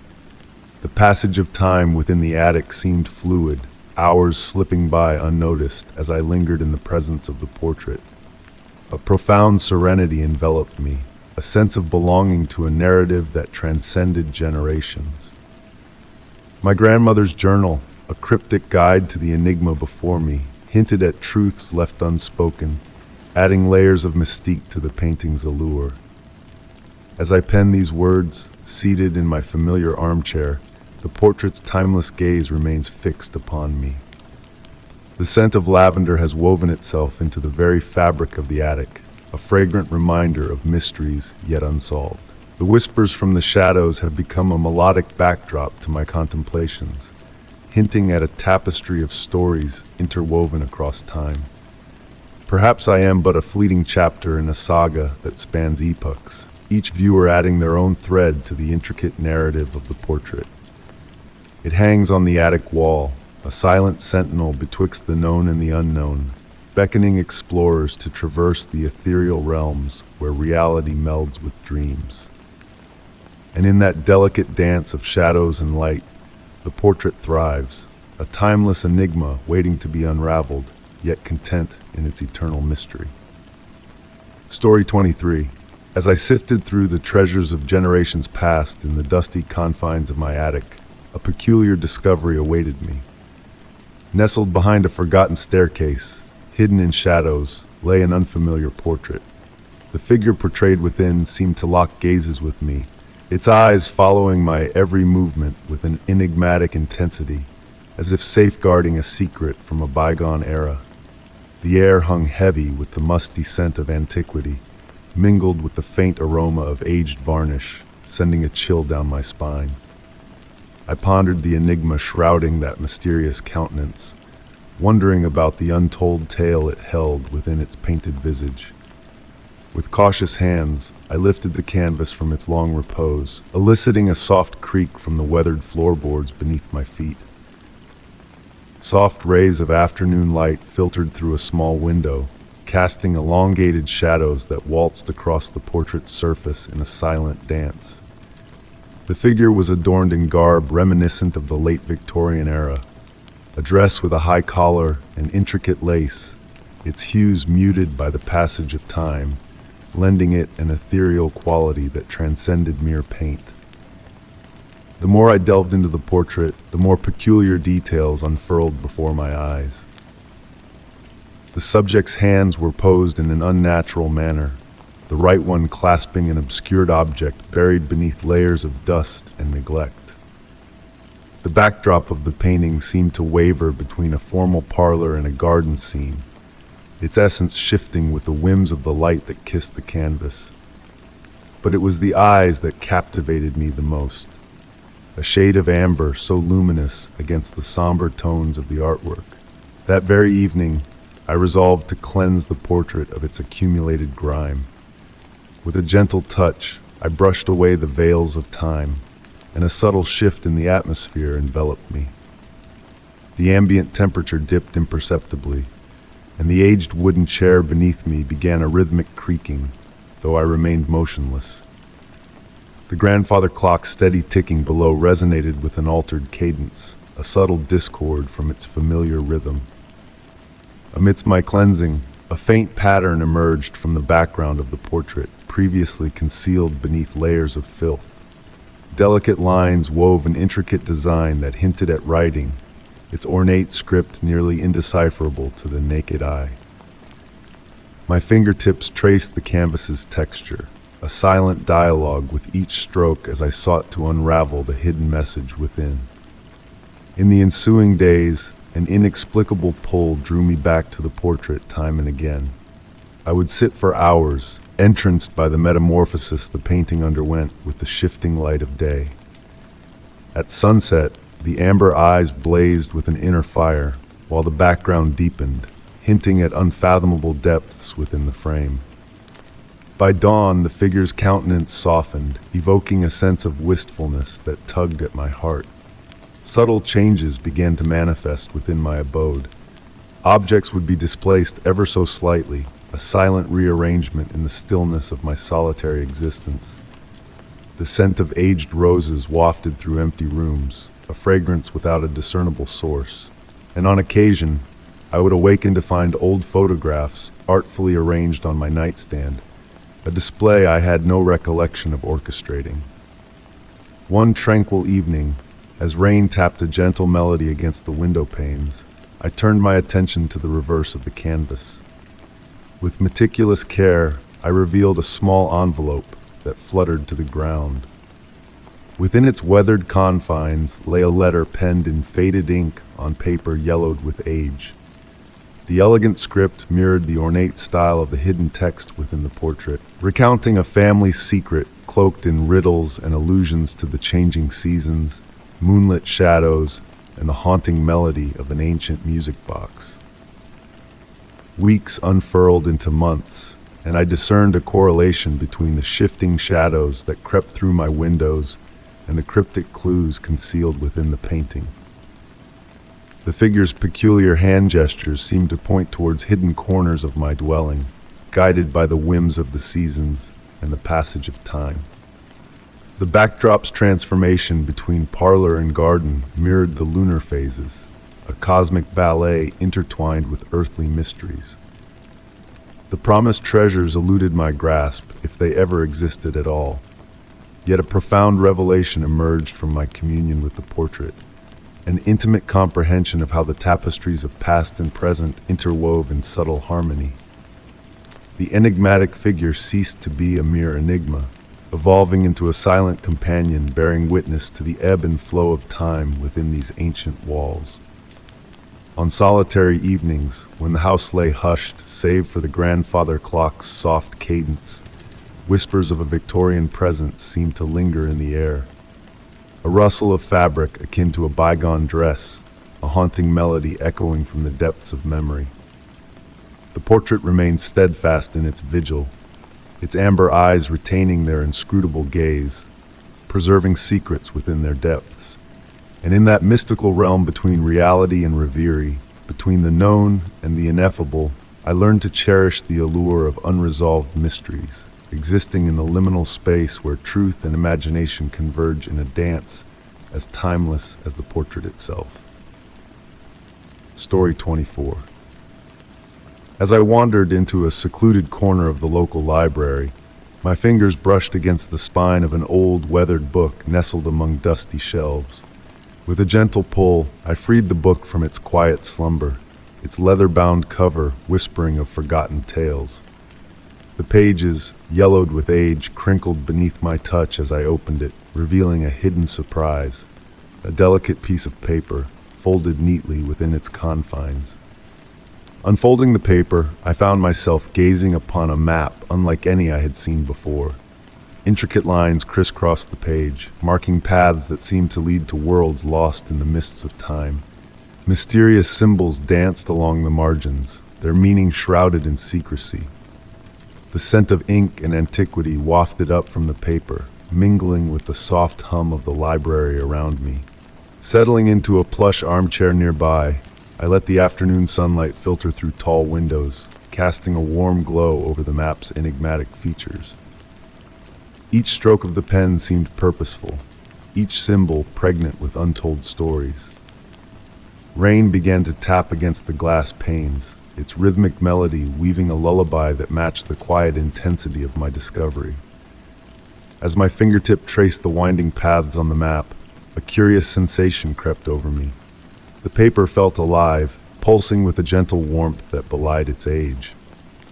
The passage of time within the attic seemed fluid, hours slipping by unnoticed as I lingered in the presence of the portrait. A profound serenity enveloped me, a a sense of belonging to a narrative that transcended generations. My grandmother's journal, a cryptic guide to the enigma before me, hinted at truths left unspoken, adding layers of mystique to the painting's allure. As I pen these words, seated in my familiar armchair, the portrait's timeless gaze remains fixed upon me. The scent of lavender has woven itself into the very fabric of the attic, a fragrant reminder of mysteries yet unsolved. The whispers from the shadows have become a melodic backdrop to my contemplations, hinting at a tapestry of stories interwoven across time. Perhaps I am but a fleeting chapter in a saga that spans epochs, each viewer adding their own thread to the intricate narrative of the portrait. It hangs on the attic wall, a silent sentinel betwixt the known and the unknown, beckoning explorers to traverse the ethereal realms where reality melds with dreams. And in that delicate dance of shadows and light, the portrait thrives, a timeless enigma waiting to be unraveled, yet content in its eternal mystery. Story 23. As I sifted through the treasures of generations past in the dusty confines of my attic, a peculiar discovery awaited me. Nestled behind a forgotten staircase, hidden in shadows, lay an unfamiliar portrait. The figure portrayed within seemed to lock gazes with me, its eyes following my every movement with an enigmatic intensity, as if safeguarding a secret from a bygone era. The air hung heavy with the musty scent of antiquity, mingled with the faint aroma of aged varnish, sending a chill down my spine. I pondered the enigma shrouding that mysterious countenance, wondering about the untold tale it held within its painted visage. With cautious hands, I lifted the canvas from its long repose, eliciting a soft creak from the weathered floorboards beneath my feet. Soft rays of afternoon light filtered through a small window, casting elongated shadows that waltzed across the portrait's surface in a silent dance. The figure was adorned in garb reminiscent of the late Victorian era, a dress with a high collar and intricate lace, its hues muted by the passage of time, lending it an ethereal quality that transcended mere paint. The more I delved into the portrait, the more peculiar details unfurled before my eyes. The subject's hands were posed in an unnatural manner, the right one clasping an obscured object buried beneath layers of dust and neglect. The backdrop of the painting seemed to waver between a formal parlor and a garden scene, its essence shifting with the whims of the light that kissed the canvas. But it was the eyes that captivated me the most, a shade of amber so luminous against the somber tones of the artwork. That very evening, I resolved to cleanse the portrait of its accumulated grime. With a gentle touch, I brushed away the veils of time, and a subtle shift in the atmosphere enveloped me. The ambient temperature dipped imperceptibly, and the aged wooden chair beneath me began a rhythmic creaking, though I remained motionless. The grandfather clock's steady ticking below resonated with an altered cadence, a subtle discord from its familiar rhythm. Amidst my cleansing, a faint pattern emerged from the background of the portrait, previously concealed beneath layers of filth. Delicate lines wove an intricate design that hinted at writing, its ornate script nearly indecipherable to the naked eye. My fingertips traced the canvas's texture, a silent dialogue with each stroke as I sought to unravel the hidden message within. In the ensuing days, an inexplicable pull drew me back to the portrait time and again. I would sit for hours, entranced by the metamorphosis the painting underwent with the shifting light of day. At sunset, the amber eyes blazed with an inner fire, while the background deepened, hinting at unfathomable depths within the frame. By dawn, the figure's countenance softened, evoking a sense of wistfulness that tugged at my heart. Subtle changes began to manifest within my abode. Objects would be displaced ever so slightly, a silent rearrangement in the stillness of my solitary existence. The scent of aged roses wafted through empty rooms, a fragrance without a discernible source. And on occasion, I would awaken to find old photographs artfully arranged on my nightstand, a display I had no recollection of orchestrating. One tranquil evening, as rain tapped a gentle melody against the window panes, I turned my attention to the reverse of the canvas. With meticulous care, I revealed a small envelope that fluttered to the ground. Within its weathered confines lay a letter penned in faded ink on paper yellowed with age. The elegant script mirrored the ornate style of the hidden text within the portrait, recounting a family's secret cloaked in riddles and allusions to the changing seasons, moonlit shadows, and the haunting melody of an ancient music box. Weeks unfurled into months, and I discerned a correlation between the shifting shadows that crept through my windows and the cryptic clues concealed within the painting. The figure's peculiar hand gestures seemed to point towards hidden corners of my dwelling, guided by the whims of the seasons and the passage of time. The backdrop's transformation between parlor and garden mirrored the lunar phases, a cosmic ballet intertwined with earthly mysteries. The promised treasures eluded my grasp, if they ever existed at all. Yet a profound revelation emerged from my communion with the portrait, an intimate comprehension of how the tapestries of past and present interwove in subtle harmony. The enigmatic figure ceased to be a mere enigma, evolving into a silent companion bearing witness to the ebb and flow of time within these ancient walls. On solitary evenings, when the house lay hushed save for the grandfather clock's soft cadence, whispers of a Victorian presence seemed to linger in the air. A rustle of fabric akin to a bygone dress, a haunting melody echoing from the depths of memory. The portrait remained steadfast in its vigil, its amber eyes retaining their inscrutable gaze, preserving secrets within their depths. And in that mystical realm between reality and reverie, between the known and the ineffable, I learned to cherish the allure of unresolved mysteries, existing in the liminal space where truth and imagination converge in a dance as timeless as the portrait itself. Story 24. As I wandered into a secluded corner of the local library, my fingers brushed against the spine of an old, weathered book nestled among dusty shelves. With a gentle pull, I freed the book from its quiet slumber, its leather-bound cover whispering of forgotten tales. The pages, yellowed with age, crinkled beneath my touch as I opened it, revealing a hidden surprise, a delicate piece of paper, folded neatly within its confines. Unfolding the paper, I found myself gazing upon a map unlike any I had seen before. Intricate lines crisscrossed the page, marking paths that seemed to lead to worlds lost in the mists of time. Mysterious symbols danced along the margins, their meaning shrouded in secrecy. The scent of ink and antiquity wafted up from the paper, mingling with the soft hum of the library around me. Settling into a plush armchair nearby, I let the afternoon sunlight filter through tall windows, casting a warm glow over the map's enigmatic features. Each stroke of the pen seemed purposeful, each symbol pregnant with untold stories. Rain began to tap against the glass panes, its rhythmic melody weaving a lullaby that matched the quiet intensity of my discovery. As my fingertip traced the winding paths on the map, a curious sensation crept over me. The paper felt alive, pulsing with a gentle warmth that belied its age.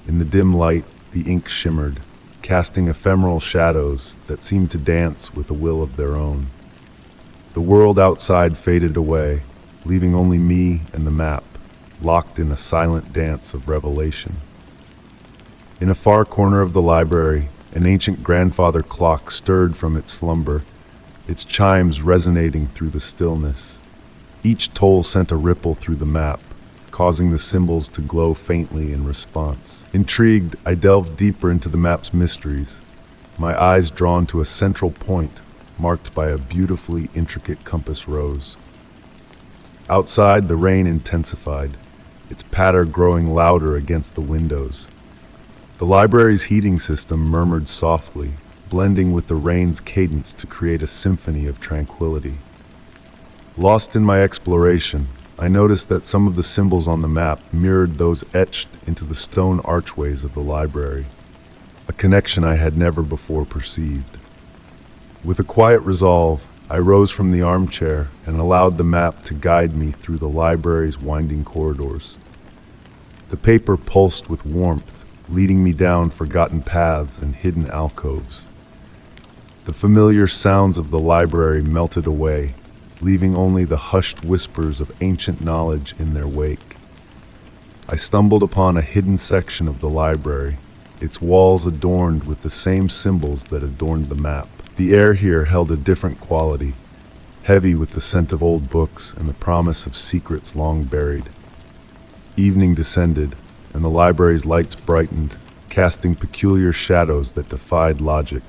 In the dim light, the ink shimmered, casting ephemeral shadows that seemed to dance with a will of their own. The world outside faded away, leaving only me and the map, locked in a silent dance of revelation. In a far corner of the library, an ancient grandfather clock stirred from its slumber, its chimes resonating through the stillness. Each toll sent a ripple through the map, causing the symbols to glow faintly in response. Intrigued, I delved deeper into the map's mysteries, my eyes drawn to a central point marked by a beautifully intricate compass rose. Outside, the rain intensified, its patter growing louder against the windows. The library's heating system murmured softly, blending with the rain's cadence to create a symphony of tranquility. Lost in my exploration, I noticed that some of the symbols on the map mirrored those etched into the stone archways of the library. a connection I had never before perceived. With a quiet resolve, I rose from the armchair and allowed the map to guide me through the library's winding corridors. The paper pulsed with warmth, leading me down forgotten paths and hidden alcoves. The familiar sounds of the library melted away, leaving only the hushed whispers of ancient knowledge in their wake. I stumbled upon a hidden section of the library, its walls adorned with the same symbols that adorned the map. The air here held a different quality, heavy with the scent of old books and the promise of secrets long buried. Evening descended, and the library's lights brightened, casting peculiar shadows that defied logic.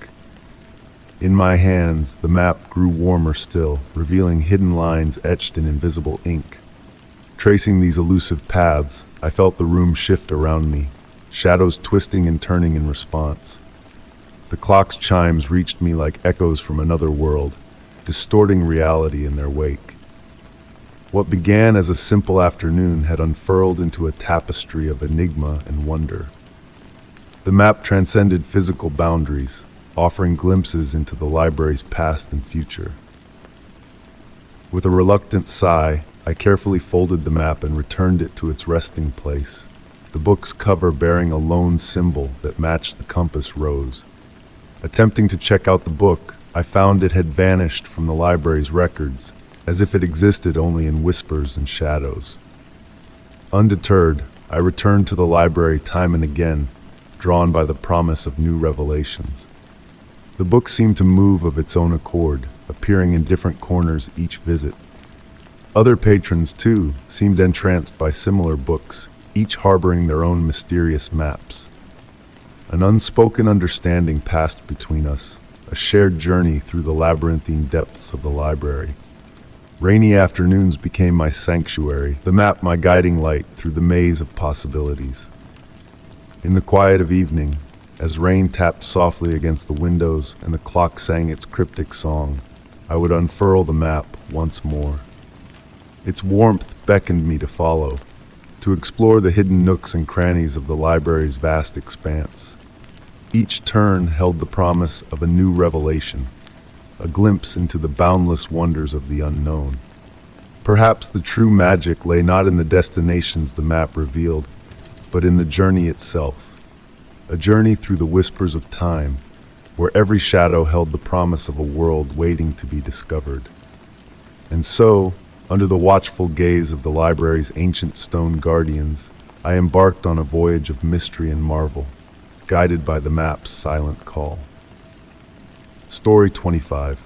In my hands, the map grew warmer still, revealing hidden lines etched in invisible ink. Tracing these elusive paths, I felt the room shift around me, shadows twisting and turning in response. The clock's chimes reached me like echoes from another world, distorting reality in their wake. What began as a simple afternoon had unfurled into a tapestry of enigma and wonder. The map transcended physical boundaries, offering glimpses into the library's past and future. With a reluctant sigh, I carefully folded the map and returned it to its resting place, the book's cover bearing a lone symbol that matched the compass rose. Attempting to check out the book, I found it had vanished from the library's records, as if it existed only in whispers and shadows. Undeterred, I returned to the library time and again, drawn by the promise of new revelations. The book seemed to move of its own accord, appearing in different corners each visit. Other patrons, too, seemed entranced by similar books, each harboring their own mysterious maps. An unspoken understanding passed between us, a shared journey through the labyrinthine depths of the library. Rainy afternoons became my sanctuary, the map my guiding light through the maze of possibilities. In the quiet of evening, as rain tapped softly against the windows and the clock sang its cryptic song, I would unfurl the map once more. Its warmth beckoned me to follow, to explore the hidden nooks and crannies of the library's vast expanse. Each turn held the promise of a new revelation, a glimpse into the boundless wonders of the unknown. Perhaps the true magic lay not in the destinations the map revealed, but in the journey itself, a journey through the whispers of time, where every shadow held the promise of a world waiting to be discovered. And so, under the watchful gaze of the library's ancient stone guardians, I embarked on a voyage of mystery and marvel, guided by the map's silent call. Story 25.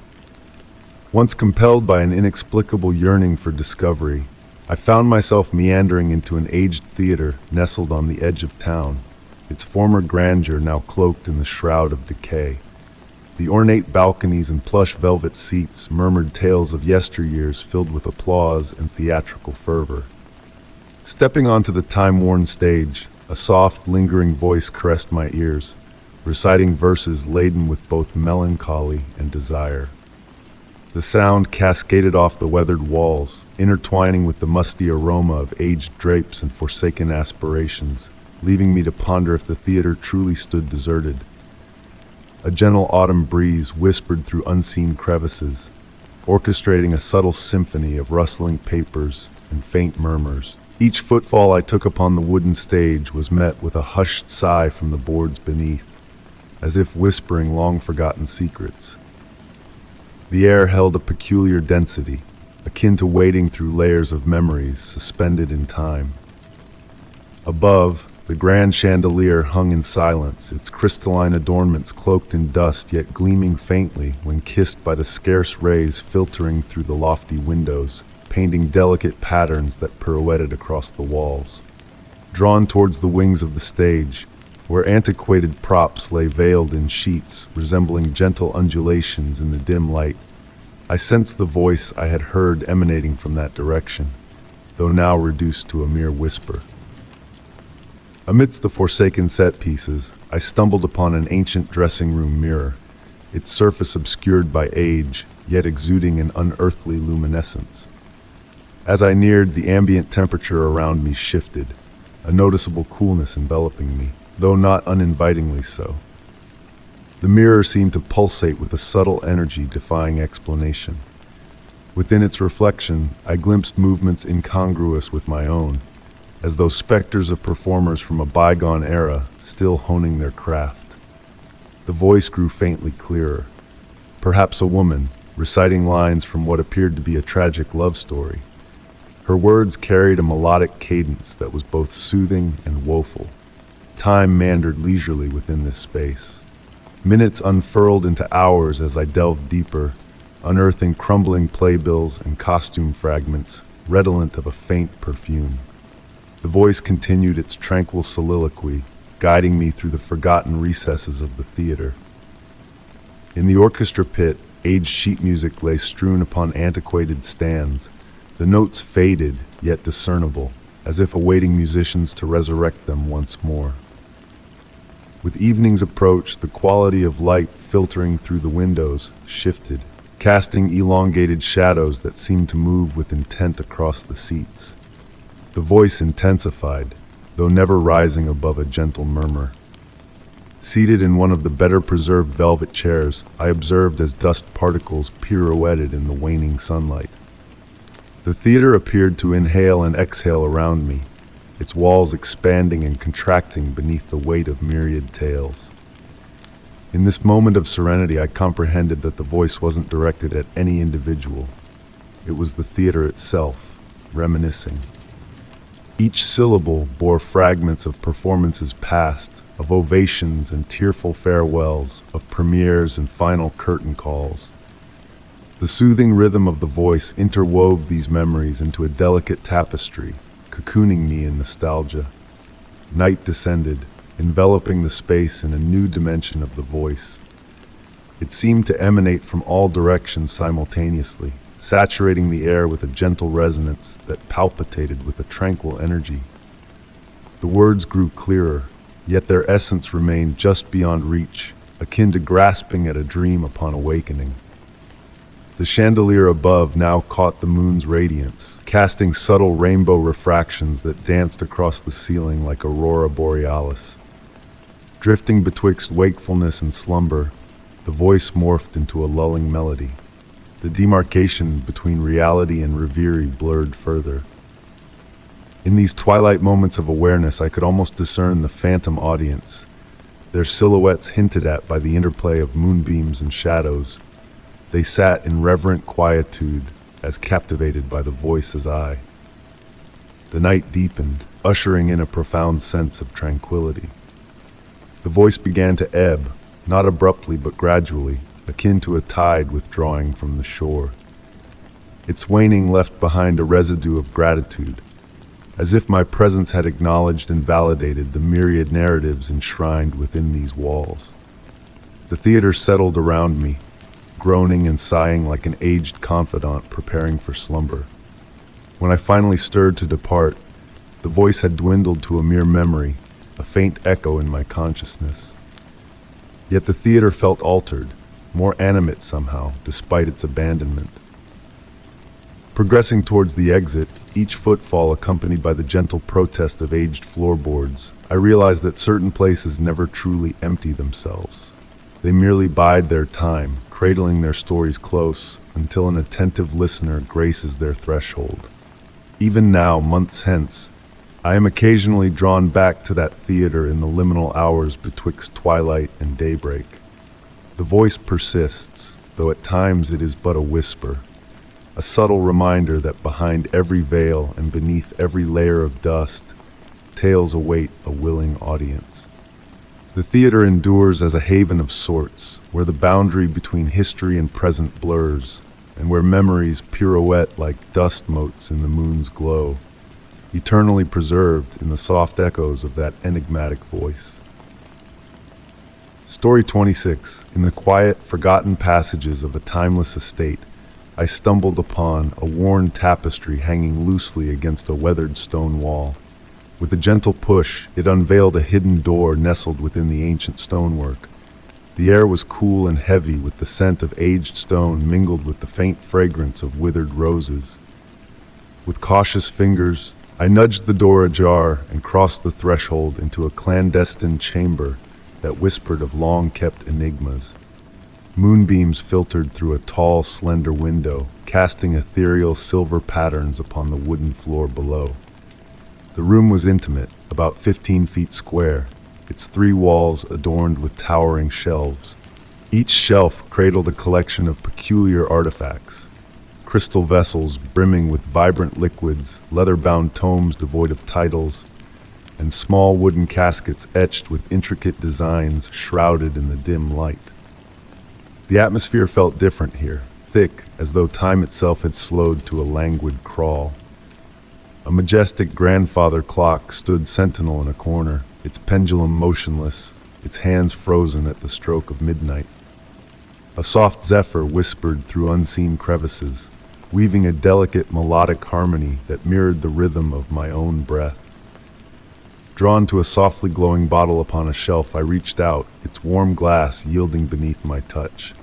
Once compelled by an inexplicable yearning for discovery, I found myself meandering into an aged theater nestled on the edge of town, its former grandeur now cloaked in the shroud of decay. The ornate balconies and plush velvet seats murmured tales of yesteryears filled with applause and theatrical fervor. Stepping onto the time-worn stage, a soft, lingering voice caressed my ears, reciting verses laden with both melancholy and desire. The sound cascaded off the weathered walls, intertwining with the musty aroma of aged drapes and forsaken aspirations, leaving me to ponder if the theater truly stood deserted. A gentle autumn breeze whispered through unseen crevices, orchestrating a subtle symphony of rustling papers and faint murmurs. Each footfall I took upon the wooden stage was met with a hushed sigh from the boards beneath, as if whispering long-forgotten secrets. The air held a peculiar density, akin to wading through layers of memories suspended in time. Above, the grand chandelier hung in silence, its crystalline adornments cloaked in dust yet gleaming faintly when kissed by the scarce rays filtering through the lofty windows, painting delicate patterns that pirouetted across the walls. Drawn towards the wings of the stage, where antiquated props lay veiled in sheets resembling gentle undulations in the dim light, I sensed the voice I had heard emanating from that direction, though now reduced to a mere whisper. Amidst the forsaken set pieces, I stumbled upon an ancient dressing room mirror, its surface obscured by age, yet exuding an unearthly luminescence. As I neared, the ambient temperature around me shifted, a noticeable coolness enveloping me, though not uninvitingly so. The mirror seemed to pulsate with a subtle energy defying explanation. Within its reflection, I glimpsed movements incongruous with my own, as though specters of performers from a bygone era still honing their craft. The voice grew faintly clearer, perhaps a woman, reciting lines from what appeared to be a tragic love story. Her words carried a melodic cadence that was both soothing and woeful. Time meandered leisurely within this space. Minutes unfurled into hours as I delved deeper, unearthing crumbling playbills and costume fragments, redolent of a faint perfume. The voice continued its tranquil soliloquy, guiding me through the forgotten recesses of the theater. In the orchestra pit, aged sheet music lay strewn upon antiquated stands, the notes faded yet discernible, as if awaiting musicians to resurrect them once more. With evening's approach, the quality of light filtering through the windows shifted, casting elongated shadows that seemed to move with intent across the seats. The voice intensified, though never rising above a gentle murmur. Seated in one of the better-preserved velvet chairs, I observed as dust particles pirouetted in the waning sunlight. The theater appeared to inhale and exhale around me, its walls expanding and contracting beneath the weight of myriad tales. In this moment of serenity, I comprehended that the voice wasn't directed at any individual. It was the theater itself, reminiscing. Each syllable bore fragments of performances past, of ovations and tearful farewells, of premieres and final curtain calls. The soothing rhythm of the voice interwove these memories into a delicate tapestry, cocooning me in nostalgia. Night descended, enveloping the space in a new dimension of the voice. It seemed to emanate from all directions simultaneously, saturating the air with a gentle resonance that palpitated with a tranquil energy. The words grew clearer, yet their essence remained just beyond reach, akin to grasping at a dream upon awakening. The chandelier above now caught the moon's radiance, casting subtle rainbow refractions that danced across the ceiling like aurora borealis. Drifting betwixt wakefulness and slumber, the voice morphed into a lulling melody. The demarcation between reality and reverie blurred further. In these twilight moments of awareness, I could almost discern the phantom audience, their silhouettes hinted at by the interplay of moonbeams and shadows. They sat in reverent quietude, as captivated by the voice as I. The night deepened, ushering in a profound sense of tranquility. The voice began to ebb, not abruptly but gradually, akin to a tide withdrawing from the shore. Its waning left behind a residue of gratitude, as if my presence had acknowledged and validated the myriad narratives enshrined within these walls. The theater settled around me, groaning and sighing like an aged confidant preparing for slumber. When I finally stirred to depart, the voice had dwindled to a mere memory, a faint echo in my consciousness. Yet the theater felt altered, more animate somehow, despite its abandonment. Progressing towards the exit, each footfall accompanied by the gentle protest of aged floorboards, I realized that certain places never truly empty themselves. They merely bide their time, cradling their stories close until an attentive listener graces their threshold. Even now, months hence, I am occasionally drawn back to that theater in the liminal hours betwixt twilight and daybreak. The voice persists, though at times it is but a whisper, a subtle reminder that behind every veil and beneath every layer of dust, tales await a willing audience. The theater endures as a haven of sorts, where the boundary between history and present blurs, and where memories pirouette like dust motes in the moon's glow, eternally preserved in the soft echoes of that enigmatic voice. Story 26. In the quiet, forgotten passages of a timeless estate, I stumbled upon a worn tapestry hanging loosely against a weathered stone wall. With a gentle push, it unveiled a hidden door nestled within the ancient stonework. The air was cool and heavy, with the scent of aged stone mingled with the faint fragrance of withered roses. With cautious fingers, I nudged the door ajar and crossed the threshold into a clandestine chamber that whispered of long-kept enigmas. Moonbeams filtered through a tall, slender window, casting ethereal silver patterns upon the wooden floor below. The room was intimate, about 15 feet square, its 3 walls adorned with towering shelves. Each shelf cradled a collection of peculiar artifacts: crystal vessels brimming with vibrant liquids, leather-bound tomes devoid of titles, and small wooden caskets etched with intricate designs shrouded in the dim light. The atmosphere felt different here, thick, as though time itself had slowed to a languid crawl. A majestic grandfather clock stood sentinel in a corner, its pendulum motionless, its hands frozen at the stroke of midnight. A soft zephyr whispered through unseen crevices, weaving a delicate melodic harmony that mirrored the rhythm of my own breath. Drawn to a softly glowing bottle upon a shelf, I reached out, its warm glass yielding beneath my touch.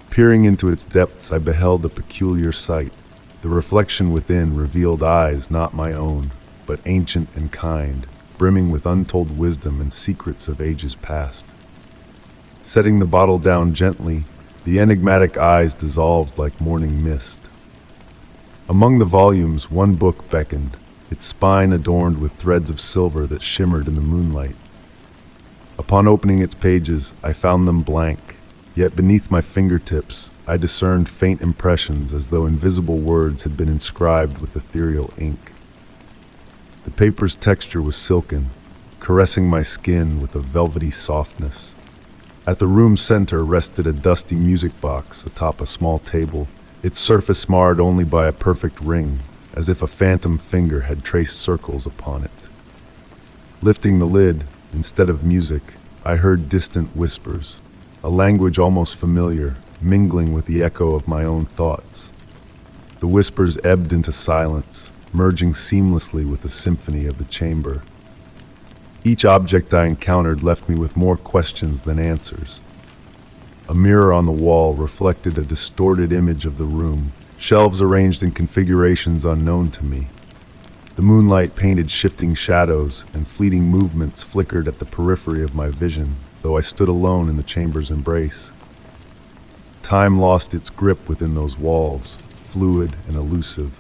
Peering into its depths, I beheld a peculiar sight. The reflection within revealed eyes not my own, but ancient and kind, brimming with untold wisdom and secrets of ages past. Setting the bottle down gently, the enigmatic eyes dissolved like morning mist. Among the volumes, one book beckoned, its spine adorned with threads of silver that shimmered in the moonlight. Upon opening its pages, I found them blank, yet beneath my fingertips, I discerned faint impressions as though invisible words had been inscribed with ethereal ink. The paper's texture was silken, caressing my skin with a velvety softness. At the room's center rested a dusty music box atop a small table, its surface marred only by a perfect ring, as if a phantom finger had traced circles upon it. Lifting the lid, instead of music, I heard distant whispers, a language almost familiar, mingling with the echo of my own thoughts. The whispers ebbed into silence, merging seamlessly with the symphony of the chamber. Each object I encountered left me with more questions than answers. A mirror on the wall reflected a distorted image of the room, shelves arranged in configurations unknown to me. The moonlight painted shifting shadows, and fleeting movements flickered at the periphery of my vision, though I stood alone in the chamber's embrace. Time lost its grip within those walls, fluid and elusive.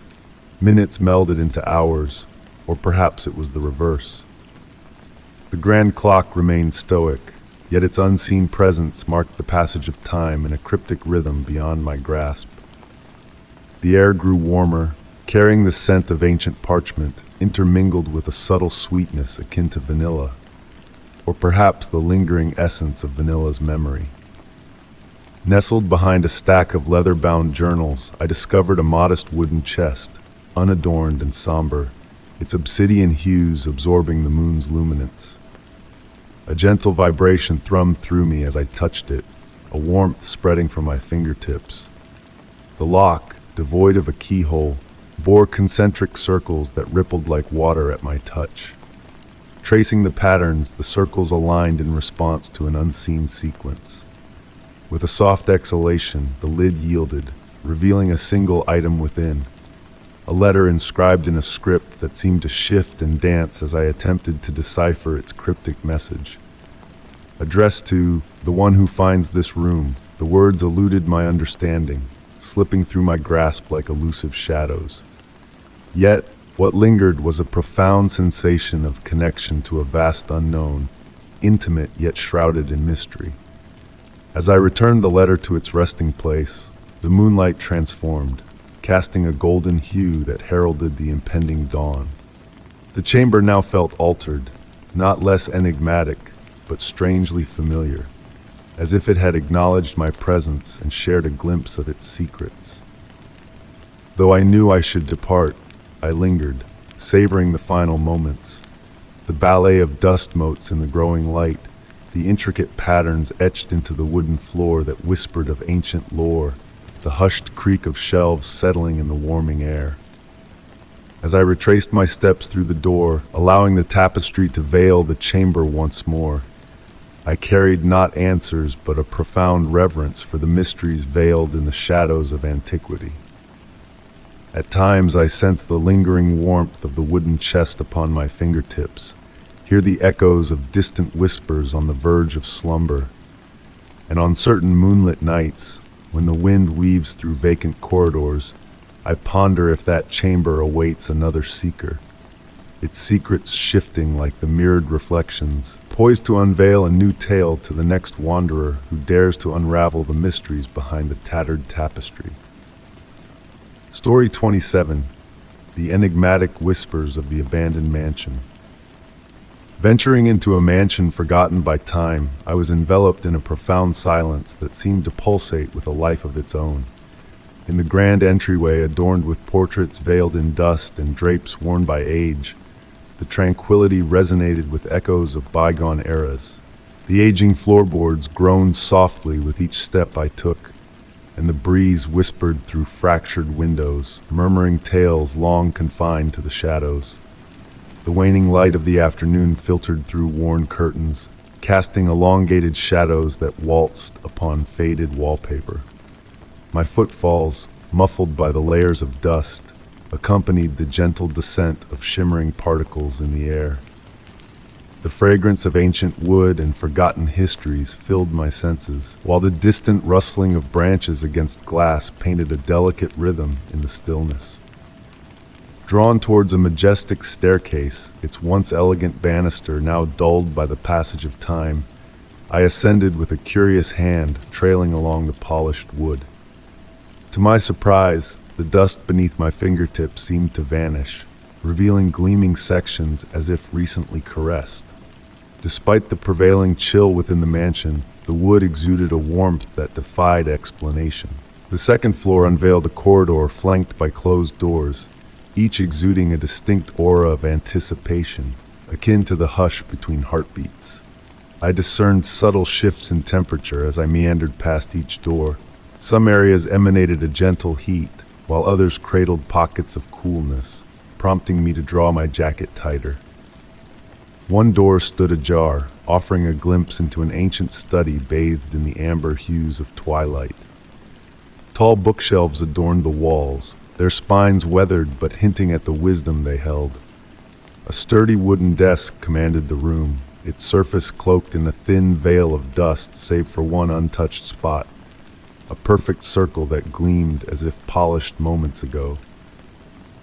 Minutes melded into hours, or perhaps it was the reverse. The grand clock remained stoic, yet its unseen presence marked the passage of time in a cryptic rhythm beyond my grasp. The air grew warmer, carrying the scent of ancient parchment, intermingled with a subtle sweetness akin to vanilla, or perhaps the lingering essence of vanilla's memory. Nestled behind a stack of leather-bound journals, I discovered a modest wooden chest, unadorned and somber, its obsidian hues absorbing the moon's luminance. A gentle vibration thrummed through me as I touched it, a warmth spreading from my fingertips. The lock, devoid of a keyhole, bore concentric circles that rippled like water at my touch. Tracing the patterns, the circles aligned in response to an unseen sequence. With a soft exhalation, the lid yielded, revealing a single item within. A letter inscribed in a script that seemed to shift and dance as I attempted to decipher its cryptic message. Addressed to the one who finds this room, the words eluded my understanding, slipping through my grasp like elusive shadows. Yet, what lingered was a profound sensation of connection to a vast unknown, intimate yet shrouded in mystery. As I returned the letter to its resting place, the moonlight transformed, casting a golden hue that heralded the impending dawn. The chamber now felt altered, not less enigmatic, but strangely familiar, as if it had acknowledged my presence and shared a glimpse of its secrets. Though I knew I should depart, I lingered, savoring the final moments. The ballet of dust motes in the growing light, the intricate patterns etched into the wooden floor that whispered of ancient lore, the hushed creak of shelves settling in the warming air. As I retraced my steps through the door, allowing the tapestry to veil the chamber once more, I carried not answers but a profound reverence for the mysteries veiled in the shadows of antiquity. At times I sensed the lingering warmth of the wooden chest upon my fingertips, hear the echoes of distant whispers on the verge of slumber. And on certain moonlit nights, when the wind weaves through vacant corridors, I ponder if that chamber awaits another seeker, its secrets shifting like the mirrored reflections, poised to unveil a new tale to the next wanderer who dares to unravel the mysteries behind the tattered tapestry. Story 27. The Enigmatic Whispers of the Abandoned Mansion. Venturing into a mansion forgotten by time, I was enveloped in a profound silence that seemed to pulsate with a life of its own. In the grand entryway adorned with portraits veiled in dust and drapes worn by age, the tranquility resonated with echoes of bygone eras. The aging floorboards groaned softly with each step I took, and the breeze whispered through fractured windows, murmuring tales long confined to the shadows. The waning light of the afternoon filtered through worn curtains, casting elongated shadows that waltzed upon faded wallpaper. My footfalls, muffled by the layers of dust, accompanied the gentle descent of shimmering particles in the air. The fragrance of ancient wood and forgotten histories filled my senses, while the distant rustling of branches against glass painted a delicate rhythm in the stillness. Drawn towards a majestic staircase, its once elegant banister now dulled by the passage of time, I ascended with a curious hand trailing along the polished wood. To my surprise, the dust beneath my fingertips seemed to vanish, revealing gleaming sections as if recently caressed. Despite the prevailing chill within the mansion, the wood exuded a warmth that defied explanation. The second floor unveiled a corridor flanked by closed doors, each exuding a distinct aura of anticipation, akin to the hush between heartbeats. I discerned subtle shifts in temperature as I meandered past each door. Some areas emanated a gentle heat, while others cradled pockets of coolness, prompting me to draw my jacket tighter. One door stood ajar, offering a glimpse into an ancient study bathed in the amber hues of twilight. Tall bookshelves adorned the walls, their spines weathered but hinting at the wisdom they held. A sturdy wooden desk commanded the room, its surface cloaked in a thin veil of dust save for one untouched spot, a perfect circle that gleamed as if polished moments ago.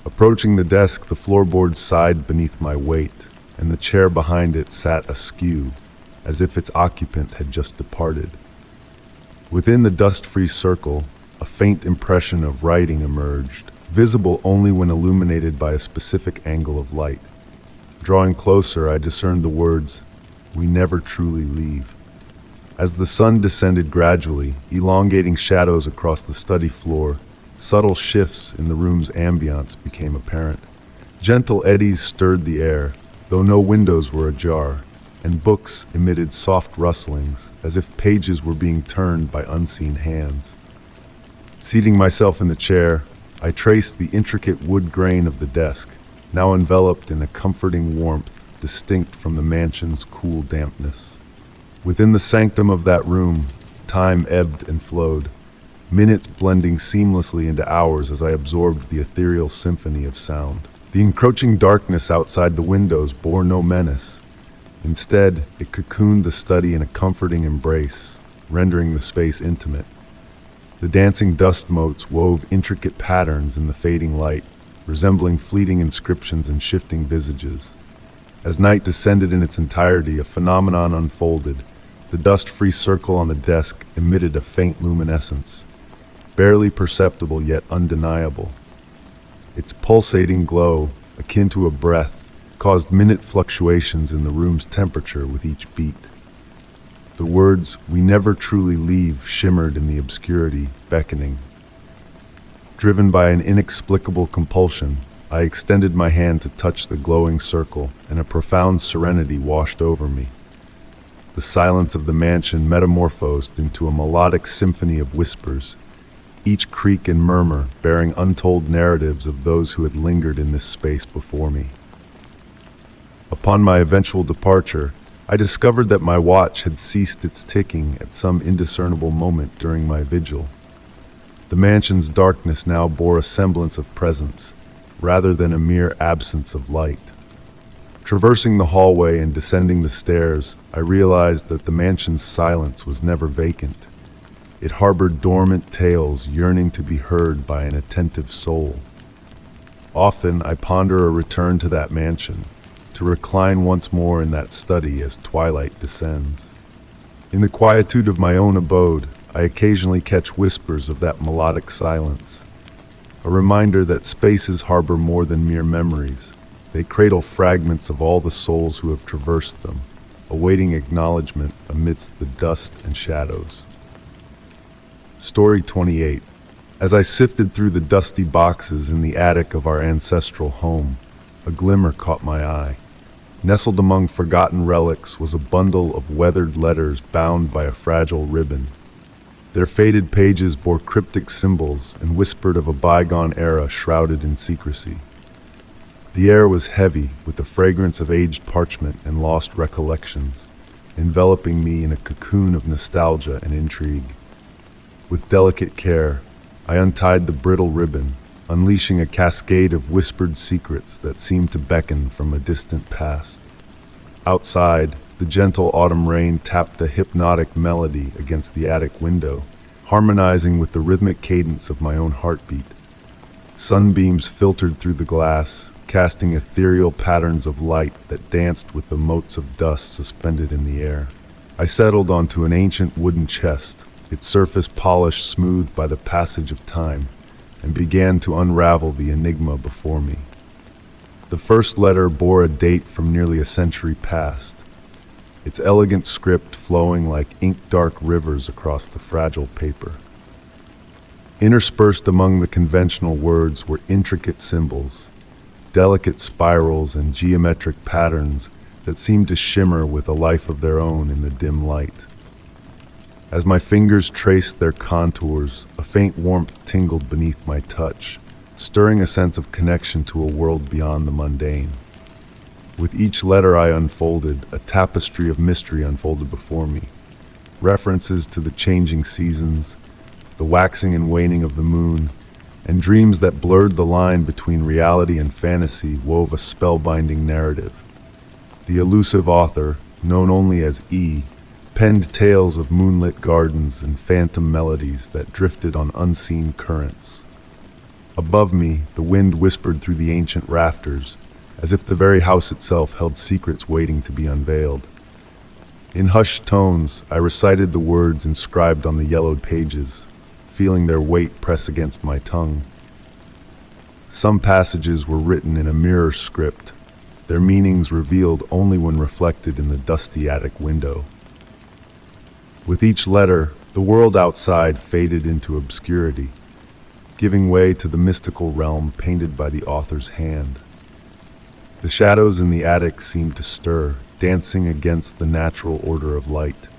Approaching the desk, the floorboards sighed beneath my weight, and the chair behind it sat askew, as if its occupant had just departed. Within the dust-free circle, a faint impression of writing emerged, visible only when illuminated by a specific angle of light. Drawing closer, I discerned the words, "We never truly leave." As the sun descended gradually, elongating shadows across the study floor, subtle shifts in the room's ambience became apparent. Gentle eddies stirred the air, though no windows were ajar, and books emitted soft rustlings, as if pages were being turned by unseen hands. Seating myself in the chair, I traced the intricate wood grain of the desk, now enveloped in a comforting warmth distinct from the mansion's cool dampness. Within the sanctum of that room, time ebbed and flowed, minutes blending seamlessly into hours as I absorbed the ethereal symphony of sound. The encroaching darkness outside the windows bore no menace. Instead, it cocooned the study in a comforting embrace, rendering the space intimate. The dancing dust motes wove intricate patterns in the fading light, resembling fleeting inscriptions and shifting visages. As night descended in its entirety, a phenomenon unfolded. The dust-free circle on the desk emitted a faint luminescence, barely perceptible yet undeniable. Its pulsating glow, akin to a breath, caused minute fluctuations in the room's temperature with each beat. The words, "We never truly leave," shimmered in the obscurity, beckoning. Driven by an inexplicable compulsion, I extended my hand to touch the glowing circle, and a profound serenity washed over me. The silence of the mansion metamorphosed into a melodic symphony of whispers, each creak and murmur bearing untold narratives of those who had lingered in this space before me. Upon my eventual departure, I discovered that my watch had ceased its ticking at some indiscernible moment during my vigil. The mansion's darkness now bore a semblance of presence, rather than a mere absence of light. Traversing the hallway and descending the stairs, I realized that the mansion's silence was never vacant. It harbored dormant tales yearning to be heard by an attentive soul. Often I ponder a return to that mansion, to recline once more in that study as twilight descends. In the quietude of my own abode, I occasionally catch whispers of that melodic silence, a reminder that spaces harbor more than mere memories. They cradle fragments of all the souls who have traversed them, awaiting acknowledgement amidst the dust and shadows. Story 28. As I sifted through the dusty boxes in the attic of our ancestral home, a glimmer caught my eye. Nestled among forgotten relics was a bundle of weathered letters bound by a fragile ribbon. Their faded pages bore cryptic symbols and whispered of a bygone era shrouded in secrecy. The air was heavy with the fragrance of aged parchment and lost recollections, enveloping me in a cocoon of nostalgia and intrigue. With delicate care, I untied the brittle ribbon, unleashing a cascade of whispered secrets that seemed to beckon from a distant past. Outside, the gentle autumn rain tapped a hypnotic melody against the attic window, harmonizing with the rhythmic cadence of my own heartbeat. Sunbeams filtered through the glass, casting ethereal patterns of light that danced with the motes of dust suspended in the air. I settled onto an ancient wooden chest, its surface polished smooth by the passage of time, and began to unravel the enigma before me. The first letter bore a date from nearly a century past, its elegant script flowing like ink-dark rivers across the fragile paper. Interspersed among the conventional words were intricate symbols, delicate spirals and geometric patterns that seemed to shimmer with a life of their own in the dim light. As my fingers traced their contours, a faint warmth tingled beneath my touch, stirring a sense of connection to a world beyond the mundane. With each letter I unfolded, a tapestry of mystery unfolded before me. References to the changing seasons, the waxing and waning of the moon, and dreams that blurred the line between reality and fantasy wove a spellbinding narrative. The elusive author, known only as E, penned tales of moonlit gardens and phantom melodies that drifted on unseen currents. Above me, the wind whispered through the ancient rafters, as if the very house itself held secrets waiting to be unveiled. In hushed tones, I recited the words inscribed on the yellowed pages, feeling their weight press against my tongue. Some passages were written in a mirror script, their meanings revealed only when reflected in the dusty attic window. With each letter, the world outside faded into obscurity, giving way to the mystical realm painted by the author's hand. The shadows in the attic seemed to stir, dancing against the natural order of light.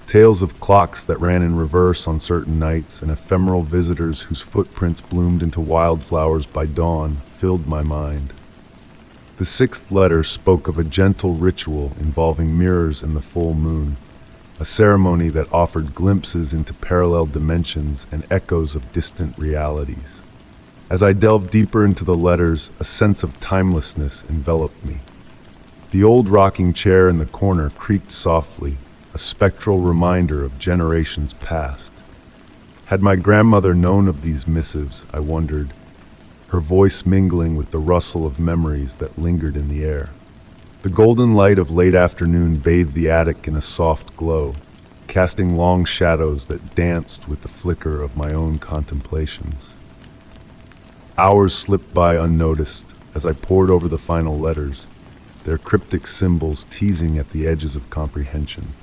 Tales of clocks that ran in reverse on certain nights and ephemeral visitors whose footprints bloomed into wildflowers by dawn filled my mind. The sixth letter spoke of a gentle ritual involving mirrors and the full moon, a ceremony that offered glimpses into parallel dimensions and echoes of distant realities. As I delved deeper into the letters, a sense of timelessness enveloped me. The old rocking chair in the corner creaked softly, a spectral reminder of generations past. Had my grandmother known of these missives, I wondered, her voice mingling with the rustle of memories that lingered in the air. The golden light of late afternoon bathed the attic in a soft glow, casting long shadows that danced with the flicker of my own contemplations. Hours slipped by unnoticed as I pored over the final letters, their cryptic symbols teasing at the edges of comprehension.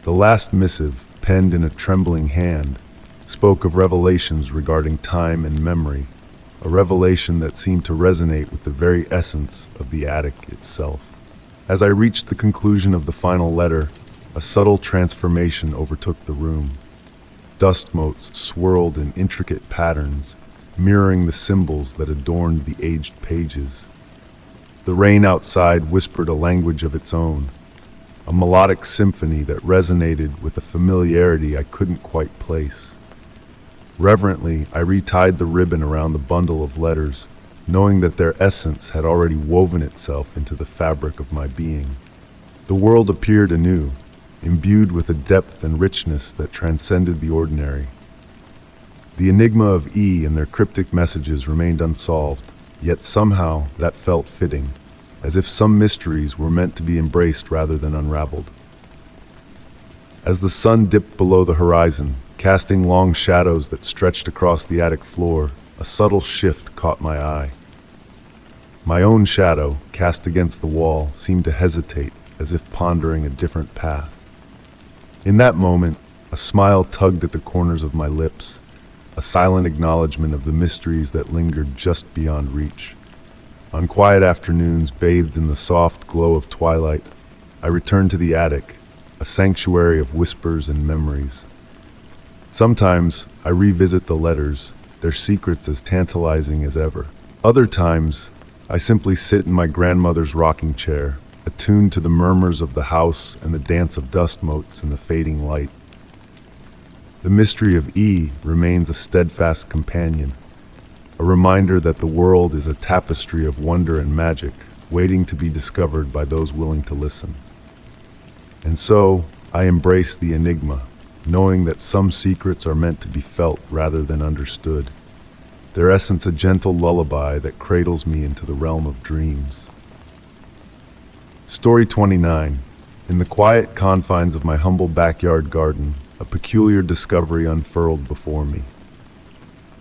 The last missive, penned in a trembling hand, spoke of revelations regarding time and memory, a revelation that seemed to resonate with the very essence of the attic itself. As I reached the conclusion of the final letter, a subtle transformation overtook the room. Dust motes swirled in intricate patterns, mirroring the symbols that adorned the aged pages. The rain outside whispered a language of its own, a melodic symphony that resonated with a familiarity I couldn't quite place. Reverently, I retied the ribbon around the bundle of letters, knowing that their essence had already woven itself into the fabric of my being. The world appeared anew, imbued with a depth and richness that transcended the ordinary. The enigma of E and their cryptic messages remained unsolved, yet somehow that felt fitting, as if some mysteries were meant to be embraced rather than unraveled. As the sun dipped below the horizon, casting long shadows that stretched across the attic floor, a subtle shift caught my eye. My own shadow, cast against the wall, seemed to hesitate, as if pondering a different path. In that moment, a smile tugged at the corners of my lips, a silent acknowledgement of the mysteries that lingered just beyond reach. On quiet afternoons, bathed in the soft glow of twilight, I returned to the attic, a sanctuary of whispers and memories. Sometimes I revisit the letters, their secrets as tantalizing as ever. Other times, I simply sit in my grandmother's rocking chair, attuned to the murmurs of the house and the dance of dust motes in the fading light. The mystery of E remains a steadfast companion, a reminder that the world is a tapestry of wonder and magic, waiting to be discovered by those willing to listen. And so, I embrace the enigma, knowing that some secrets are meant to be felt rather than understood, their essence a gentle lullaby that cradles me into the realm of dreams. Story 29. In the quiet confines of my humble backyard garden, a peculiar discovery unfurled before me.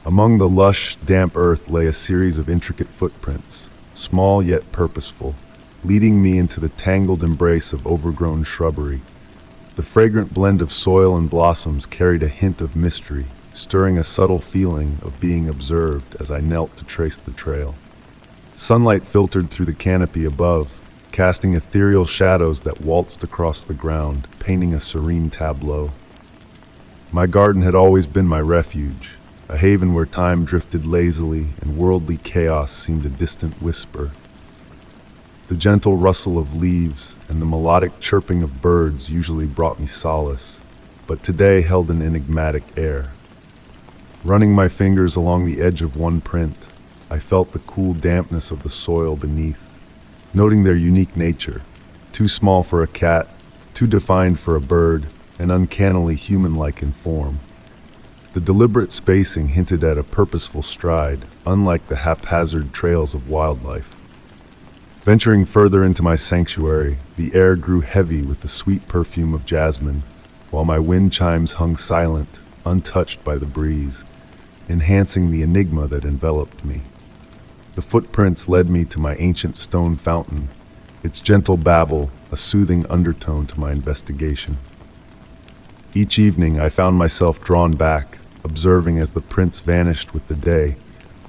Among the lush, damp earth lay a series of intricate footprints, small yet purposeful, leading me into the tangled embrace of overgrown shrubbery. The fragrant blend of soil and blossoms carried a hint of mystery, stirring a subtle feeling of being observed as I knelt to trace the trail. Sunlight filtered through the canopy above, casting ethereal shadows that waltzed across the ground, painting a serene tableau. My garden had always been my refuge, a haven where time drifted lazily and worldly chaos seemed a distant whisper. The gentle rustle of leaves and the melodic chirping of birds usually brought me solace, but today held an enigmatic air. Running my fingers along the edge of one print, I felt the cool dampness of the soil beneath, noting their unique nature, too small for a cat, too defined for a bird, and uncannily human-like in form. The deliberate spacing hinted at a purposeful stride, unlike the haphazard trails of wildlife. Venturing further into my sanctuary, the air grew heavy with the sweet perfume of jasmine, while my wind chimes hung silent, untouched by the breeze, enhancing the enigma that enveloped me. The footprints led me to my ancient stone fountain, its gentle babble a soothing undertone to my investigation. Each evening I found myself drawn back, observing as the prints vanished with the day,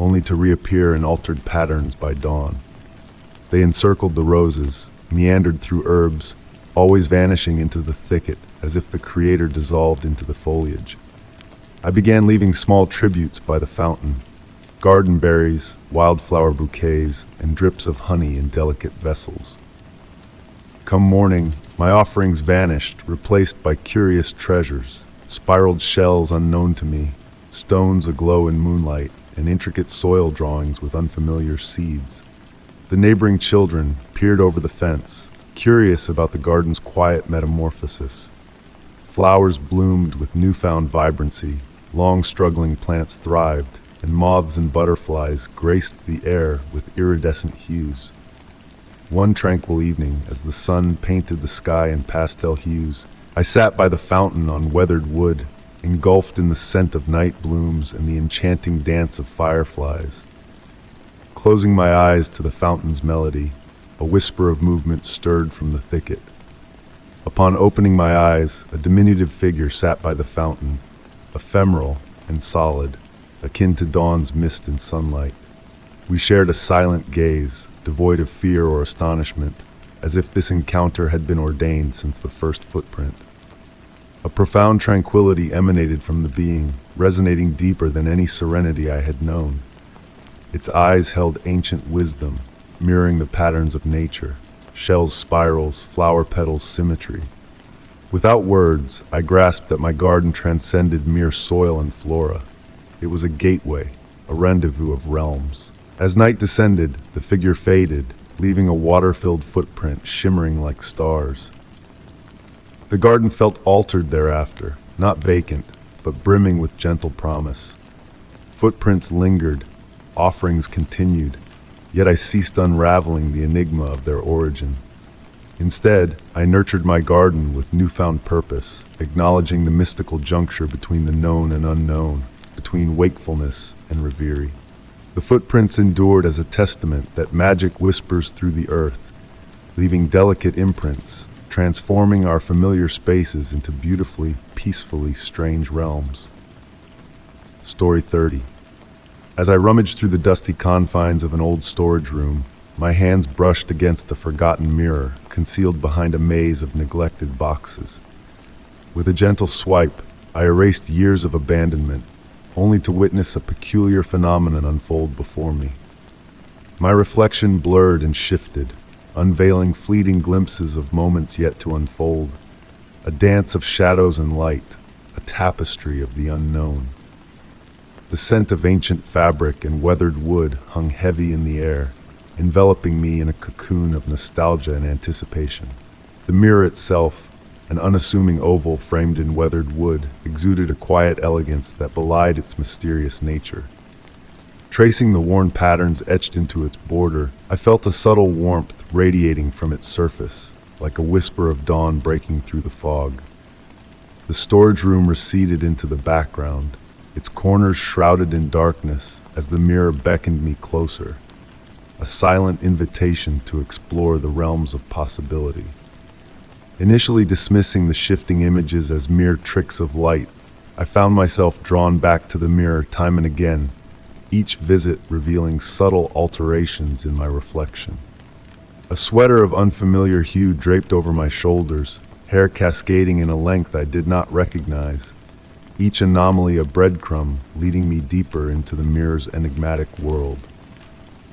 only to reappear in altered patterns by dawn. They encircled the roses, meandered through herbs, always vanishing into the thicket as if the creator dissolved into the foliage. I began leaving small tributes by the fountain, garden berries, wildflower bouquets, and drips of honey in delicate vessels. Come morning, my offerings vanished, replaced by curious treasures, spiraled shells unknown to me, stones aglow in moonlight, and intricate soil drawings with unfamiliar seeds. The neighboring children peered over the fence, curious about the garden's quiet metamorphosis. Flowers bloomed with newfound vibrancy, long struggling plants thrived, and moths and butterflies graced the air with iridescent hues. One tranquil evening, as the sun painted the sky in pastel hues, I sat by the fountain on weathered wood, engulfed in the scent of night blooms and the enchanting dance of fireflies. Closing my eyes to the fountain's melody, a whisper of movement stirred from the thicket. Upon opening my eyes, a diminutive figure sat by the fountain, ephemeral and solid, akin to dawn's mist and sunlight. We shared a silent gaze, devoid of fear or astonishment, as if this encounter had been ordained since the first footprint. A profound tranquility emanated from the being, resonating deeper than any serenity I had known. Its eyes held ancient wisdom, mirroring the patterns of nature, shells' spirals, flower petals' symmetry. Without words, I grasped that my garden transcended mere soil and flora. It was a gateway, a rendezvous of realms. As night descended, the figure faded, leaving a water-filled footprint shimmering like stars. The garden felt altered thereafter, not vacant, but brimming with gentle promise. Footprints lingered, offerings continued, yet I ceased unraveling the enigma of their origin. Instead, I nurtured my garden with newfound purpose, acknowledging the mystical juncture between the known and unknown, between wakefulness and reverie. The footprints endured as a testament that magic whispers through the earth, leaving delicate imprints, transforming our familiar spaces into beautifully, peacefully strange realms. Story 30. As I rummaged through the dusty confines of an old storage room, my hands brushed against a forgotten mirror concealed behind a maze of neglected boxes. With a gentle swipe, I erased years of abandonment, only to witness a peculiar phenomenon unfold before me. My reflection blurred and shifted, unveiling fleeting glimpses of moments yet to unfold, a dance of shadows and light, a tapestry of the unknown. The scent of ancient fabric and weathered wood hung heavy in the air, enveloping me in a cocoon of nostalgia and anticipation. The mirror itself, an unassuming oval framed in weathered wood, exuded a quiet elegance that belied its mysterious nature. Tracing the worn patterns etched into its border, I felt a subtle warmth radiating from its surface, like a whisper of dawn breaking through the fog. The storage room receded into the background, its corners shrouded in darkness as the mirror beckoned me closer, a silent invitation to explore the realms of possibility. Initially dismissing the shifting images as mere tricks of light, I found myself drawn back to the mirror time and again, each visit revealing subtle alterations in my reflection. A sweater of unfamiliar hue draped over my shoulders, hair cascading in a length I did not recognize, each anomaly a breadcrumb leading me deeper into the mirror's enigmatic world.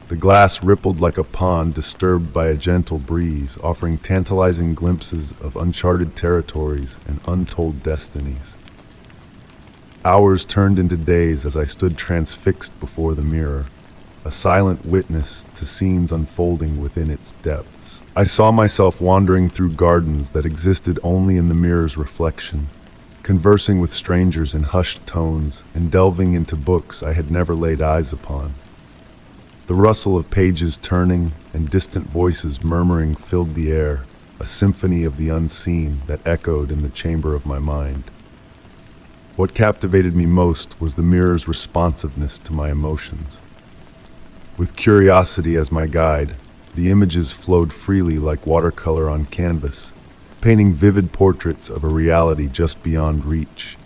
The glass rippled like a pond disturbed by a gentle breeze, offering tantalizing glimpses of uncharted territories and untold destinies. Hours turned into days as I stood transfixed before the mirror, a silent witness to scenes unfolding within its depths. I saw myself wandering through gardens that existed only in the mirror's reflection, conversing with strangers in hushed tones and delving into books I had never laid eyes upon. The rustle of pages turning and distant voices murmuring filled the air, a symphony of the unseen that echoed in the chamber of my mind. What captivated me most was the mirror's responsiveness to my emotions. With curiosity as my guide, the images flowed freely like watercolor on canvas, painting vivid portraits of a reality just beyond reach.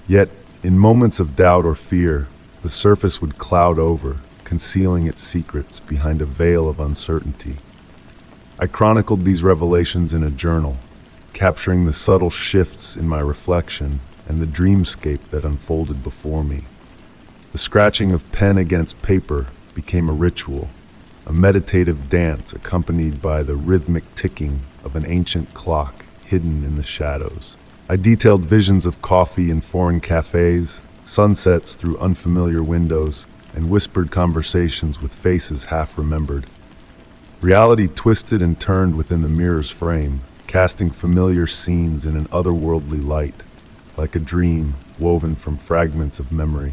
Yet, in moments of doubt or fear, the surface would cloud over, concealing its secrets behind a veil of uncertainty. I chronicled these revelations in a journal, capturing the subtle shifts in my reflection and the dreamscape that unfolded before me. The scratching of pen against paper became a ritual, a meditative dance accompanied by the rhythmic ticking of an ancient clock hidden in the shadows. I detailed visions of coffee in foreign cafes, sunsets through unfamiliar windows, and whispered conversations with faces half remembered. Reality twisted and turned within the mirror's frame, casting familiar scenes in an otherworldly light, like a dream woven from fragments of memory.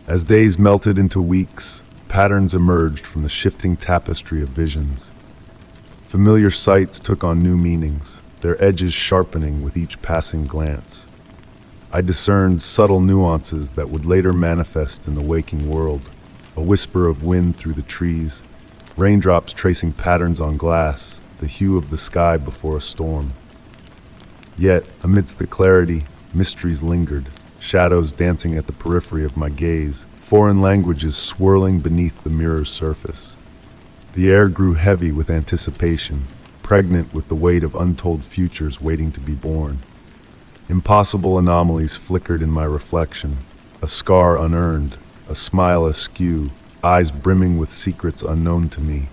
As days melted into weeks, patterns emerged from the shifting tapestry of visions. Familiar sights took on new meanings, their edges sharpening with each passing glance. I discerned subtle nuances that would later manifest in the waking world, a whisper of wind through the trees, raindrops tracing patterns on glass, the hue of the sky before a storm. Yet, amidst the clarity, mysteries lingered, shadows dancing at the periphery of my gaze, foreign languages swirling beneath the mirror's surface. The air grew heavy with anticipation, pregnant with the weight of untold futures waiting to be born. Impossible anomalies flickered in my reflection, a scar unearned, a smile askew, eyes brimming with secrets unknown to me.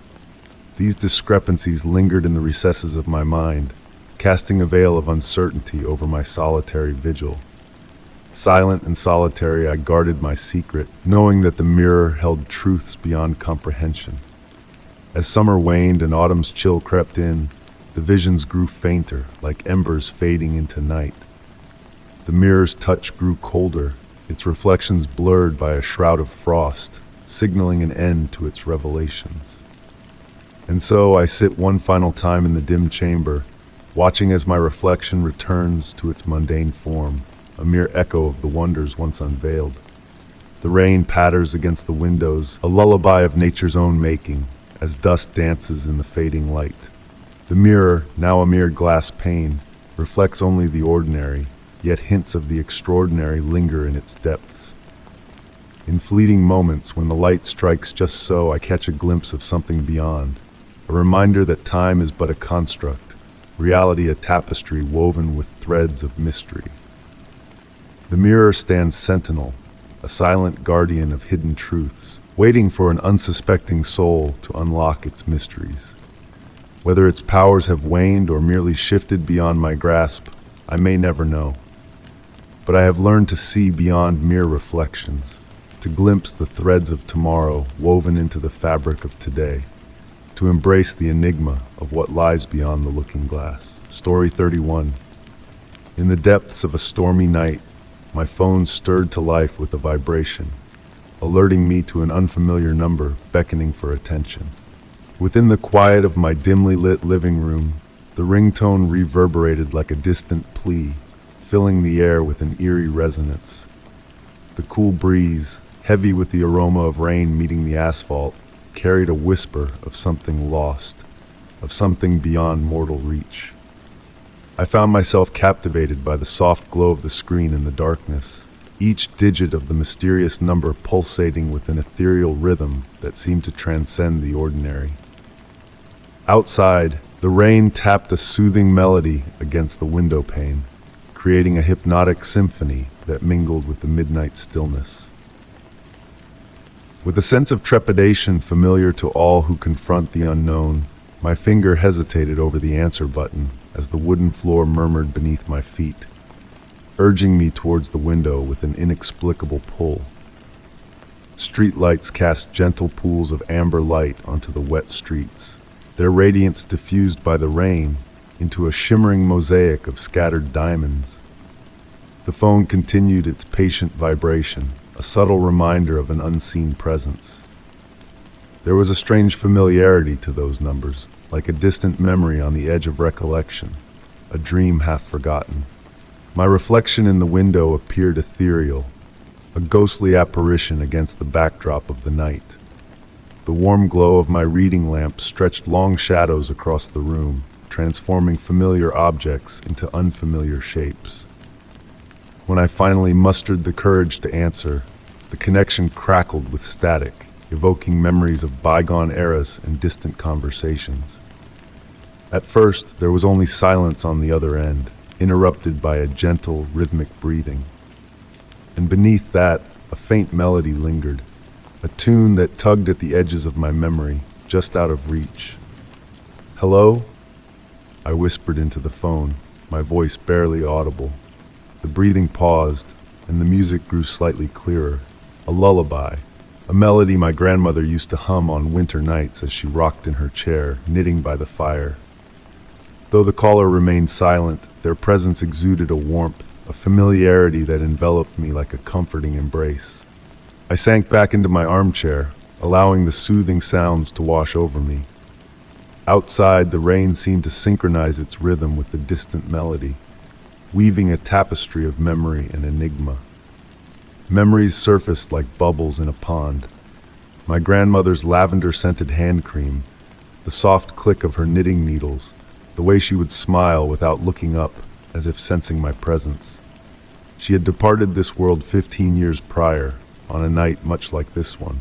These discrepancies lingered in the recesses of my mind, casting a veil of uncertainty over my solitary vigil. Silent and solitary, I guarded my secret, knowing that the mirror held truths beyond comprehension. As summer waned and autumn's chill crept in, the visions grew fainter, like embers fading into night. The mirror's touch grew colder, its reflections blurred by a shroud of frost, signaling an end to its revelations. And so I sit one final time in the dim chamber, watching as my reflection returns to its mundane form, a mere echo of the wonders once unveiled. The rain patters against the windows, a lullaby of nature's own making, as dust dances in the fading light. The mirror, now a mere glass pane, reflects only the ordinary, yet hints of the extraordinary linger in its depths. In fleeting moments, when the light strikes just so, I catch a glimpse of something beyond, a reminder that time is but a construct, reality a tapestry woven with threads of mystery. The mirror stands sentinel, a silent guardian of hidden truths, waiting for an unsuspecting soul to unlock its mysteries. Whether its powers have waned or merely shifted beyond my grasp, I may never know. But I have learned to see beyond mere reflections, to glimpse the threads of tomorrow woven into the fabric of today, to embrace the enigma of what lies beyond the looking glass. Story 31. In the depths of a stormy night, my phone stirred to life with a vibration, alerting me to an unfamiliar number beckoning for attention. Within the quiet of my dimly lit living room, the ringtone reverberated like a distant plea, filling the air with an eerie resonance. The cool breeze, heavy with the aroma of rain meeting the asphalt, carried a whisper of something lost, of something beyond mortal reach. I found myself captivated by the soft glow of the screen in the darkness, each digit of the mysterious number pulsating with an ethereal rhythm that seemed to transcend the ordinary. Outside, the rain tapped a soothing melody against the window pane, creating a hypnotic symphony that mingled with the midnight stillness. With a sense of trepidation familiar to all who confront the unknown, my finger hesitated over the answer button as the wooden floor murmured beneath my feet, urging me towards the window with an inexplicable pull. Streetlights cast gentle pools of amber light onto the wet streets, their radiance diffused by the rain into a shimmering mosaic of scattered diamonds. The phone continued its patient vibration, a subtle reminder of an unseen presence. There was a strange familiarity to those numbers, like a distant memory on the edge of recollection, a dream half forgotten. My reflection in the window appeared ethereal, a ghostly apparition against the backdrop of the night. The warm glow of my reading lamp stretched long shadows across the room, transforming familiar objects into unfamiliar shapes. When I finally mustered the courage to answer, the connection crackled with static, evoking memories of bygone eras and distant conversations. At first, there was only silence on the other end, interrupted by a gentle, rhythmic breathing. And beneath that, a faint melody lingered, a tune that tugged at the edges of my memory, just out of reach. "Hello?" I whispered into the phone, my voice barely audible. The breathing paused, and the music grew slightly clearer, a lullaby, a melody my grandmother used to hum on winter nights as she rocked in her chair, knitting by the fire. Though the caller remained silent, their presence exuded a warmth, a familiarity that enveloped me like a comforting embrace. I sank back into my armchair, allowing the soothing sounds to wash over me. Outside, the rain seemed to synchronize its rhythm with the distant melody, weaving a tapestry of memory and enigma. Memories surfaced like bubbles in a pond. My grandmother's lavender-scented hand cream, the soft click of her knitting needles, the way she would smile without looking up, as if sensing my presence. She had departed this world 15 years prior, on a night much like this one.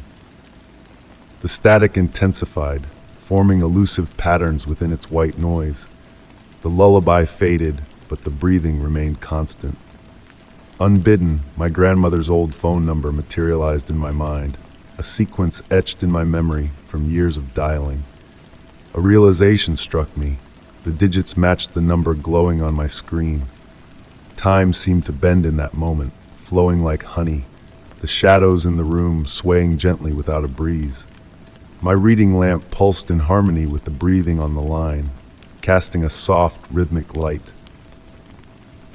The static intensified, forming elusive patterns within its white noise. The lullaby faded, but the breathing remained constant. Unbidden, my grandmother's old phone number materialized in my mind, a sequence etched in my memory from years of dialing. A realization struck me. The digits matched the number glowing on my screen. Time seemed to bend in that moment, flowing like honey, the shadows in the room swaying gently without a breeze. My reading lamp pulsed in harmony with the breathing on the line, casting a soft, rhythmic light.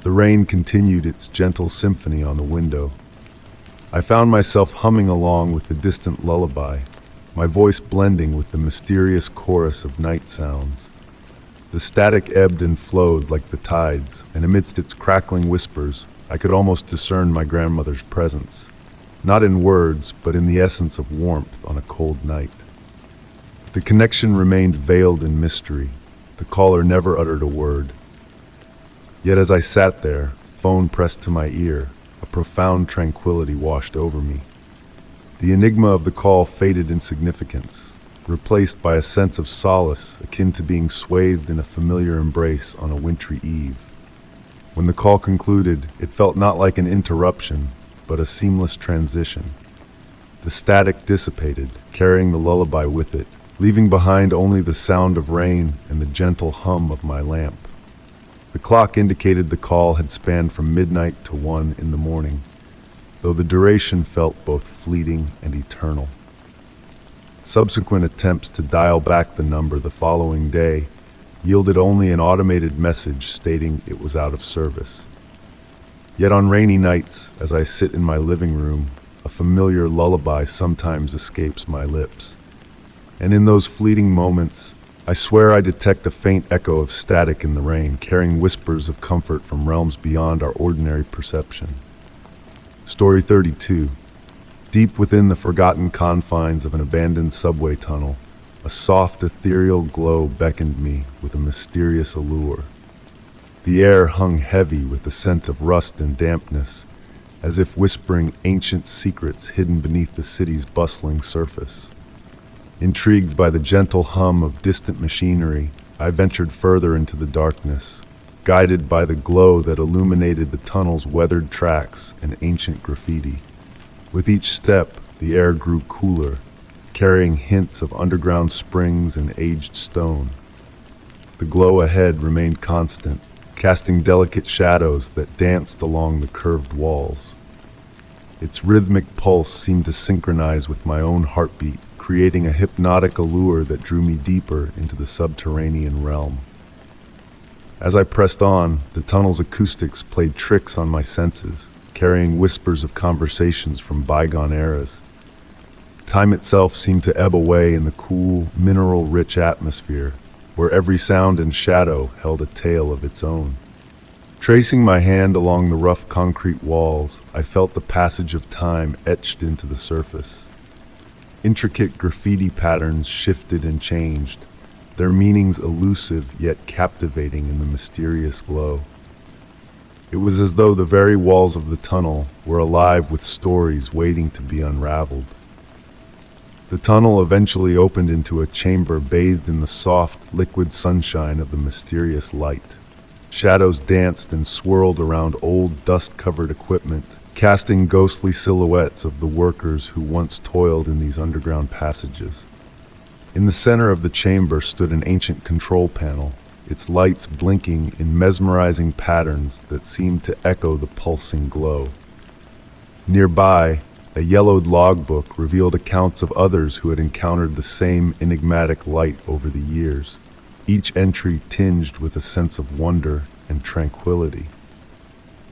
The rain continued its gentle symphony on the window. I found myself humming along with the distant lullaby, my voice blending with the mysterious chorus of night sounds. The static ebbed and flowed like the tides, and amidst its crackling whispers, I could almost discern my grandmother's presence, not in words, but in the essence of warmth on a cold night. The connection remained veiled in mystery. The caller never uttered a word. Yet as I sat there, phone pressed to my ear, a profound tranquility washed over me. The enigma of the call faded in significance, replaced by a sense of solace akin to being swathed in a familiar embrace on a wintry eve. When the call concluded, it felt not like an interruption, but a seamless transition. The static dissipated, carrying the lullaby with it, leaving behind only the sound of rain and the gentle hum of my lamp. The clock indicated the call had spanned from midnight to 1 in the morning, though the duration felt both fleeting and eternal. Subsequent attempts to dial back the number the following day yielded only an automated message stating it was out of service. Yet on rainy nights, as I sit in my living room, a familiar lullaby sometimes escapes my lips. And in those fleeting moments, I swear I detect a faint echo of static in the rain, carrying whispers of comfort from realms beyond our ordinary perception. Story 32. Deep within the forgotten confines of an abandoned subway tunnel, a soft ethereal glow beckoned me with a mysterious allure. The air hung heavy with the scent of rust and dampness, as if whispering ancient secrets hidden beneath the city's bustling surface. Intrigued by the gentle hum of distant machinery, I ventured further into the darkness, guided by the glow that illuminated the tunnel's weathered tracks and ancient graffiti. With each step, the air grew cooler, carrying hints of underground springs and aged stone. The glow ahead remained constant, casting delicate shadows that danced along the curved walls. Its rhythmic pulse seemed to synchronize with my own heartbeat, creating a hypnotic allure that drew me deeper into the subterranean realm. As I pressed on, the tunnel's acoustics played tricks on my senses, carrying whispers of conversations from bygone eras. Time itself seemed to ebb away in the cool, mineral-rich atmosphere, where every sound and shadow held a tale of its own. Tracing my hand along the rough concrete walls, I felt the passage of time etched into the surface. Intricate graffiti patterns shifted and changed, their meanings elusive yet captivating in the mysterious glow. It was as though the very walls of the tunnel were alive with stories waiting to be unraveled. The tunnel eventually opened into a chamber bathed in the soft, liquid sunshine of the mysterious light. Shadows danced and swirled around old, dust-covered equipment, casting ghostly silhouettes of the workers who once toiled in these underground passages. In the center of the chamber stood an ancient control panel, its lights blinking in mesmerizing patterns that seemed to echo the pulsing glow. Nearby, a yellowed logbook revealed accounts of others who had encountered the same enigmatic light over the years, each entry tinged with a sense of wonder and tranquility.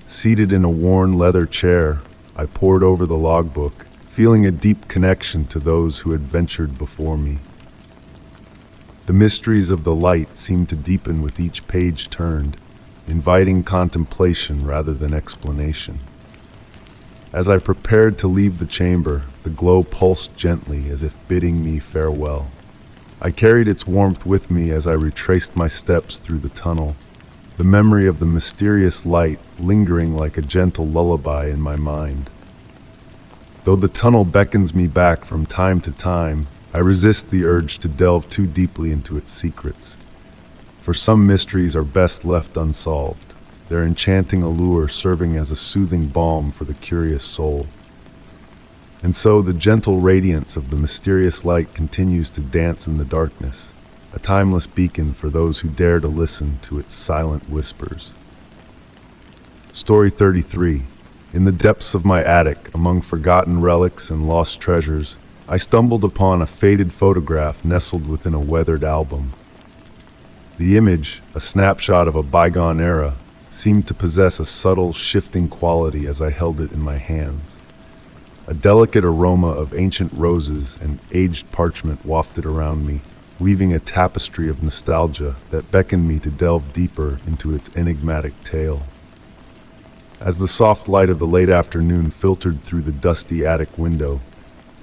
Seated in a worn leather chair, I pored over the logbook, feeling a deep connection to those who had ventured before me. The mysteries of the light seemed to deepen with each page turned, inviting contemplation rather than explanation. As I prepared to leave the chamber, the glow pulsed gently as if bidding me farewell. I carried its warmth with me as I retraced my steps through the tunnel, the memory of the mysterious light lingering like a gentle lullaby in my mind. Though the tunnel beckons me back from time to time, I resist the urge to delve too deeply into its secrets. For some mysteries are best left unsolved, their enchanting allure serving as a soothing balm for the curious soul. And so the gentle radiance of the mysterious light continues to dance in the darkness, a timeless beacon for those who dare to listen to its silent whispers. Story 33. In the depths of my attic, among forgotten relics and lost treasures, I stumbled upon a faded photograph nestled within a weathered album. The image, a snapshot of a bygone era, seemed to possess a subtle, shifting quality as I held it in my hands. A delicate aroma of ancient roses and aged parchment wafted around me, weaving a tapestry of nostalgia that beckoned me to delve deeper into its enigmatic tale. As the soft light of the late afternoon filtered through the dusty attic window,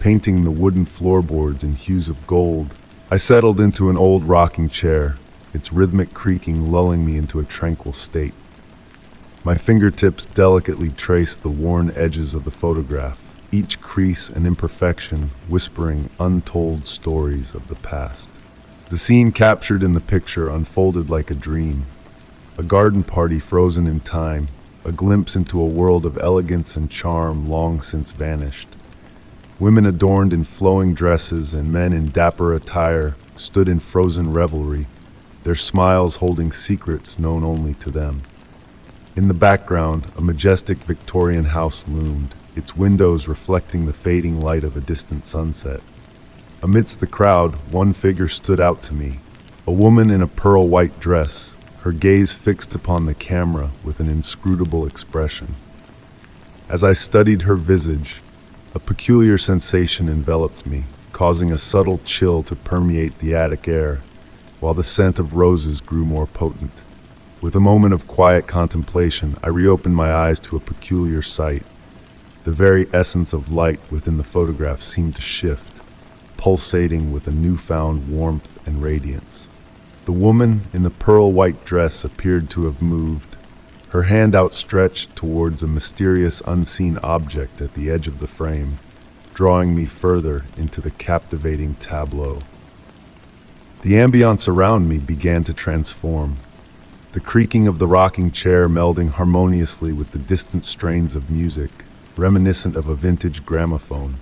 painting the wooden floorboards in hues of gold, I settled into an old rocking chair, its rhythmic creaking lulling me into a tranquil state. My fingertips delicately traced the worn edges of the photograph, each crease and imperfection whispering untold stories of the past. The scene captured in the picture unfolded like a dream, a garden party frozen in time, a glimpse into a world of elegance and charm long since vanished. Women adorned in flowing dresses and men in dapper attire stood in frozen revelry, their smiles holding secrets known only to them. In the background, a majestic Victorian house loomed, its windows reflecting the fading light of a distant sunset. Amidst the crowd, one figure stood out to me, a woman in a pearl-white dress, her gaze fixed upon the camera with an inscrutable expression. As I studied her visage, a peculiar sensation enveloped me, causing a subtle chill to permeate the attic air, while the scent of roses grew more potent. With a moment of quiet contemplation, I reopened my eyes to a peculiar sight. The very essence of light within the photograph seemed to shift, pulsating with a newfound warmth and radiance. The woman in the pearl-white dress appeared to have moved, her hand outstretched towards a mysterious unseen object at the edge of the frame, drawing me further into the captivating tableau. The ambience around me began to transform, the creaking of the rocking chair melding harmoniously with the distant strains of music, reminiscent of a vintage gramophone.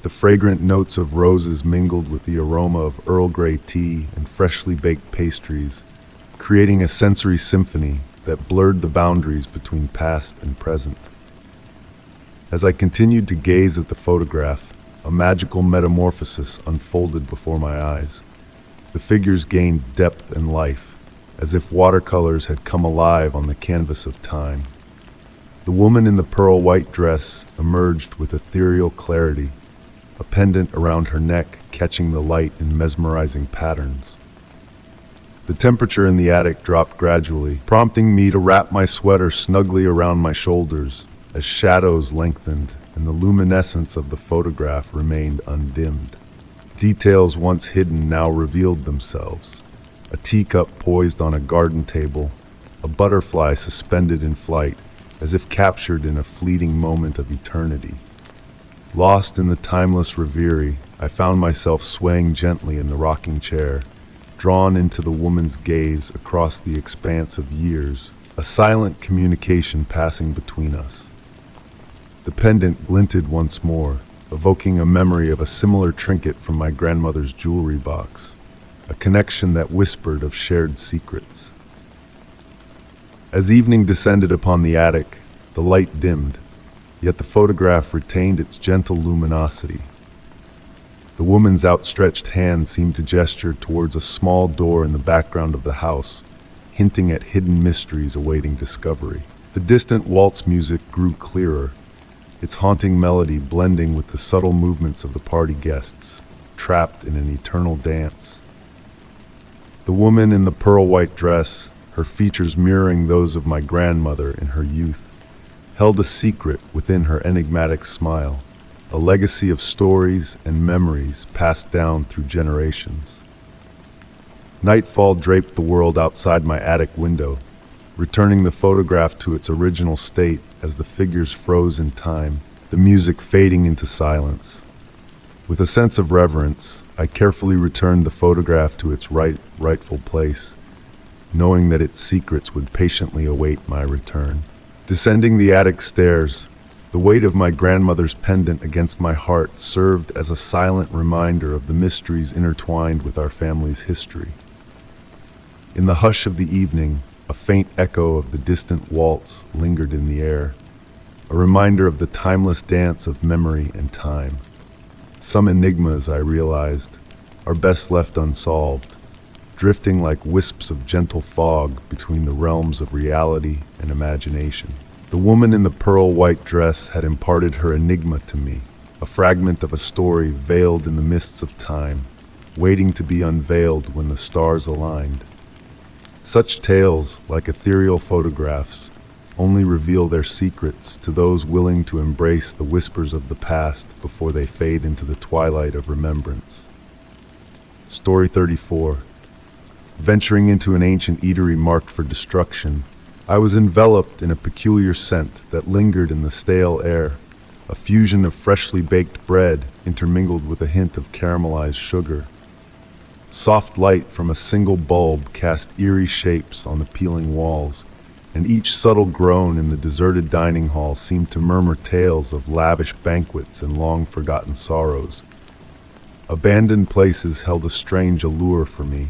The fragrant notes of roses mingled with the aroma of Earl Grey tea and freshly baked pastries, creating a sensory symphony that blurred the boundaries between past and present. As I continued to gaze at the photograph, a magical metamorphosis unfolded before my eyes. The figures gained depth and life, as if watercolors had come alive on the canvas of time. The woman in the pearl-white dress emerged with ethereal clarity, a pendant around her neck catching the light in mesmerizing patterns. The temperature in the attic dropped gradually, prompting me to wrap my sweater snugly around my shoulders as shadows lengthened and the luminescence of the photograph remained undimmed. Details once hidden now revealed themselves. A teacup poised on a garden table, a butterfly suspended in flight, as if captured in a fleeting moment of eternity. Lost in the timeless reverie, I found myself swaying gently in the rocking chair, drawn into the woman's gaze across the expanse of years, a silent communication passing between us. The pendant glinted once more, evoking a memory of a similar trinket from my grandmother's jewelry box, a connection that whispered of shared secrets. As evening descended upon the attic, the light dimmed, yet the photograph retained its gentle luminosity. The woman's outstretched hand seemed to gesture towards a small door in the background of the house, hinting at hidden mysteries awaiting discovery. The distant waltz music grew clearer, its haunting melody blending with the subtle movements of the party guests, trapped in an eternal dance. The woman in the pearl-white dress, her features mirroring those of my grandmother in her youth, held a secret within her enigmatic smile, a legacy of stories and memories passed down through generations. Nightfall draped the world outside my attic window, returning the photograph to its original state as the figures froze in time, the music fading into silence. With a sense of reverence, I carefully returned the photograph to its rightful place, knowing that its secrets would patiently await my return. Descending the attic stairs, the weight of my grandmother's pendant against my heart served as a silent reminder of the mysteries intertwined with our family's history. In the hush of the evening, a faint echo of the distant waltz lingered in the air, a reminder of the timeless dance of memory and time. Some enigmas, I realized, are best left unsolved, drifting like wisps of gentle fog between the realms of reality and imagination. The woman in the pearl-white dress had imparted her enigma to me, a fragment of a story veiled in the mists of time, waiting to be unveiled when the stars aligned. Such tales, like ethereal photographs, only reveal their secrets to those willing to embrace the whispers of the past before they fade into the twilight of remembrance. Story 34. Venturing into an ancient eatery marked for destruction, I was enveloped in a peculiar scent that lingered in the stale air, a fusion of freshly baked bread intermingled with a hint of caramelized sugar. Soft light from a single bulb cast eerie shapes on the peeling walls, and each subtle groan in the deserted dining hall seemed to murmur tales of lavish banquets and long-forgotten sorrows. Abandoned places held a strange allure for me,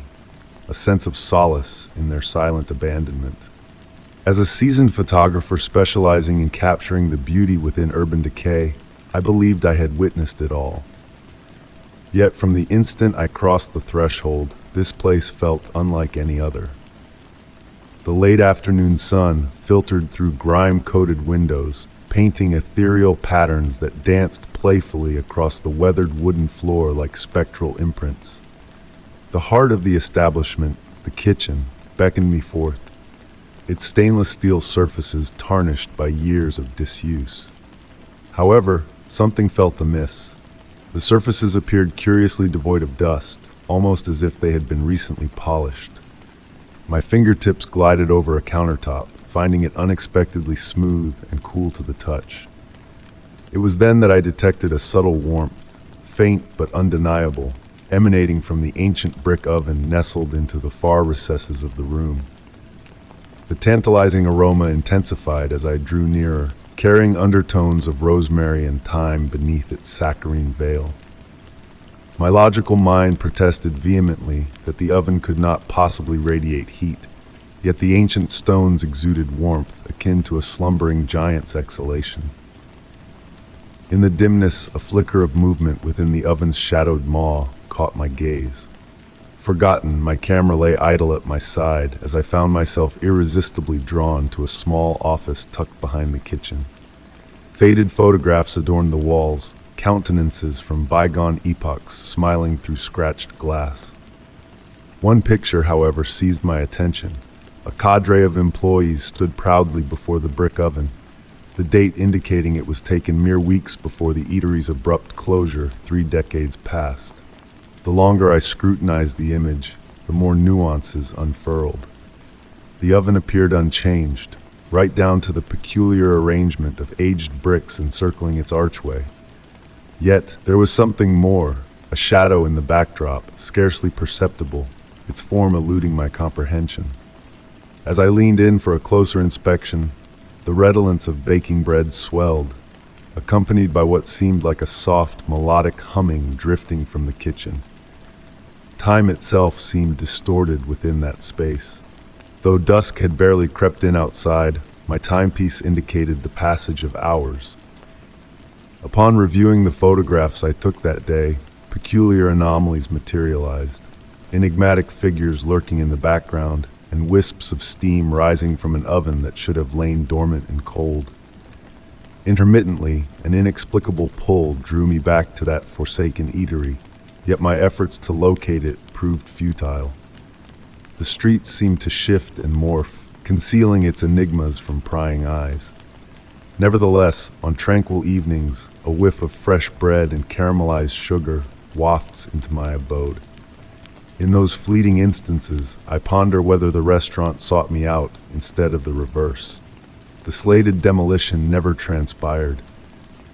a sense of solace in their silent abandonment. As a seasoned photographer specializing in capturing the beauty within urban decay, I believed I had witnessed it all. Yet from the instant I crossed the threshold, this place felt unlike any other. The late afternoon sun filtered through grime-coated windows, painting ethereal patterns that danced playfully across the weathered wooden floor like spectral imprints. The heart of the establishment, the kitchen, beckoned me forth, its stainless steel surfaces tarnished by years of disuse. However, something felt amiss. The surfaces appeared curiously devoid of dust, almost as if they had been recently polished. My fingertips glided over a countertop, finding it unexpectedly smooth and cool to the touch. It was then that I detected a subtle warmth, faint but undeniable, emanating from the ancient brick oven nestled into the far recesses of the room. The tantalizing aroma intensified as I drew nearer, carrying undertones of rosemary and thyme beneath its saccharine veil. My logical mind protested vehemently that the oven could not possibly radiate heat, yet the ancient stones exuded warmth akin to a slumbering giant's exhalation. In the dimness, a flicker of movement within the oven's shadowed maw caught my gaze. Forgotten, my camera lay idle at my side as I found myself irresistibly drawn to a small office tucked behind the kitchen. Faded photographs adorned the walls, countenances from bygone epochs smiling through scratched glass. One picture, however, seized my attention. A cadre of employees stood proudly before the brick oven, the date indicating it was taken mere weeks before the eatery's abrupt closure 3 decades past. The longer I scrutinized the image, the more nuances unfurled. The oven appeared unchanged, right down to the peculiar arrangement of aged bricks encircling its archway. Yet there was something more, a shadow in the backdrop, scarcely perceptible, its form eluding my comprehension. As I leaned in for a closer inspection, the redolence of baking bread swelled, accompanied by what seemed like a soft, melodic humming drifting from the kitchen. Time itself seemed distorted within that space. Though dusk had barely crept in outside, my timepiece indicated the passage of hours. Upon reviewing the photographs I took that day, peculiar anomalies materialized, enigmatic figures lurking in the background, and wisps of steam rising from an oven that should have lain dormant and cold. Intermittently, an inexplicable pull drew me back to that forsaken eatery, yet my efforts to locate it proved futile. The streets seemed to shift and morph, concealing its enigmas from prying eyes. Nevertheless, on tranquil evenings, a whiff of fresh bread and caramelized sugar wafts into my abode. In those fleeting instances, I ponder whether the restaurant sought me out instead of the reverse. The slated demolition never transpired.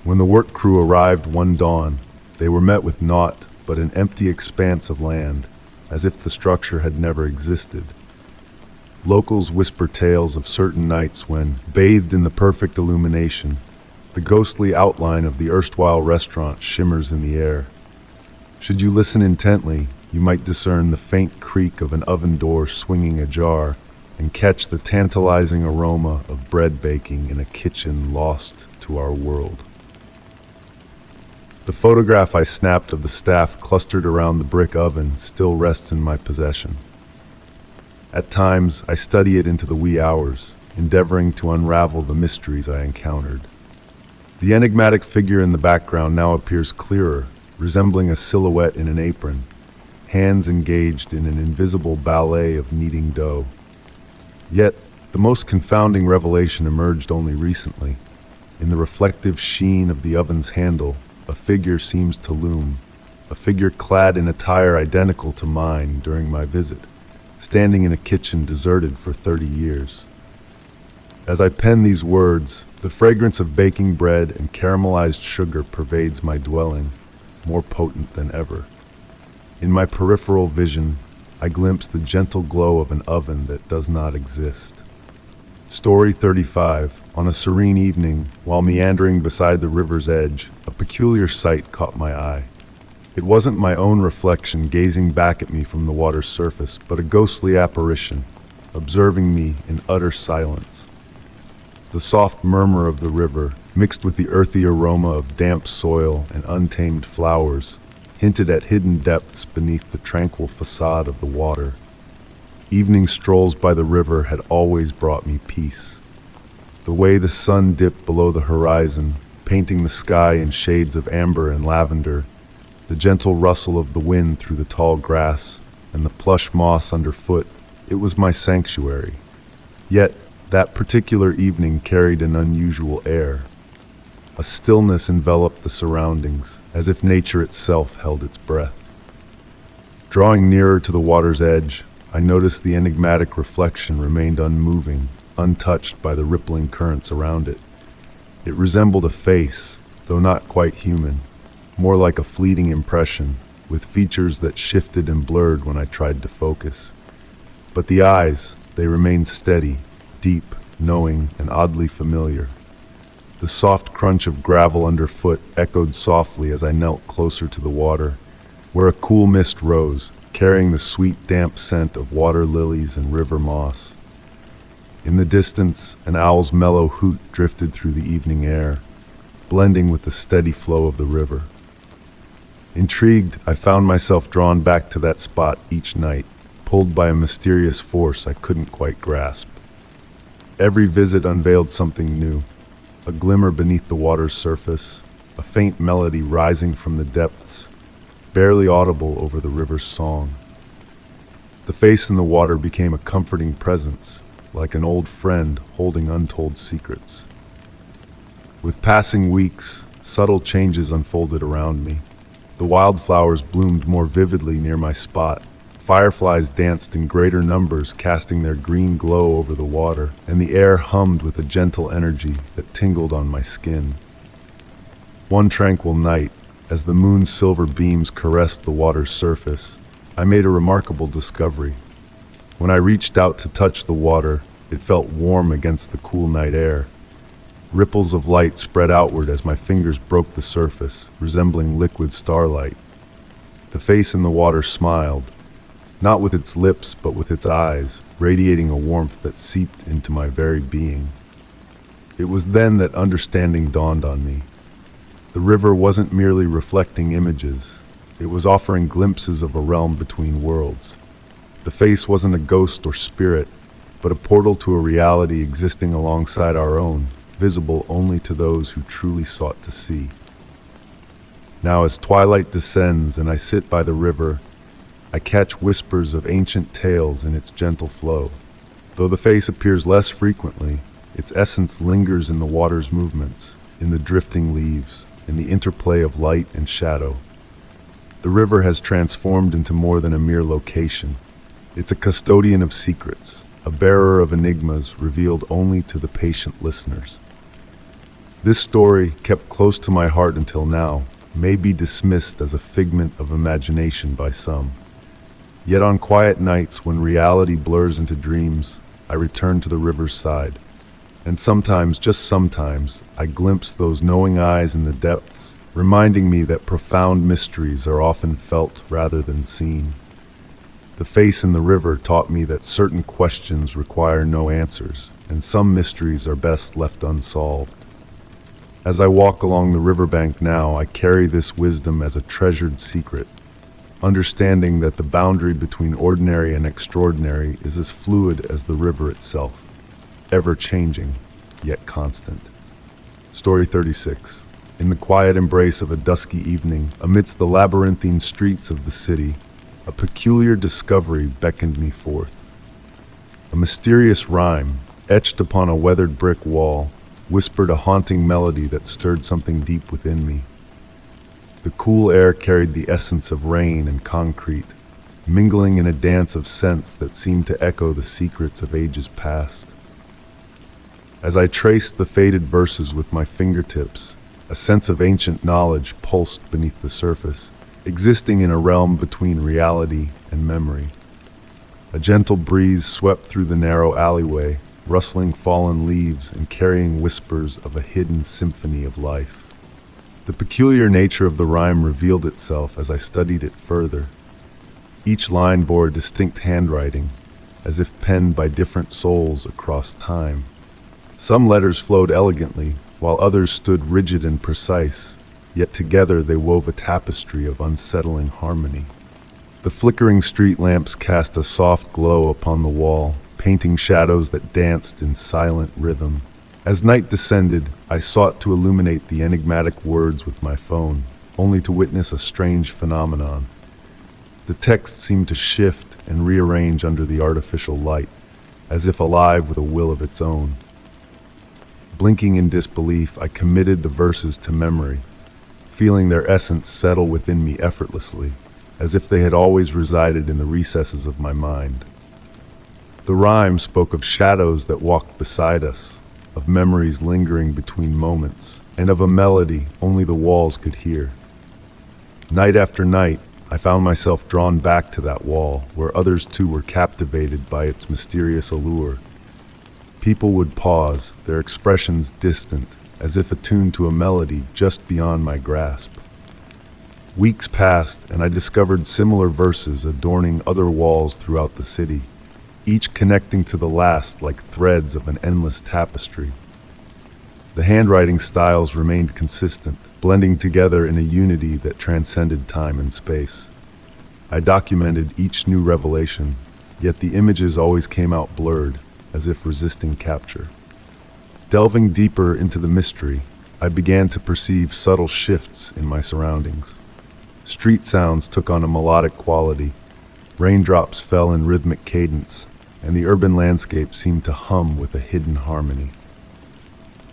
When the work crew arrived one dawn, they were met with naught but an empty expanse of land, as if the structure had never existed. Locals whisper tales of certain nights when, bathed in the perfect illumination, the ghostly outline of the erstwhile restaurant shimmers in the air. Should you listen intently, you might discern the faint creak of an oven door swinging ajar and catch the tantalizing aroma of bread baking in a kitchen lost to our world. The photograph I snapped of the staff clustered around the brick oven still rests in my possession. At times, I study it into the wee hours, endeavoring to unravel the mysteries I encountered. The enigmatic figure in the background now appears clearer, resembling a silhouette in an apron, hands engaged in an invisible ballet of kneading dough. Yet, the most confounding revelation emerged only recently. In the reflective sheen of the oven's handle, a figure seems to loom, a figure clad in attire identical to mine during my visit, standing in a kitchen deserted for 30 years. As I pen these words, the fragrance of baking bread and caramelized sugar pervades my dwelling, more potent than ever. In my peripheral vision, I glimpse the gentle glow of an oven that does not exist. Story 35. On a serene evening, while meandering beside the river's edge, a peculiar sight caught my eye. It wasn't my own reflection gazing back at me from the water's surface, but a ghostly apparition, observing me in utter silence. The soft murmur of the river, mixed with the earthy aroma of damp soil and untamed flowers, hinted at hidden depths beneath the tranquil facade of the water. Evening strolls by the river had always brought me peace. The way the sun dipped below the horizon, painting the sky in shades of amber and lavender, the gentle rustle of the wind through the tall grass, and the plush moss underfoot, it was my sanctuary. Yet, that particular evening carried an unusual air. A stillness enveloped the surroundings, as if nature itself held its breath. Drawing nearer to the water's edge, I noticed the enigmatic reflection remained unmoving, untouched by the rippling currents around it. It resembled a face, though not quite human, more like a fleeting impression, with features that shifted and blurred when I tried to focus. But the eyes, they remained steady, deep, knowing, and oddly familiar. The soft crunch of gravel underfoot echoed softly as I knelt closer to the water, where a cool mist rose, carrying the sweet, damp scent of water lilies and river moss. In the distance, an owl's mellow hoot drifted through the evening air, blending with the steady flow of the river. Intrigued, I found myself drawn back to that spot each night, pulled by a mysterious force I couldn't quite grasp. Every visit unveiled something new, a glimmer beneath the water's surface, a faint melody rising from the depths, barely audible over the river's song. The face in the water became a comforting presence, like an old friend holding untold secrets. With passing weeks, subtle changes unfolded around me. The wildflowers bloomed more vividly near my spot. Fireflies danced in greater numbers, casting their green glow over the water, and the air hummed with a gentle energy that tingled on my skin. One tranquil night, as the moon's silver beams caressed the water's surface, I made a remarkable discovery. When I reached out to touch the water, it felt warm against the cool night air. Ripples of light spread outward as my fingers broke the surface, resembling liquid starlight. The face in the water smiled, not with its lips but with its eyes, radiating a warmth that seeped into my very being. It was then that understanding dawned on me. The river wasn't merely reflecting images, it was offering glimpses of a realm between worlds. The face wasn't a ghost or spirit, but a portal to a reality existing alongside our own, visible only to those who truly sought to see. Now as twilight descends and I sit by the river, I catch whispers of ancient tales in its gentle flow. Though the face appears less frequently, its essence lingers in the water's movements, in the drifting leaves, in the interplay of light and shadow. The river has transformed into more than a mere location. It's a custodian of secrets, a bearer of enigmas revealed only to the patient listeners. This story, kept close to my heart until now, may be dismissed as a figment of imagination by some. Yet on quiet nights when reality blurs into dreams, I return to the river's side. And sometimes, just sometimes, I glimpse those knowing eyes in the depths, reminding me that profound mysteries are often felt rather than seen. The face in the river taught me that certain questions require no answers, and some mysteries are best left unsolved. As I walk along the riverbank now, I carry this wisdom as a treasured secret, understanding that the boundary between ordinary and extraordinary is as fluid as the river itself, ever-changing, yet constant. Story 36. In the quiet embrace of a dusky evening, amidst the labyrinthine streets of the city, a peculiar discovery beckoned me forth. A mysterious rhyme, etched upon a weathered brick wall, whispered a haunting melody that stirred something deep within me. The cool air carried the essence of rain and concrete, mingling in a dance of scents that seemed to echo the secrets of ages past. As I traced the faded verses with my fingertips, a sense of ancient knowledge pulsed beneath the surface, existing in a realm between reality and memory. A gentle breeze swept through the narrow alleyway, rustling fallen leaves and carrying whispers of a hidden symphony of life. The peculiar nature of the rhyme revealed itself as I studied it further. Each line bore a distinct handwriting, as if penned by different souls across time. Some letters flowed elegantly, while others stood rigid and precise, yet together they wove a tapestry of unsettling harmony. The flickering street lamps cast a soft glow upon the wall, painting shadows that danced in silent rhythm. As night descended, I sought to illuminate the enigmatic words with my phone, only to witness a strange phenomenon. The text seemed to shift and rearrange under the artificial light, as if alive with a will of its own. Blinking in disbelief, I committed the verses to memory, feeling their essence settle within me effortlessly, as if they had always resided in the recesses of my mind. The rhyme spoke of shadows that walked beside us, of memories lingering between moments, and of a melody only the walls could hear. Night after night, I found myself drawn back to that wall, where others too were captivated by its mysterious allure. People would pause, their expressions distant, as if attuned to a melody just beyond my grasp. Weeks passed, and I discovered similar verses adorning other walls throughout the city, each connecting to the last like threads of an endless tapestry. The handwriting styles remained consistent, blending together in a unity that transcended time and space. I documented each new revelation, yet the images always came out blurred, as if resisting capture. Delving deeper into the mystery, I began to perceive subtle shifts in my surroundings. Street sounds took on a melodic quality, raindrops fell in rhythmic cadence, and the urban landscape seemed to hum with a hidden harmony.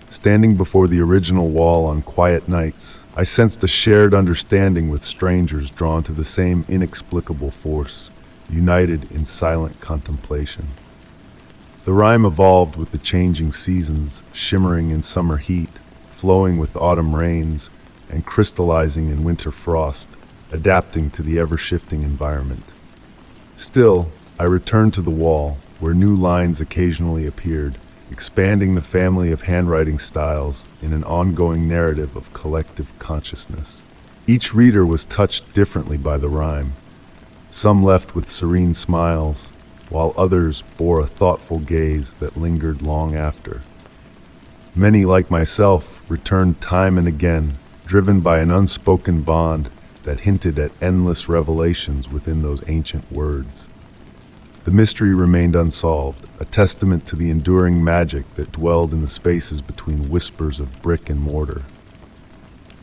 Standing before the original wall on quiet nights, I sensed a shared understanding with strangers drawn to the same inexplicable force, united in silent contemplation. The rhyme evolved with the changing seasons, shimmering in summer heat, flowing with autumn rains, and crystallizing in winter frost, adapting to the ever-shifting environment. Still, I returned to the wall, where new lines occasionally appeared, expanding the family of handwriting styles in an ongoing narrative of collective consciousness. Each reader was touched differently by the rhyme. Some left with serene smiles, while others bore a thoughtful gaze that lingered long after. Many, like myself, returned time and again, driven by an unspoken bond that hinted at endless revelations within those ancient words. The mystery remained unsolved, a testament to the enduring magic that dwelled in the spaces between whispers of brick and mortar.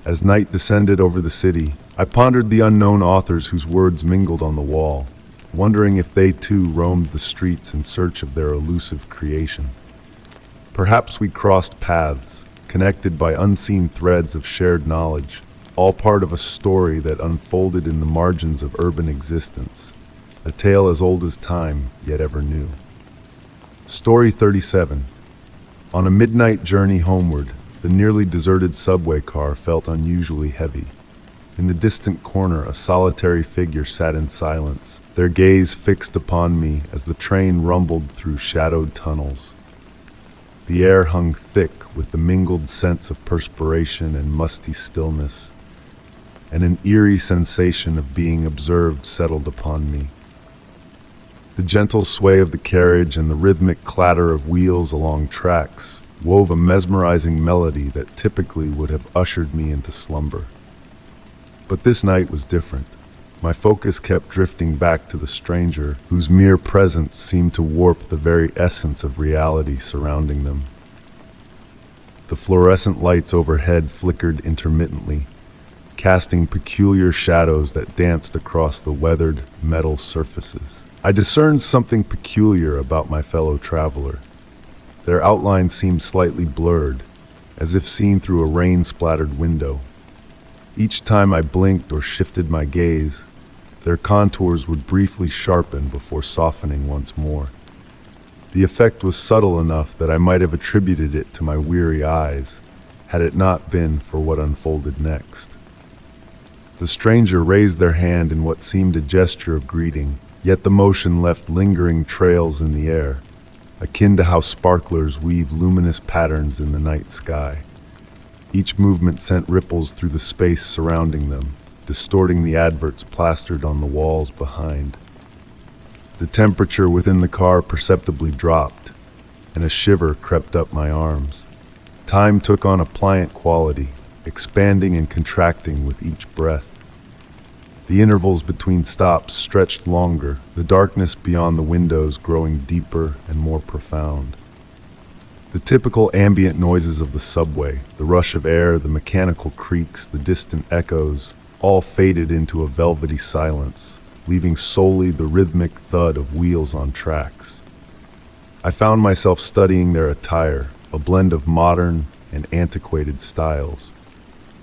As night descended over the city, I pondered the unknown authors whose words mingled on the wall, wondering if they too roamed the streets in search of their elusive creation. Perhaps we crossed paths, connected by unseen threads of shared knowledge, all part of a story that unfolded in the margins of urban existence. A tale as old as time, yet ever new. Story 37. On a midnight journey homeward, the nearly deserted subway car felt unusually heavy. In the distant corner, a solitary figure sat in silence, their gaze fixed upon me as the train rumbled through shadowed tunnels. The air hung thick with the mingled scents of perspiration and musty stillness, and an eerie sensation of being observed settled upon me. The gentle sway of the carriage and the rhythmic clatter of wheels along tracks wove a mesmerizing melody that typically would have ushered me into slumber. But this night was different. My focus kept drifting back to the stranger, whose mere presence seemed to warp the very essence of reality surrounding them. The fluorescent lights overhead flickered intermittently, casting peculiar shadows that danced across the weathered metal surfaces. I discerned something peculiar about my fellow traveler. Their outlines seemed slightly blurred, as if seen through a rain-splattered window. Each time I blinked or shifted my gaze, their contours would briefly sharpen before softening once more. The effect was subtle enough that I might have attributed it to my weary eyes, had it not been for what unfolded next. The stranger raised their hand in what seemed a gesture of greeting, yet the motion left lingering trails in the air, akin to how sparklers weave luminous patterns in the night sky. Each movement sent ripples through the space surrounding them, distorting the adverts plastered on the walls behind. The temperature within the car perceptibly dropped, and a shiver crept up my arms. Time took on a pliant quality, expanding and contracting with each breath. The intervals between stops stretched longer, the darkness beyond the windows growing deeper and more profound. The typical ambient noises of the subway, the rush of air, the mechanical creaks, the distant echoes, all faded into a velvety silence, leaving solely the rhythmic thud of wheels on tracks. I found myself studying their attire, a blend of modern and antiquated styles.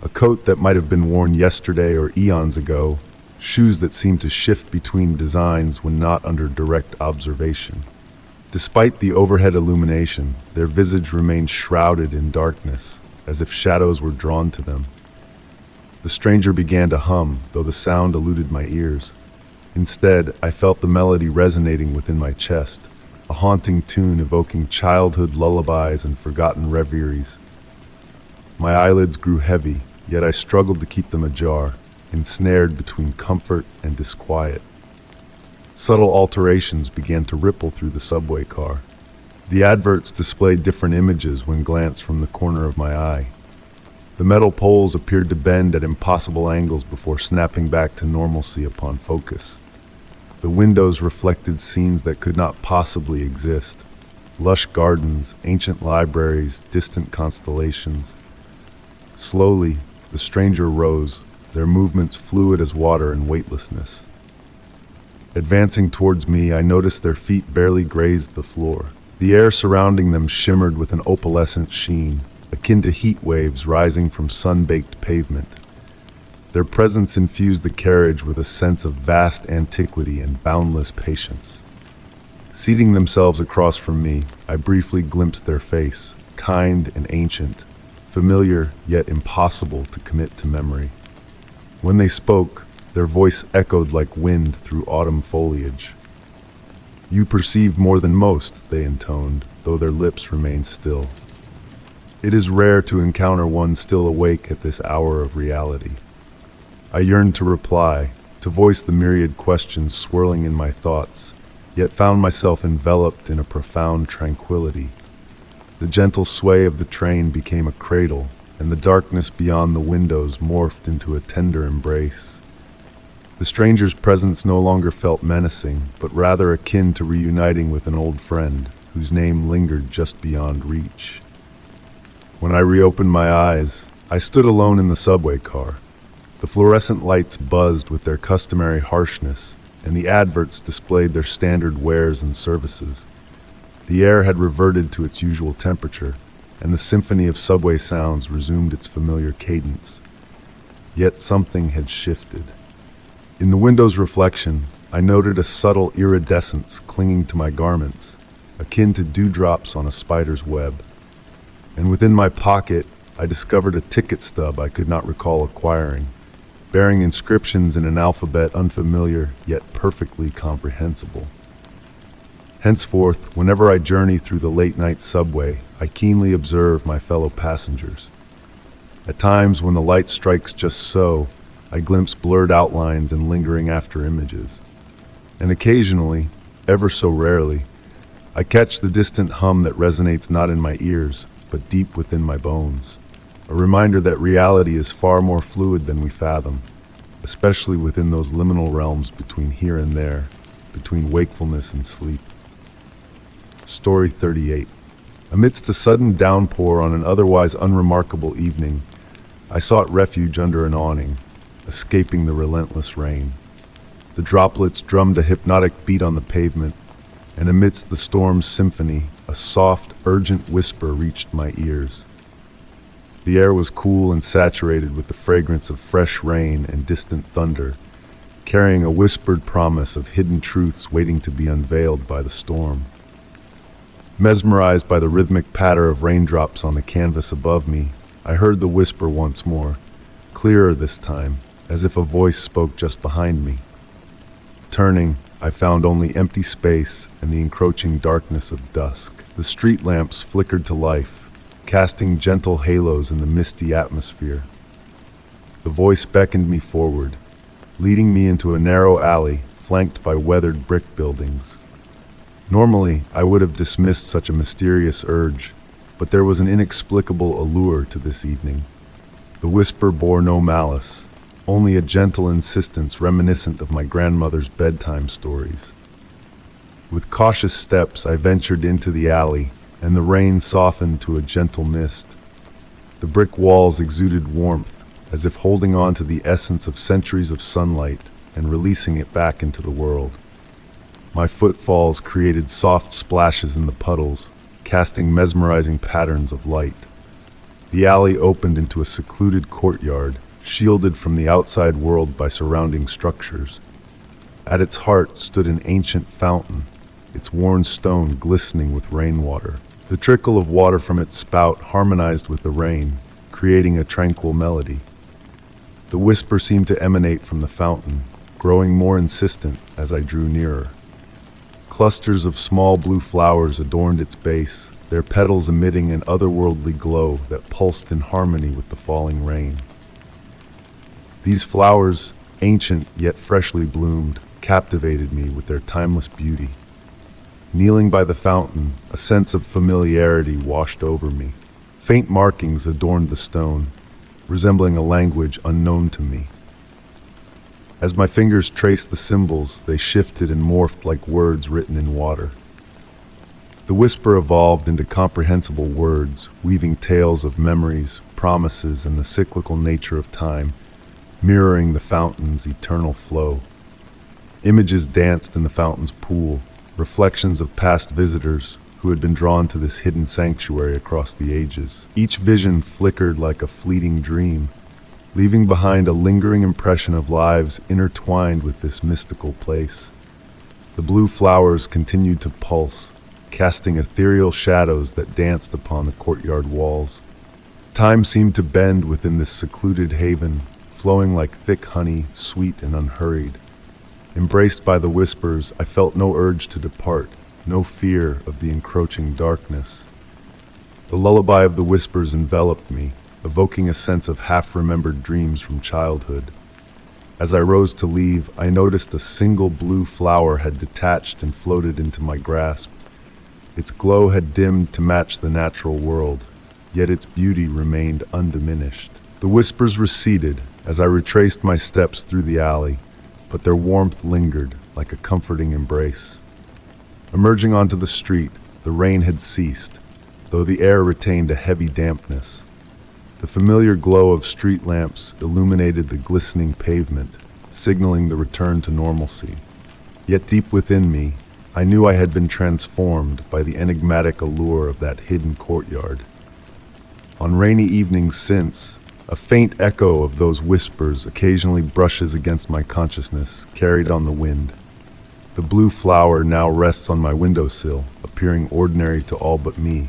A coat that might have been worn yesterday or eons ago, shoes that seemed to shift between designs when not under direct observation. Despite the overhead illumination, their visage remained shrouded in darkness, as if shadows were drawn to them. The stranger began to hum, though the sound eluded my ears. Instead, I felt the melody resonating within my chest, a haunting tune evoking childhood lullabies and forgotten reveries. My eyelids grew heavy, yet I struggled to keep them ajar, ensnared between comfort and disquiet. Subtle alterations began to ripple through the subway car. The adverts displayed different images when glanced from the corner of my eye. The metal poles appeared to bend at impossible angles before snapping back to normalcy upon focus. The windows reflected scenes that could not possibly exist. Lush gardens, ancient libraries, distant constellations. Slowly, the stranger rose, their movements fluid as water and weightlessness. Advancing towards me, I noticed their feet barely grazed the floor. The air surrounding them shimmered with an opalescent sheen, akin to heat waves rising from sun-baked pavement. Their presence infused the carriage with a sense of vast antiquity and boundless patience. Seating themselves across from me, I briefly glimpsed their face, kind and ancient, familiar yet impossible to commit to memory. When they spoke, their voice echoed like wind through autumn foliage. "You perceive more than most," they intoned, though their lips remained still. It is rare to encounter one still awake at this hour of reality. I yearned to reply, to voice the myriad questions swirling in my thoughts, yet found myself enveloped in a profound tranquility. The gentle sway of the train became a cradle, and the darkness beyond the windows morphed into a tender embrace. The stranger's presence no longer felt menacing, but rather akin to reuniting with an old friend, whose name lingered just beyond reach. When I reopened my eyes, I stood alone in the subway car. The fluorescent lights buzzed with their customary harshness, and the adverts displayed their standard wares and services. The air had reverted to its usual temperature, and the symphony of subway sounds resumed its familiar cadence. Yet something had shifted. In the window's reflection, I noted a subtle iridescence clinging to my garments, akin to dewdrops on a spider's web. And within my pocket, I discovered a ticket stub I could not recall acquiring, bearing inscriptions in an alphabet unfamiliar yet perfectly comprehensible. Henceforth, whenever I journey through the late-night subway, I keenly observe my fellow passengers. At times, when the light strikes just so, I glimpse blurred outlines and lingering after images. And occasionally, ever so rarely, I catch the distant hum that resonates not in my ears, but deep within my bones. A reminder that reality is far more fluid than we fathom, especially within those liminal realms between here and there, between wakefulness and sleep. Story 38. Amidst a sudden downpour on an otherwise unremarkable evening, I sought refuge under an awning, escaping the relentless rain. The droplets drummed a hypnotic beat on the pavement, and amidst the storm's symphony, a soft, urgent whisper reached my ears. The air was cool and saturated with the fragrance of fresh rain and distant thunder, carrying a whispered promise of hidden truths waiting to be unveiled by the storm. Mesmerized by the rhythmic patter of raindrops on the canvas above me, I heard the whisper once more, clearer this time, as if a voice spoke just behind me. Turning, I found only empty space and the encroaching darkness of dusk. The street lamps flickered to life, casting gentle halos in the misty atmosphere. The voice beckoned me forward, leading me into a narrow alley flanked by weathered brick buildings. Normally, I would have dismissed such a mysterious urge, but there was an inexplicable allure to this evening. The whisper bore no malice, only a gentle insistence reminiscent of my grandmother's bedtime stories. With cautious steps, I ventured into the alley, and the rain softened to a gentle mist. The brick walls exuded warmth, as if holding on to the essence of centuries of sunlight and releasing it back into the world. My footfalls created soft splashes in the puddles, casting mesmerizing patterns of light. The alley opened into a secluded courtyard, shielded from the outside world by surrounding structures. At its heart stood an ancient fountain, its worn stone glistening with rainwater. The trickle of water from its spout harmonized with the rain, creating a tranquil melody. The whisper seemed to emanate from the fountain, growing more insistent as I drew nearer. Clusters of small blue flowers adorned its base, their petals emitting an otherworldly glow that pulsed in harmony with the falling rain. These flowers, ancient yet freshly bloomed, captivated me with their timeless beauty. Kneeling by the fountain, a sense of familiarity washed over me. Faint markings adorned the stone, resembling a language unknown to me. As my fingers traced the symbols, they shifted and morphed like words written in water. The whisper evolved into comprehensible words, weaving tales of memories, promises, and the cyclical nature of time, mirroring the fountain's eternal flow. Images danced in the fountain's pool, reflections of past visitors who had been drawn to this hidden sanctuary across the ages. Each vision flickered like a fleeting dream, leaving behind a lingering impression of lives intertwined with this mystical place. The blue flowers continued to pulse, casting ethereal shadows that danced upon the courtyard walls. Time seemed to bend within this secluded haven, flowing like thick honey, sweet and unhurried. Embraced by the whispers, I felt no urge to depart, no fear of the encroaching darkness. The lullaby of the whispers enveloped me, evoking a sense of half-remembered dreams from childhood. As I rose to leave, I noticed a single blue flower had detached and floated into my grasp. Its glow had dimmed to match the natural world, yet its beauty remained undiminished. The whispers receded as I retraced my steps through the alley, but their warmth lingered like a comforting embrace. Emerging onto the street, the rain had ceased, though the air retained a heavy dampness. The familiar glow of street lamps illuminated the glistening pavement, signaling the return to normalcy. Yet deep within me, I knew I had been transformed by the enigmatic allure of that hidden courtyard. On rainy evenings since, a faint echo of those whispers occasionally brushes against my consciousness, carried on the wind. The blue flower now rests on my windowsill, appearing ordinary to all but me.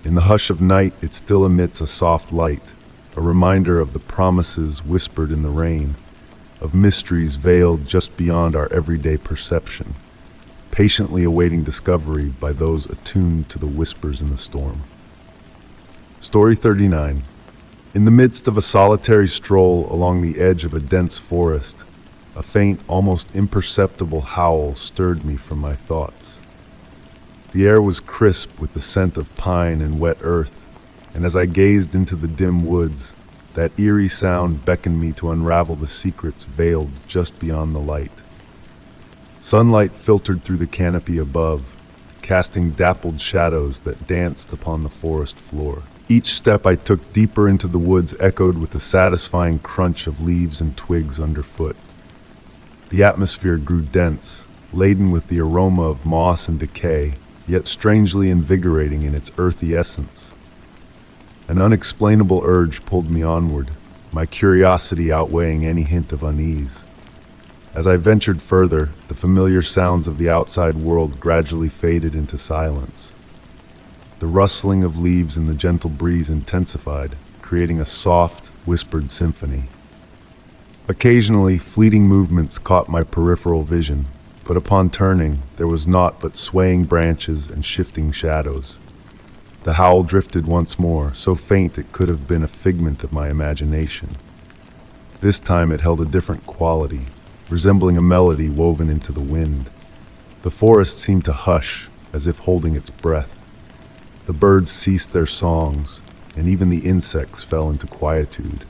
In the hush of night, it still emits a soft light, a reminder of the promises whispered in the rain, of mysteries veiled just beyond our everyday perception, patiently awaiting discovery by those attuned to the whispers in the storm. Story 39. In the midst of a solitary stroll along the edge of a dense forest, a faint, almost imperceptible howl stirred me from my thoughts. The air was crisp with the scent of pine and wet earth, and as I gazed into the dim woods, that eerie sound beckoned me to unravel the secrets veiled just beyond the light. Sunlight filtered through the canopy above, casting dappled shadows that danced upon the forest floor. Each step I took deeper into the woods echoed with the satisfying crunch of leaves and twigs underfoot. The atmosphere grew dense, laden with the aroma of moss and decay, yet strangely invigorating in its earthy essence. An unexplainable urge pulled me onward, my curiosity outweighing any hint of unease. As I ventured further, the familiar sounds of the outside world gradually faded into silence. The rustling of leaves in the gentle breeze intensified, creating a soft, whispered symphony. Occasionally, fleeting movements caught my peripheral vision, but upon turning, there was naught but swaying branches and shifting shadows. The howl drifted once more, so faint it could have been a figment of my imagination. This time it held a different quality, resembling a melody woven into the wind. The forest seemed to hush, as if holding its breath. The birds ceased their songs, and even the insects fell into quietude.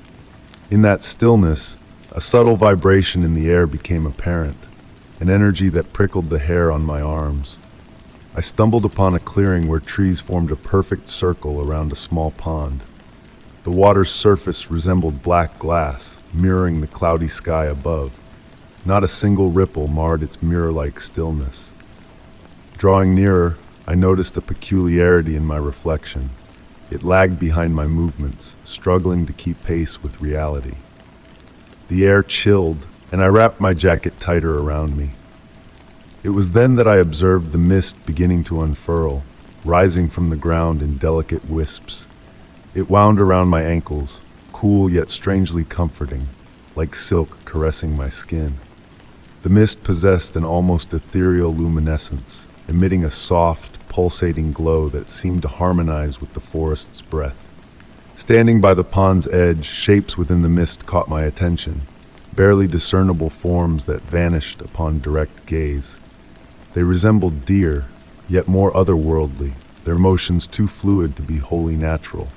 In that stillness, a subtle vibration in the air became apparent, an energy that prickled the hair on my arms. I stumbled upon a clearing where trees formed a perfect circle around a small pond. The water's surface resembled black glass, mirroring the cloudy sky above. Not a single ripple marred its mirror-like stillness. Drawing nearer, I noticed a peculiarity in my reflection. It lagged behind my movements, struggling to keep pace with reality. The air chilled, and I wrapped my jacket tighter around me. It was then that I observed the mist beginning to unfurl, rising from the ground in delicate wisps. It wound around my ankles, cool yet strangely comforting, like silk caressing my skin. The mist possessed an almost ethereal luminescence, emitting a soft, pulsating glow that seemed to harmonize with the forest's breath. Standing by the pond's edge, shapes within the mist caught my attention, barely discernible forms that vanished upon direct gaze. They resembled deer, yet more otherworldly, their motions too fluid to be wholly natural.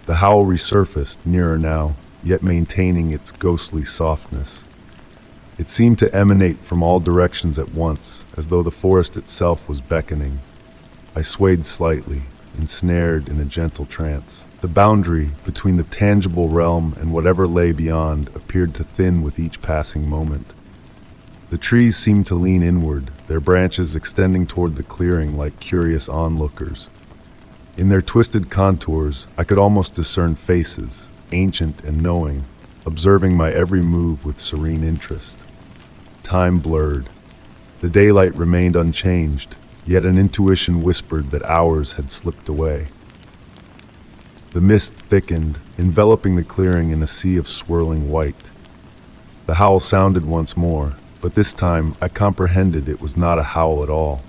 The howl resurfaced, nearer now, yet maintaining its ghostly softness. It seemed to emanate from all directions at once, as though the forest itself was beckoning. I swayed slightly, ensnared in a gentle trance. The boundary between the tangible realm and whatever lay beyond appeared to thin with each passing moment. The trees seemed to lean inward, their branches extending toward the clearing like curious onlookers. In their twisted contours, I could almost discern faces, ancient and knowing, observing my every move with serene interest. Time blurred. The daylight remained unchanged, yet an intuition whispered that hours had slipped away. The mist thickened, enveloping the clearing in a sea of swirling white. The howl sounded once more, but this time I comprehended it was not a howl at all.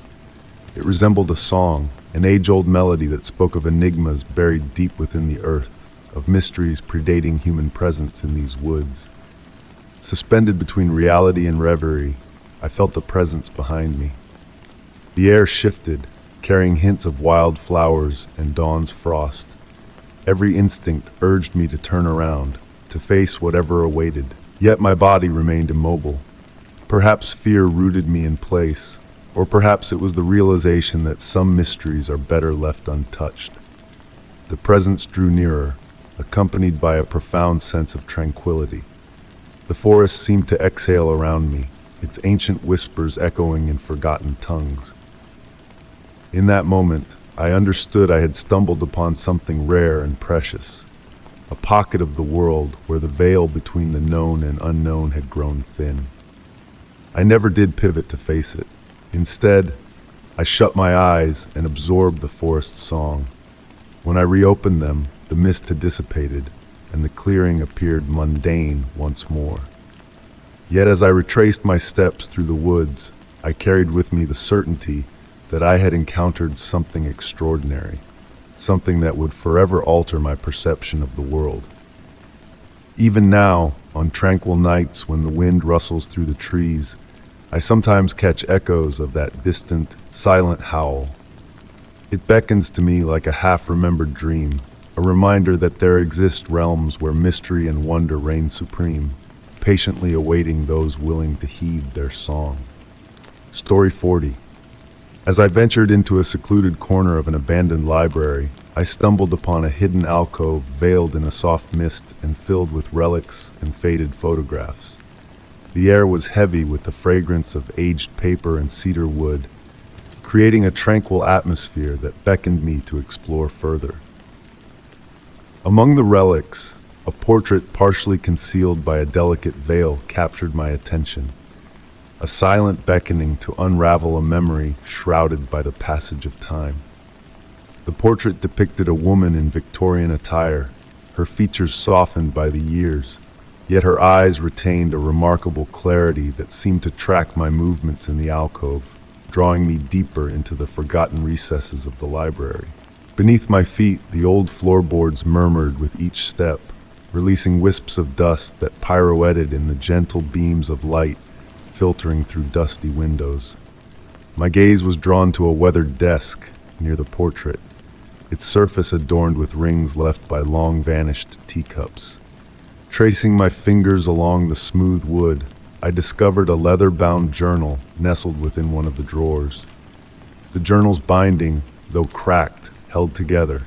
It resembled a song, an age-old melody that spoke of enigmas buried deep within the earth, of mysteries predating human presence in these woods. Suspended between reality and reverie, I felt a presence behind me. The air shifted, carrying hints of wild flowers and dawn's frost. Every instinct urged me to turn around, to face whatever awaited, yet my body remained immobile. Perhaps fear rooted me in place, or perhaps it was the realization that some mysteries are better left untouched. The presence drew nearer, accompanied by a profound sense of tranquility. The forest seemed to exhale around me, its ancient whispers echoing in forgotten tongues. In that moment, I understood I had stumbled upon something rare and precious, a pocket of the world where the veil between the known and unknown had grown thin. I never did pivot to face it. Instead, I shut my eyes and absorbed the forest's song. When I reopened them, the mist had dissipated, and the clearing appeared mundane once more. Yet as I retraced my steps through the woods, I carried with me the certainty that I had encountered something extraordinary, something that would forever alter my perception of the world. Even now, on tranquil nights when the wind rustles through the trees, I sometimes catch echoes of that distant, silent howl. It beckons to me like a half-remembered dream, a reminder that there exist realms where mystery and wonder reign supreme, patiently awaiting those willing to heed their song. Story 40. As I ventured into a secluded corner of an abandoned library, I stumbled upon a hidden alcove veiled in a soft mist and filled with relics and faded photographs. The air was heavy with the fragrance of aged paper and cedar wood, creating a tranquil atmosphere that beckoned me to explore further. Among the relics, a portrait partially concealed by a delicate veil captured my attention, a silent beckoning to unravel a memory shrouded by the passage of time. The portrait depicted a woman in Victorian attire, her features softened by the years, yet her eyes retained a remarkable clarity that seemed to track my movements in the alcove, drawing me deeper into the forgotten recesses of the library. Beneath my feet, the old floorboards murmured with each step, releasing wisps of dust that pirouetted in the gentle beams of light filtering through dusty windows. My gaze was drawn to a weathered desk near the portrait, its surface adorned with rings left by long-vanished teacups. Tracing my fingers along the smooth wood, I discovered a leather-bound journal nestled within one of the drawers. The journal's binding, though cracked, held together,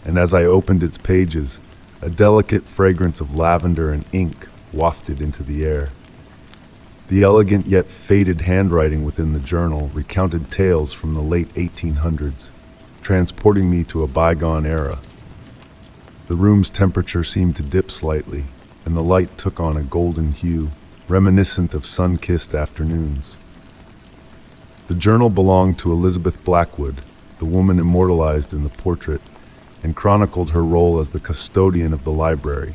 and as I opened its pages, a delicate fragrance of lavender and ink wafted into the air. The elegant yet faded handwriting within the journal recounted tales from the late 1800s, transporting me to a bygone era. The room's temperature seemed to dip slightly, and the light took on a golden hue, reminiscent of sun-kissed afternoons. The journal belonged to Elizabeth Blackwood, the woman immortalized in the portrait, and chronicled her role as the custodian of the library.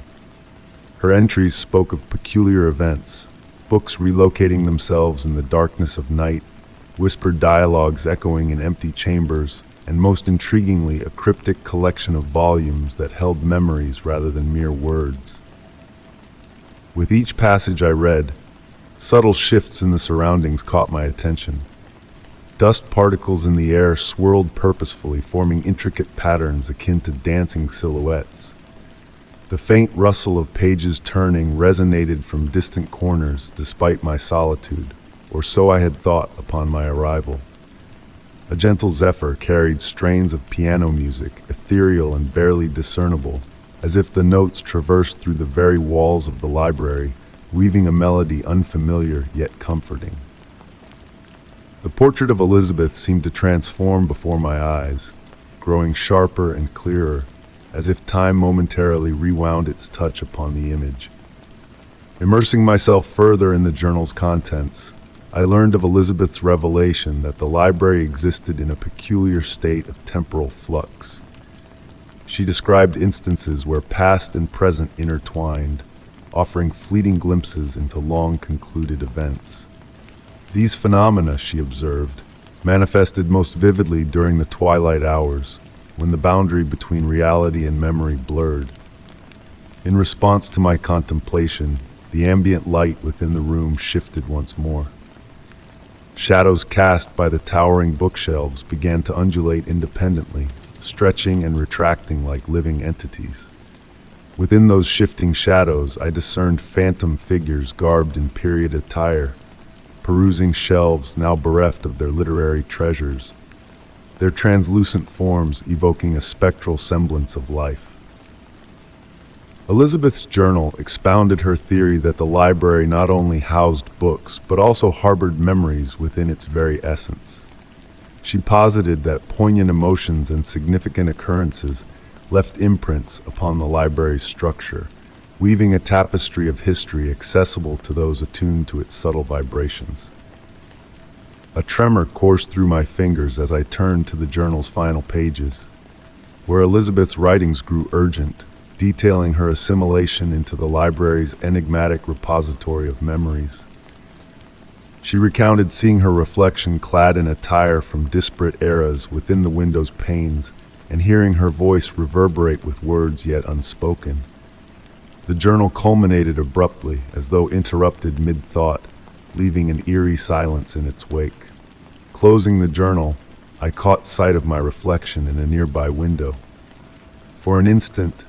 Her entries spoke of peculiar events, books relocating themselves in the darkness of night, whispered dialogues echoing in empty chambers, and most intriguingly, a cryptic collection of volumes that held memories rather than mere words. With each passage I read, subtle shifts in the surroundings caught my attention. Dust particles in the air swirled purposefully, forming intricate patterns akin to dancing silhouettes. The faint rustle of pages turning resonated from distant corners despite my solitude, or so I had thought upon my arrival. A gentle zephyr carried strains of piano music, ethereal and barely discernible, as if the notes traversed through the very walls of the library, weaving a melody unfamiliar yet comforting. The portrait of Elizabeth seemed to transform before my eyes, growing sharper and clearer, as if time momentarily rewound its touch upon the image. Immersing myself further in the journal's contents, I learned of Elizabeth's revelation that the library existed in a peculiar state of temporal flux. She described instances where past and present intertwined, offering fleeting glimpses into long-concluded events. These phenomena, she observed, manifested most vividly during the twilight hours, when the boundary between reality and memory blurred. In response to my contemplation, the ambient light within the room shifted once more. Shadows cast by the towering bookshelves began to undulate independently, stretching and retracting like living entities. Within those shifting shadows, I discerned phantom figures garbed in period attire, perusing shelves now bereft of their literary treasures, their translucent forms evoking a spectral semblance of life. Elizabeth's journal expounded her theory that the library not only housed books, but also harbored memories within its very essence. She posited that poignant emotions and significant occurrences left imprints upon the library's structure, weaving a tapestry of history accessible to those attuned to its subtle vibrations. A tremor coursed through my fingers as I turned to the journal's final pages, where Elizabeth's writings grew urgent, detailing her assimilation into the library's enigmatic repository of memories. She recounted seeing her reflection clad in attire from disparate eras within the window's panes and hearing her voice reverberate with words yet unspoken. The journal culminated abruptly, as though interrupted mid-thought, leaving an eerie silence in its wake. Closing the journal, I caught sight of my reflection in a nearby window. For an instant,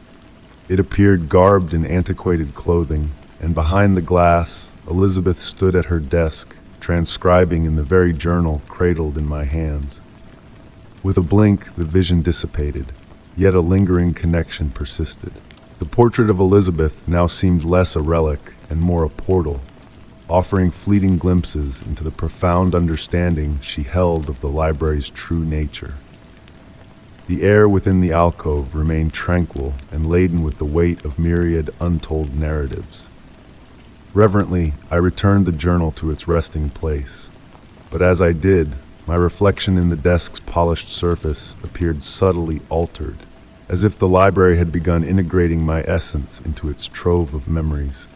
it appeared garbed in antiquated clothing, and behind the glass, Elizabeth stood at her desk, transcribing in the very journal cradled in my hands. With a blink, the vision dissipated, yet a lingering connection persisted. The portrait of Elizabeth now seemed less a relic and more a portal, offering fleeting glimpses into the profound understanding she held of the library's true nature. The air within the alcove remained tranquil and laden with the weight of myriad untold narratives. Reverently, I returned the journal to its resting place, but as I did, my reflection in the desk's polished surface appeared subtly altered, as if the library had begun integrating my essence into its trove of memories.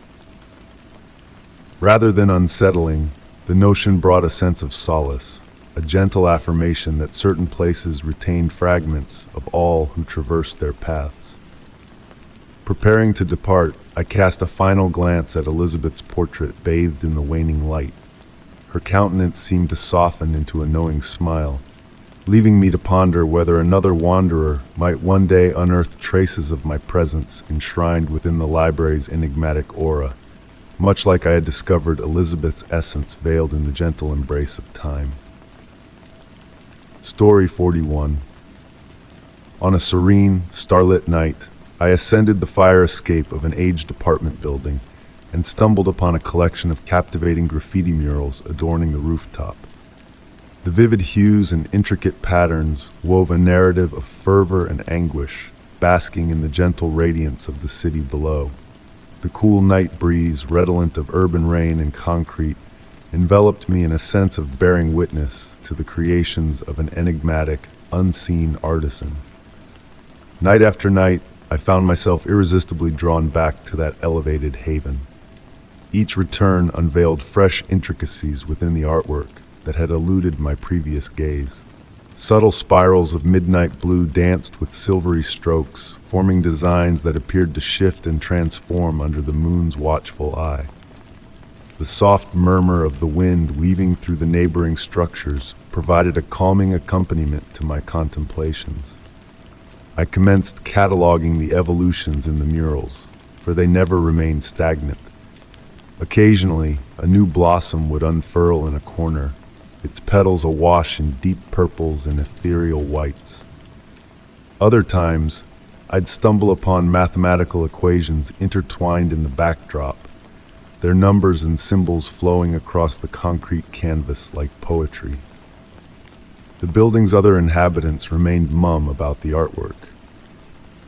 Rather than unsettling, the notion brought a sense of solace, a gentle affirmation that certain places retained fragments of all who traversed their paths. Preparing to depart, I cast a final glance at Elizabeth's portrait bathed in the waning light. Her countenance seemed to soften into a knowing smile, leaving me to ponder whether another wanderer might one day unearth traces of my presence enshrined within the library's enigmatic aura, much like I had discovered Elizabeth's essence veiled in the gentle embrace of time. Story 41. On a serene, starlit night, I ascended the fire escape of an aged apartment building and stumbled upon a collection of captivating graffiti murals adorning the rooftop. The vivid hues and intricate patterns wove a narrative of fervor and anguish, basking in the gentle radiance of the city below. The cool night breeze, redolent of urban rain and concrete, enveloped me in a sense of bearing witness to the creations of an enigmatic, unseen artisan. Night after night, I found myself irresistibly drawn back to that elevated haven. Each return unveiled fresh intricacies within the artwork that had eluded my previous gaze. Subtle spirals of midnight blue danced with silvery strokes, forming designs that appeared to shift and transform under the moon's watchful eye. The soft murmur of the wind weaving through the neighboring structures provided a calming accompaniment to my contemplations. I commenced cataloging the evolutions in the murals, for they never remained stagnant. Occasionally, a new blossom would unfurl in a corner, its petals awash in deep purples and ethereal whites. Other times, I'd stumble upon mathematical equations intertwined in the backdrop, their numbers and symbols flowing across the concrete canvas like poetry. The building's other inhabitants remained mum about the artwork.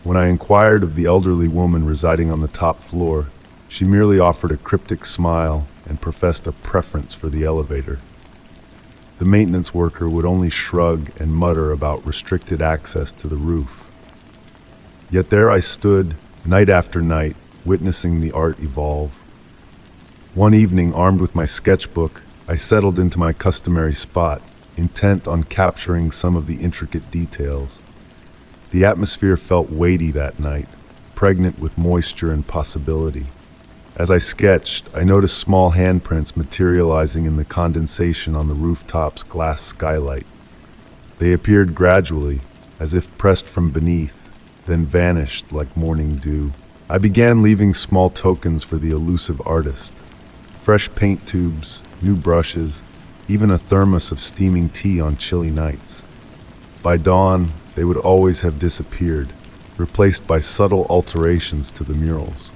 When I inquired of the elderly woman residing on the top floor, she merely offered a cryptic smile and professed a preference for the elevator. The maintenance worker would only shrug and mutter about restricted access to the roof. Yet there I stood, night after night, witnessing the art evolve. One evening, armed with my sketchbook, I settled into my customary spot, intent on capturing some of the intricate details. The atmosphere felt weighty that night, pregnant with moisture and possibility. As I sketched, I noticed small handprints materializing in the condensation on the rooftop's glass skylight. They appeared gradually, as if pressed from beneath, then vanished like morning dew. I began leaving small tokens for the elusive artist. Fresh paint tubes, new brushes, even a thermos of steaming tea on chilly nights. By dawn, they would always have disappeared, replaced by subtle alterations to the murals.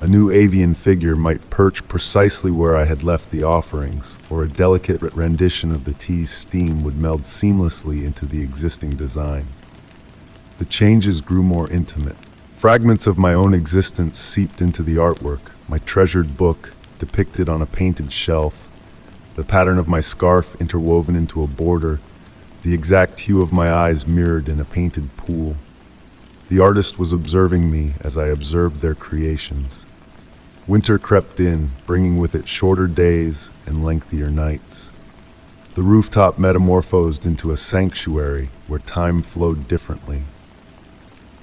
A new avian figure might perch precisely where I had left the offerings, or a delicate rendition of the tea's steam would meld seamlessly into the existing design. The changes grew more intimate. Fragments of my own existence seeped into the artwork, my treasured book depicted on a painted shelf, the pattern of my scarf interwoven into a border, the exact hue of my eyes mirrored in a painted pool. The artist was observing me as I observed their creations. Winter crept in, bringing with it shorter days and lengthier nights. The rooftop metamorphosed into a sanctuary where time flowed differently.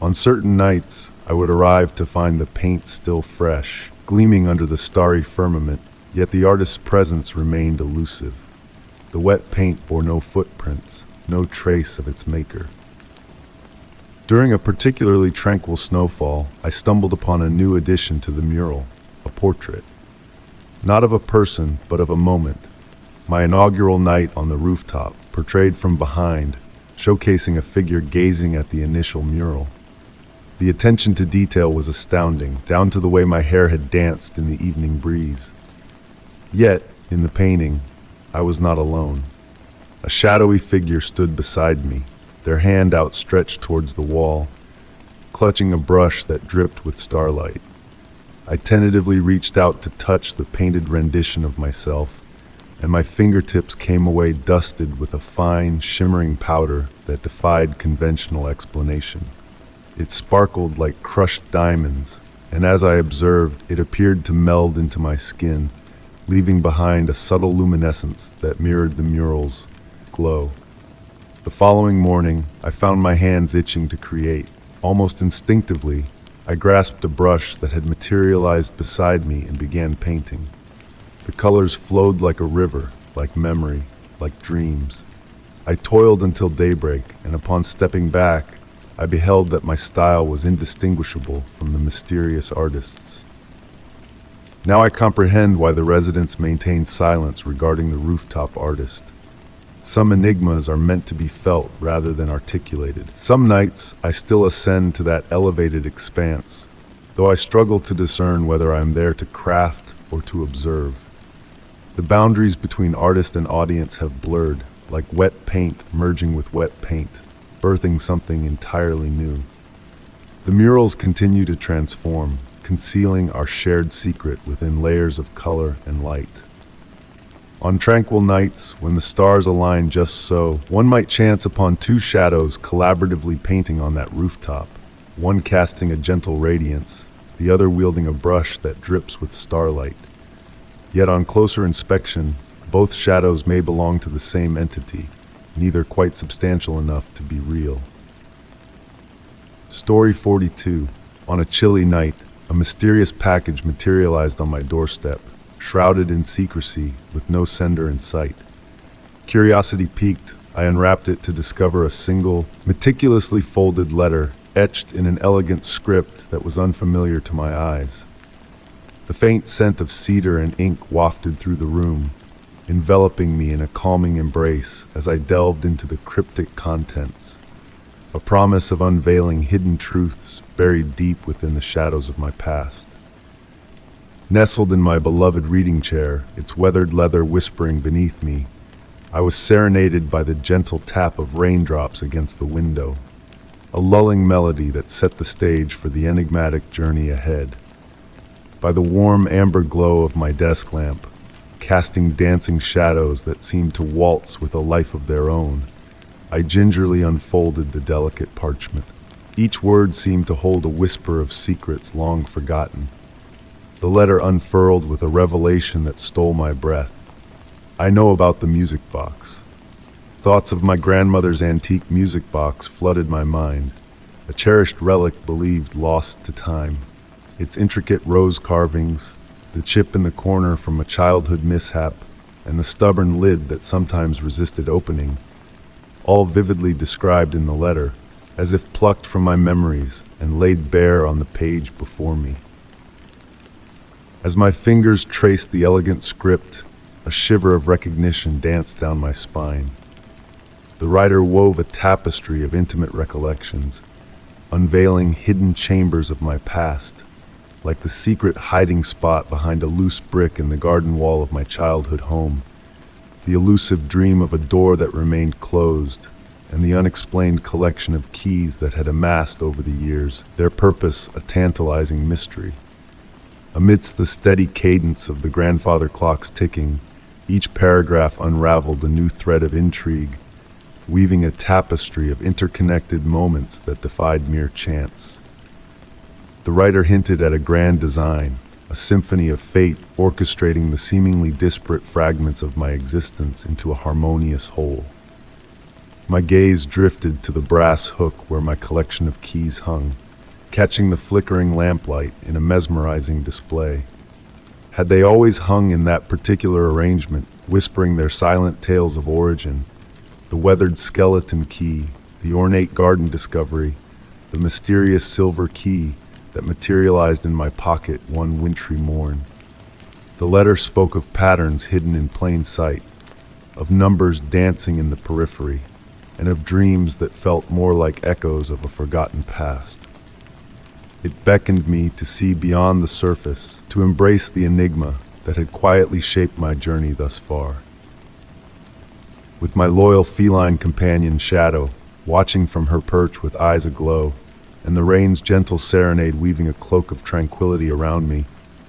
On certain nights, I would arrive to find the paint still fresh, gleaming under the starry firmament, yet the artist's presence remained elusive. The wet paint bore no footprints, no trace of its maker. During a particularly tranquil snowfall, I stumbled upon a new addition to the mural, a portrait. Not of a person, but of a moment. My inaugural night on the rooftop, portrayed from behind, showcasing a figure gazing at the initial mural. The attention to detail was astounding, down to the way my hair had danced in the evening breeze. Yet, in the painting, I was not alone. A shadowy figure stood beside me, their hand outstretched towards the wall, clutching a brush that dripped with starlight. I tentatively reached out to touch the painted rendition of myself, and my fingertips came away dusted with a fine, shimmering powder that defied conventional explanation. It sparkled like crushed diamonds, and as I observed, it appeared to meld into my skin, leaving behind a subtle luminescence that mirrored the mural's glow. The following morning, I found my hands itching to create. Almost instinctively, I grasped a brush that had materialized beside me and began painting. The colors flowed like a river, like memory, like dreams. I toiled until daybreak, and upon stepping back, I beheld that my style was indistinguishable from the mysterious artist's. Now I comprehend why the residents maintained silence regarding the rooftop artist. Some enigmas are meant to be felt rather than articulated. Some nights I still ascend to that elevated expanse, though I struggle to discern whether I am there to craft or to observe. The boundaries between artist and audience have blurred, like wet paint merging with wet paint, birthing something entirely new. The murals continue to transform, concealing our shared secret within layers of color and light. On tranquil nights, when the stars align just so, one might chance upon two shadows collaboratively painting on that rooftop, one casting a gentle radiance, the other wielding a brush that drips with starlight. Yet on closer inspection, both shadows may belong to the same entity, neither quite substantial enough to be real. Story 42. On a chilly night, a mysterious package materialized on my doorstep, shrouded in secrecy with no sender in sight. Curiosity piqued, I unwrapped it to discover a single, meticulously folded letter etched in an elegant script that was unfamiliar to my eyes. The faint scent of cedar and ink wafted through the room, enveloping me in a calming embrace as I delved into the cryptic contents, a promise of unveiling hidden truths buried deep within the shadows of my past. Nestled in my beloved reading chair, its weathered leather whispering beneath me, I was serenaded by the gentle tap of raindrops against the window, a lulling melody that set the stage for the enigmatic journey ahead. By the warm amber glow of my desk lamp, casting dancing shadows that seemed to waltz with a life of their own, I gingerly unfolded the delicate parchment. Each word seemed to hold a whisper of secrets long forgotten. The letter unfurled with a revelation that stole my breath. I know about the music box. Thoughts of my grandmother's antique music box flooded my mind, a cherished relic believed lost to time. Its intricate rose carvings, the chip in the corner from a childhood mishap, and the stubborn lid that sometimes resisted opening, all vividly described in the letter, as if plucked from my memories and laid bare on the page before me. As my fingers traced the elegant script, a shiver of recognition danced down my spine. The writer wove a tapestry of intimate recollections, unveiling hidden chambers of my past, like the secret hiding spot behind a loose brick in the garden wall of my childhood home, the elusive dream of a door that remained closed, and the unexplained collection of keys that had amassed over the years, their purpose a tantalizing mystery. Amidst the steady cadence of the grandfather clock's ticking, each paragraph unraveled a new thread of intrigue, weaving a tapestry of interconnected moments that defied mere chance. The writer hinted at a grand design, a symphony of fate orchestrating the seemingly disparate fragments of my existence into a harmonious whole. My gaze drifted to the brass hook where my collection of keys hung, catching the flickering lamplight in a mesmerizing display. Had they always hung in that particular arrangement, whispering their silent tales of origin, the weathered skeleton key, the ornate garden discovery, the mysterious silver key that materialized in my pocket one wintry morn. The letter spoke of patterns hidden in plain sight, of numbers dancing in the periphery, and of dreams that felt more like echoes of a forgotten past. It beckoned me to see beyond the surface, to embrace the enigma that had quietly shaped my journey thus far. With my loyal feline companion Shadow, watching from her perch with eyes aglow, and the rain's gentle serenade weaving a cloak of tranquility around me,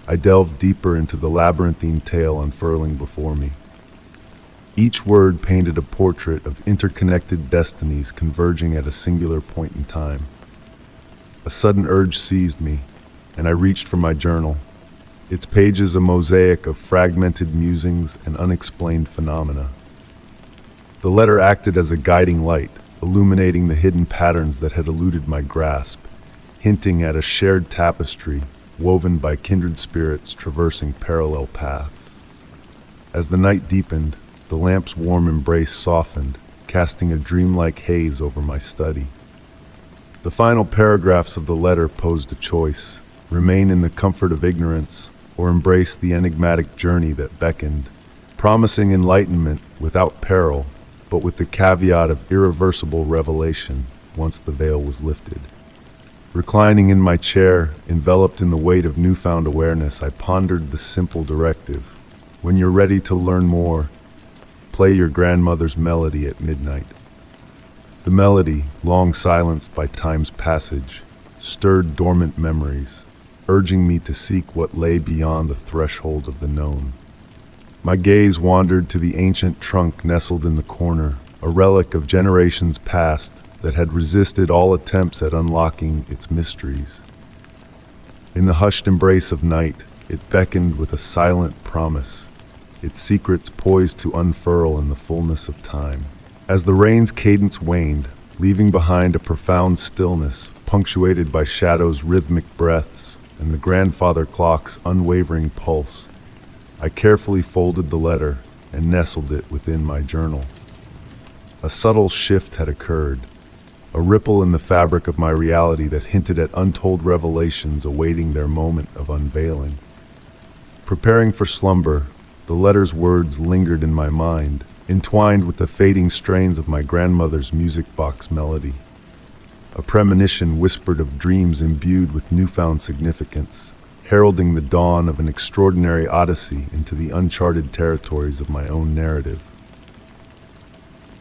I delved deeper into the labyrinthine tale unfurling before me. Each word painted a portrait of interconnected destinies converging at a singular point in time. A sudden urge seized me, and I reached for my journal, its pages a mosaic of fragmented musings and unexplained phenomena. The letter acted as a guiding light, illuminating the hidden patterns that had eluded my grasp, hinting at a shared tapestry woven by kindred spirits traversing parallel paths. As the night deepened, the lamp's warm embrace softened, casting a dreamlike haze over my study. The final paragraphs of the letter posed a choice: remain in the comfort of ignorance, or embrace the enigmatic journey that beckoned, promising enlightenment without peril, but with the caveat of irreversible revelation once the veil was lifted. Reclining in my chair, enveloped in the weight of newfound awareness, I pondered the simple directive: when you're ready to learn more, play your grandmother's melody at midnight. The melody, long silenced by time's passage, stirred dormant memories, urging me to seek what lay beyond the threshold of the known. My gaze wandered to the ancient trunk nestled in the corner, a relic of generations past that had resisted all attempts at unlocking its mysteries. In the hushed embrace of night, it beckoned with a silent promise, its secrets poised to unfurl in the fullness of time. As the rain's cadence waned, leaving behind a profound stillness punctuated by Shadow's rhythmic breaths and the grandfather clock's unwavering pulse, I carefully folded the letter and nestled it within my journal. A subtle shift had occurred, a ripple in the fabric of my reality that hinted at untold revelations awaiting their moment of unveiling. Preparing for slumber, the letter's words lingered in my mind, entwined with the fading strains of my grandmother's music box melody. A premonition whispered of dreams imbued with newfound significance, heralding the dawn of an extraordinary odyssey into the uncharted territories of my own narrative.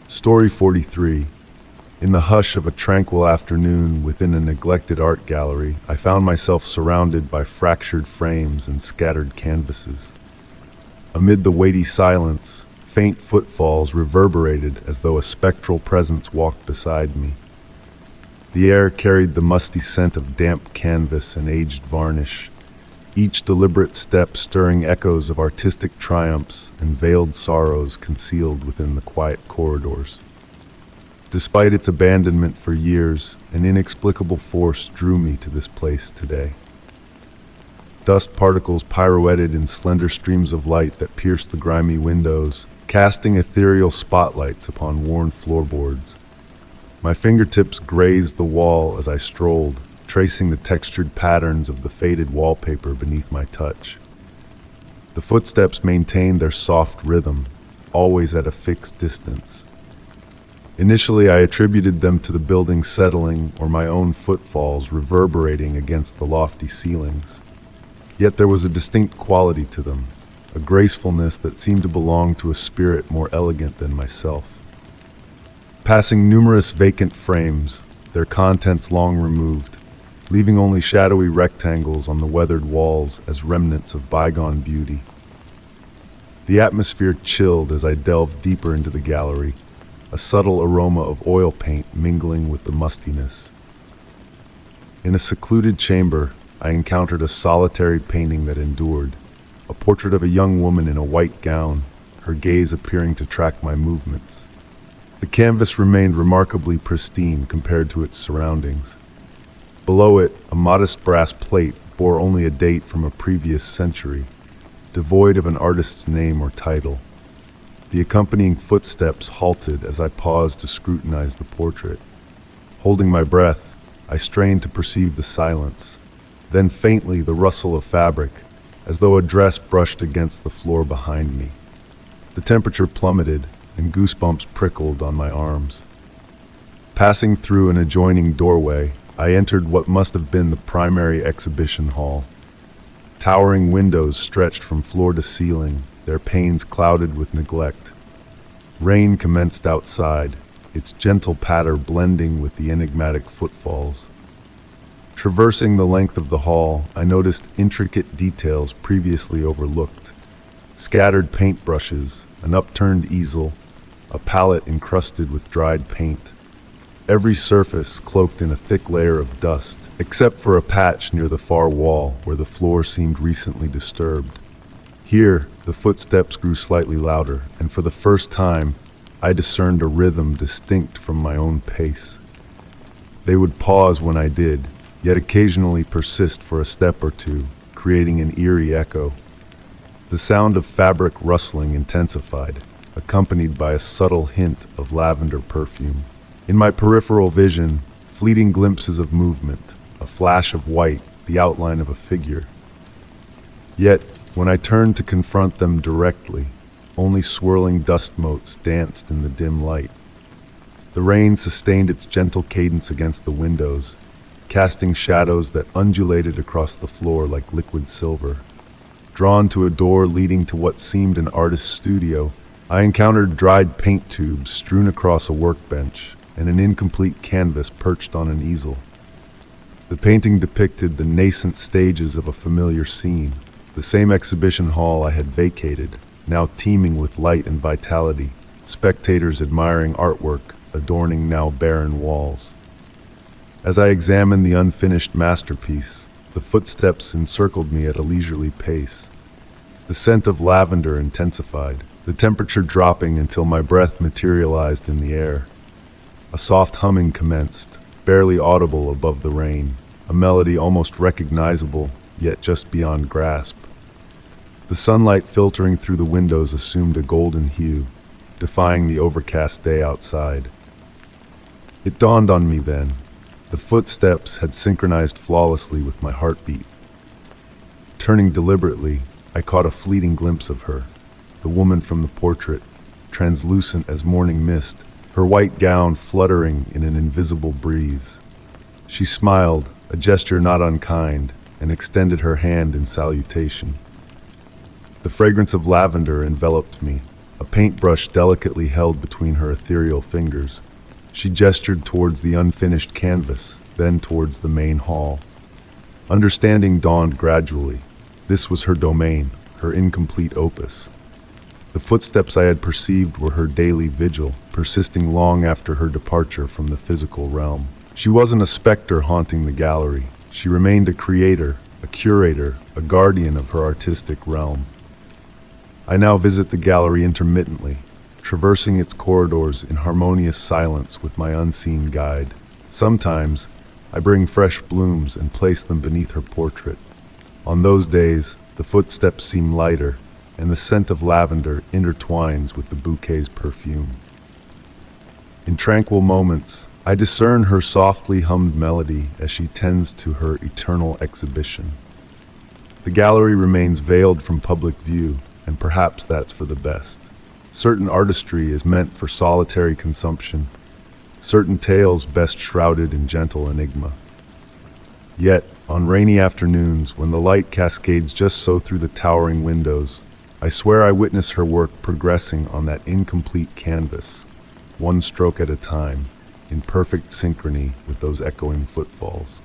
Story 43. In the hush of a tranquil afternoon within a neglected art gallery, I found myself surrounded by fractured frames and scattered canvases. Amid the weighty silence, faint footfalls reverberated as though a spectral presence walked beside me. The air carried the musty scent of damp canvas and aged varnish, each deliberate step stirring echoes of artistic triumphs and veiled sorrows concealed within the quiet corridors. Despite its abandonment for years, an inexplicable force drew me to this place today. Dust particles pirouetted in slender streams of light that pierced the grimy windows, casting ethereal spotlights upon worn floorboards. My fingertips grazed the wall as I strolled, tracing the textured patterns of the faded wallpaper beneath my touch. The footsteps maintained their soft rhythm, always at a fixed distance. Initially, I attributed them to the building settling or my own footfalls reverberating against the lofty ceilings. Yet there was a distinct quality to them, a gracefulness that seemed to belong to a spirit more elegant than myself. Passing numerous vacant frames, their contents long removed, leaving only shadowy rectangles on the weathered walls as remnants of bygone beauty. The atmosphere chilled as I delved deeper into the gallery, a subtle aroma of oil paint mingling with the mustiness. In a secluded chamber, I encountered a solitary painting that endured, a portrait of a young woman in a white gown, her gaze appearing to track my movements. The canvas remained remarkably pristine compared to its surroundings. Below it, a modest brass plate bore only a date from a previous century, devoid of an artist's name or title. The accompanying footsteps halted as I paused to scrutinize the portrait. Holding my breath, I strained to perceive the silence. Then faintly the rustle of fabric, as though a dress brushed against the floor behind me. The temperature plummeted, and goosebumps prickled on my arms. Passing through an adjoining doorway, I entered what must have been the primary exhibition hall. Towering windows stretched from floor to ceiling, their panes clouded with neglect. Rain commenced outside, its gentle patter blending with the enigmatic footfalls. Traversing the length of the hall, I noticed intricate details previously overlooked. Scattered paintbrushes, an upturned easel, a palette encrusted with dried paint. Every surface cloaked in a thick layer of dust, except for a patch near the far wall where the floor seemed recently disturbed. Here, the footsteps grew slightly louder, and for the first time, I discerned a rhythm distinct from my own pace. They would pause when I did, yet occasionally persist for a step or two, creating an eerie echo. The sound of fabric rustling intensified, accompanied by a subtle hint of lavender perfume. In my peripheral vision, fleeting glimpses of movement, a flash of white, the outline of a figure. Yet, when I turned to confront them directly, only swirling dust motes danced in the dim light. The rain sustained its gentle cadence against the windows, casting shadows that undulated across the floor like liquid silver. Drawn to a door leading to what seemed an artist's studio, I encountered dried paint tubes strewn across a workbench and an incomplete canvas perched on an easel. The painting depicted the nascent stages of a familiar scene, the same exhibition hall I had vacated, now teeming with light and vitality, spectators admiring artwork adorning now barren walls. As I examined the unfinished masterpiece, the footsteps encircled me at a leisurely pace. The scent of lavender intensified, the temperature dropping until my breath materialized in the air. A soft humming commenced, barely audible above the rain, a melody almost recognizable, yet just beyond grasp. The sunlight filtering through the windows assumed a golden hue, defying the overcast day outside. It dawned on me then. The footsteps had synchronized flawlessly with my heartbeat. Turning deliberately, I caught a fleeting glimpse of her, the woman from the portrait, translucent as morning mist, her white gown fluttering in an invisible breeze. She smiled, a gesture not unkind, and extended her hand in salutation. The fragrance of lavender enveloped me, a paintbrush delicately held between her ethereal fingers. She gestured towards the unfinished canvas, then towards the main hall. Understanding dawned gradually. This was her domain, her incomplete opus. The footsteps I had perceived were her daily vigil, persisting long after her departure from the physical realm. She wasn't a specter haunting the gallery. She remained a creator, a curator, a guardian of her artistic realm. I now visit the gallery intermittently, traversing its corridors in harmonious silence with my unseen guide. Sometimes, I bring fresh blooms and place them beneath her portrait. On those days, the footsteps seem lighter, and the scent of lavender intertwines with the bouquet's perfume. In tranquil moments, I discern her softly hummed melody as she tends to her eternal exhibition. The gallery remains veiled from public view, and perhaps that's for the best. Certain artistry is meant for solitary consumption, certain tales best shrouded in gentle enigma. Yet, on rainy afternoons, when the light cascades just so through the towering windows, I swear I witness her work progressing on that incomplete canvas, one stroke at a time, in perfect synchrony with those echoing footfalls.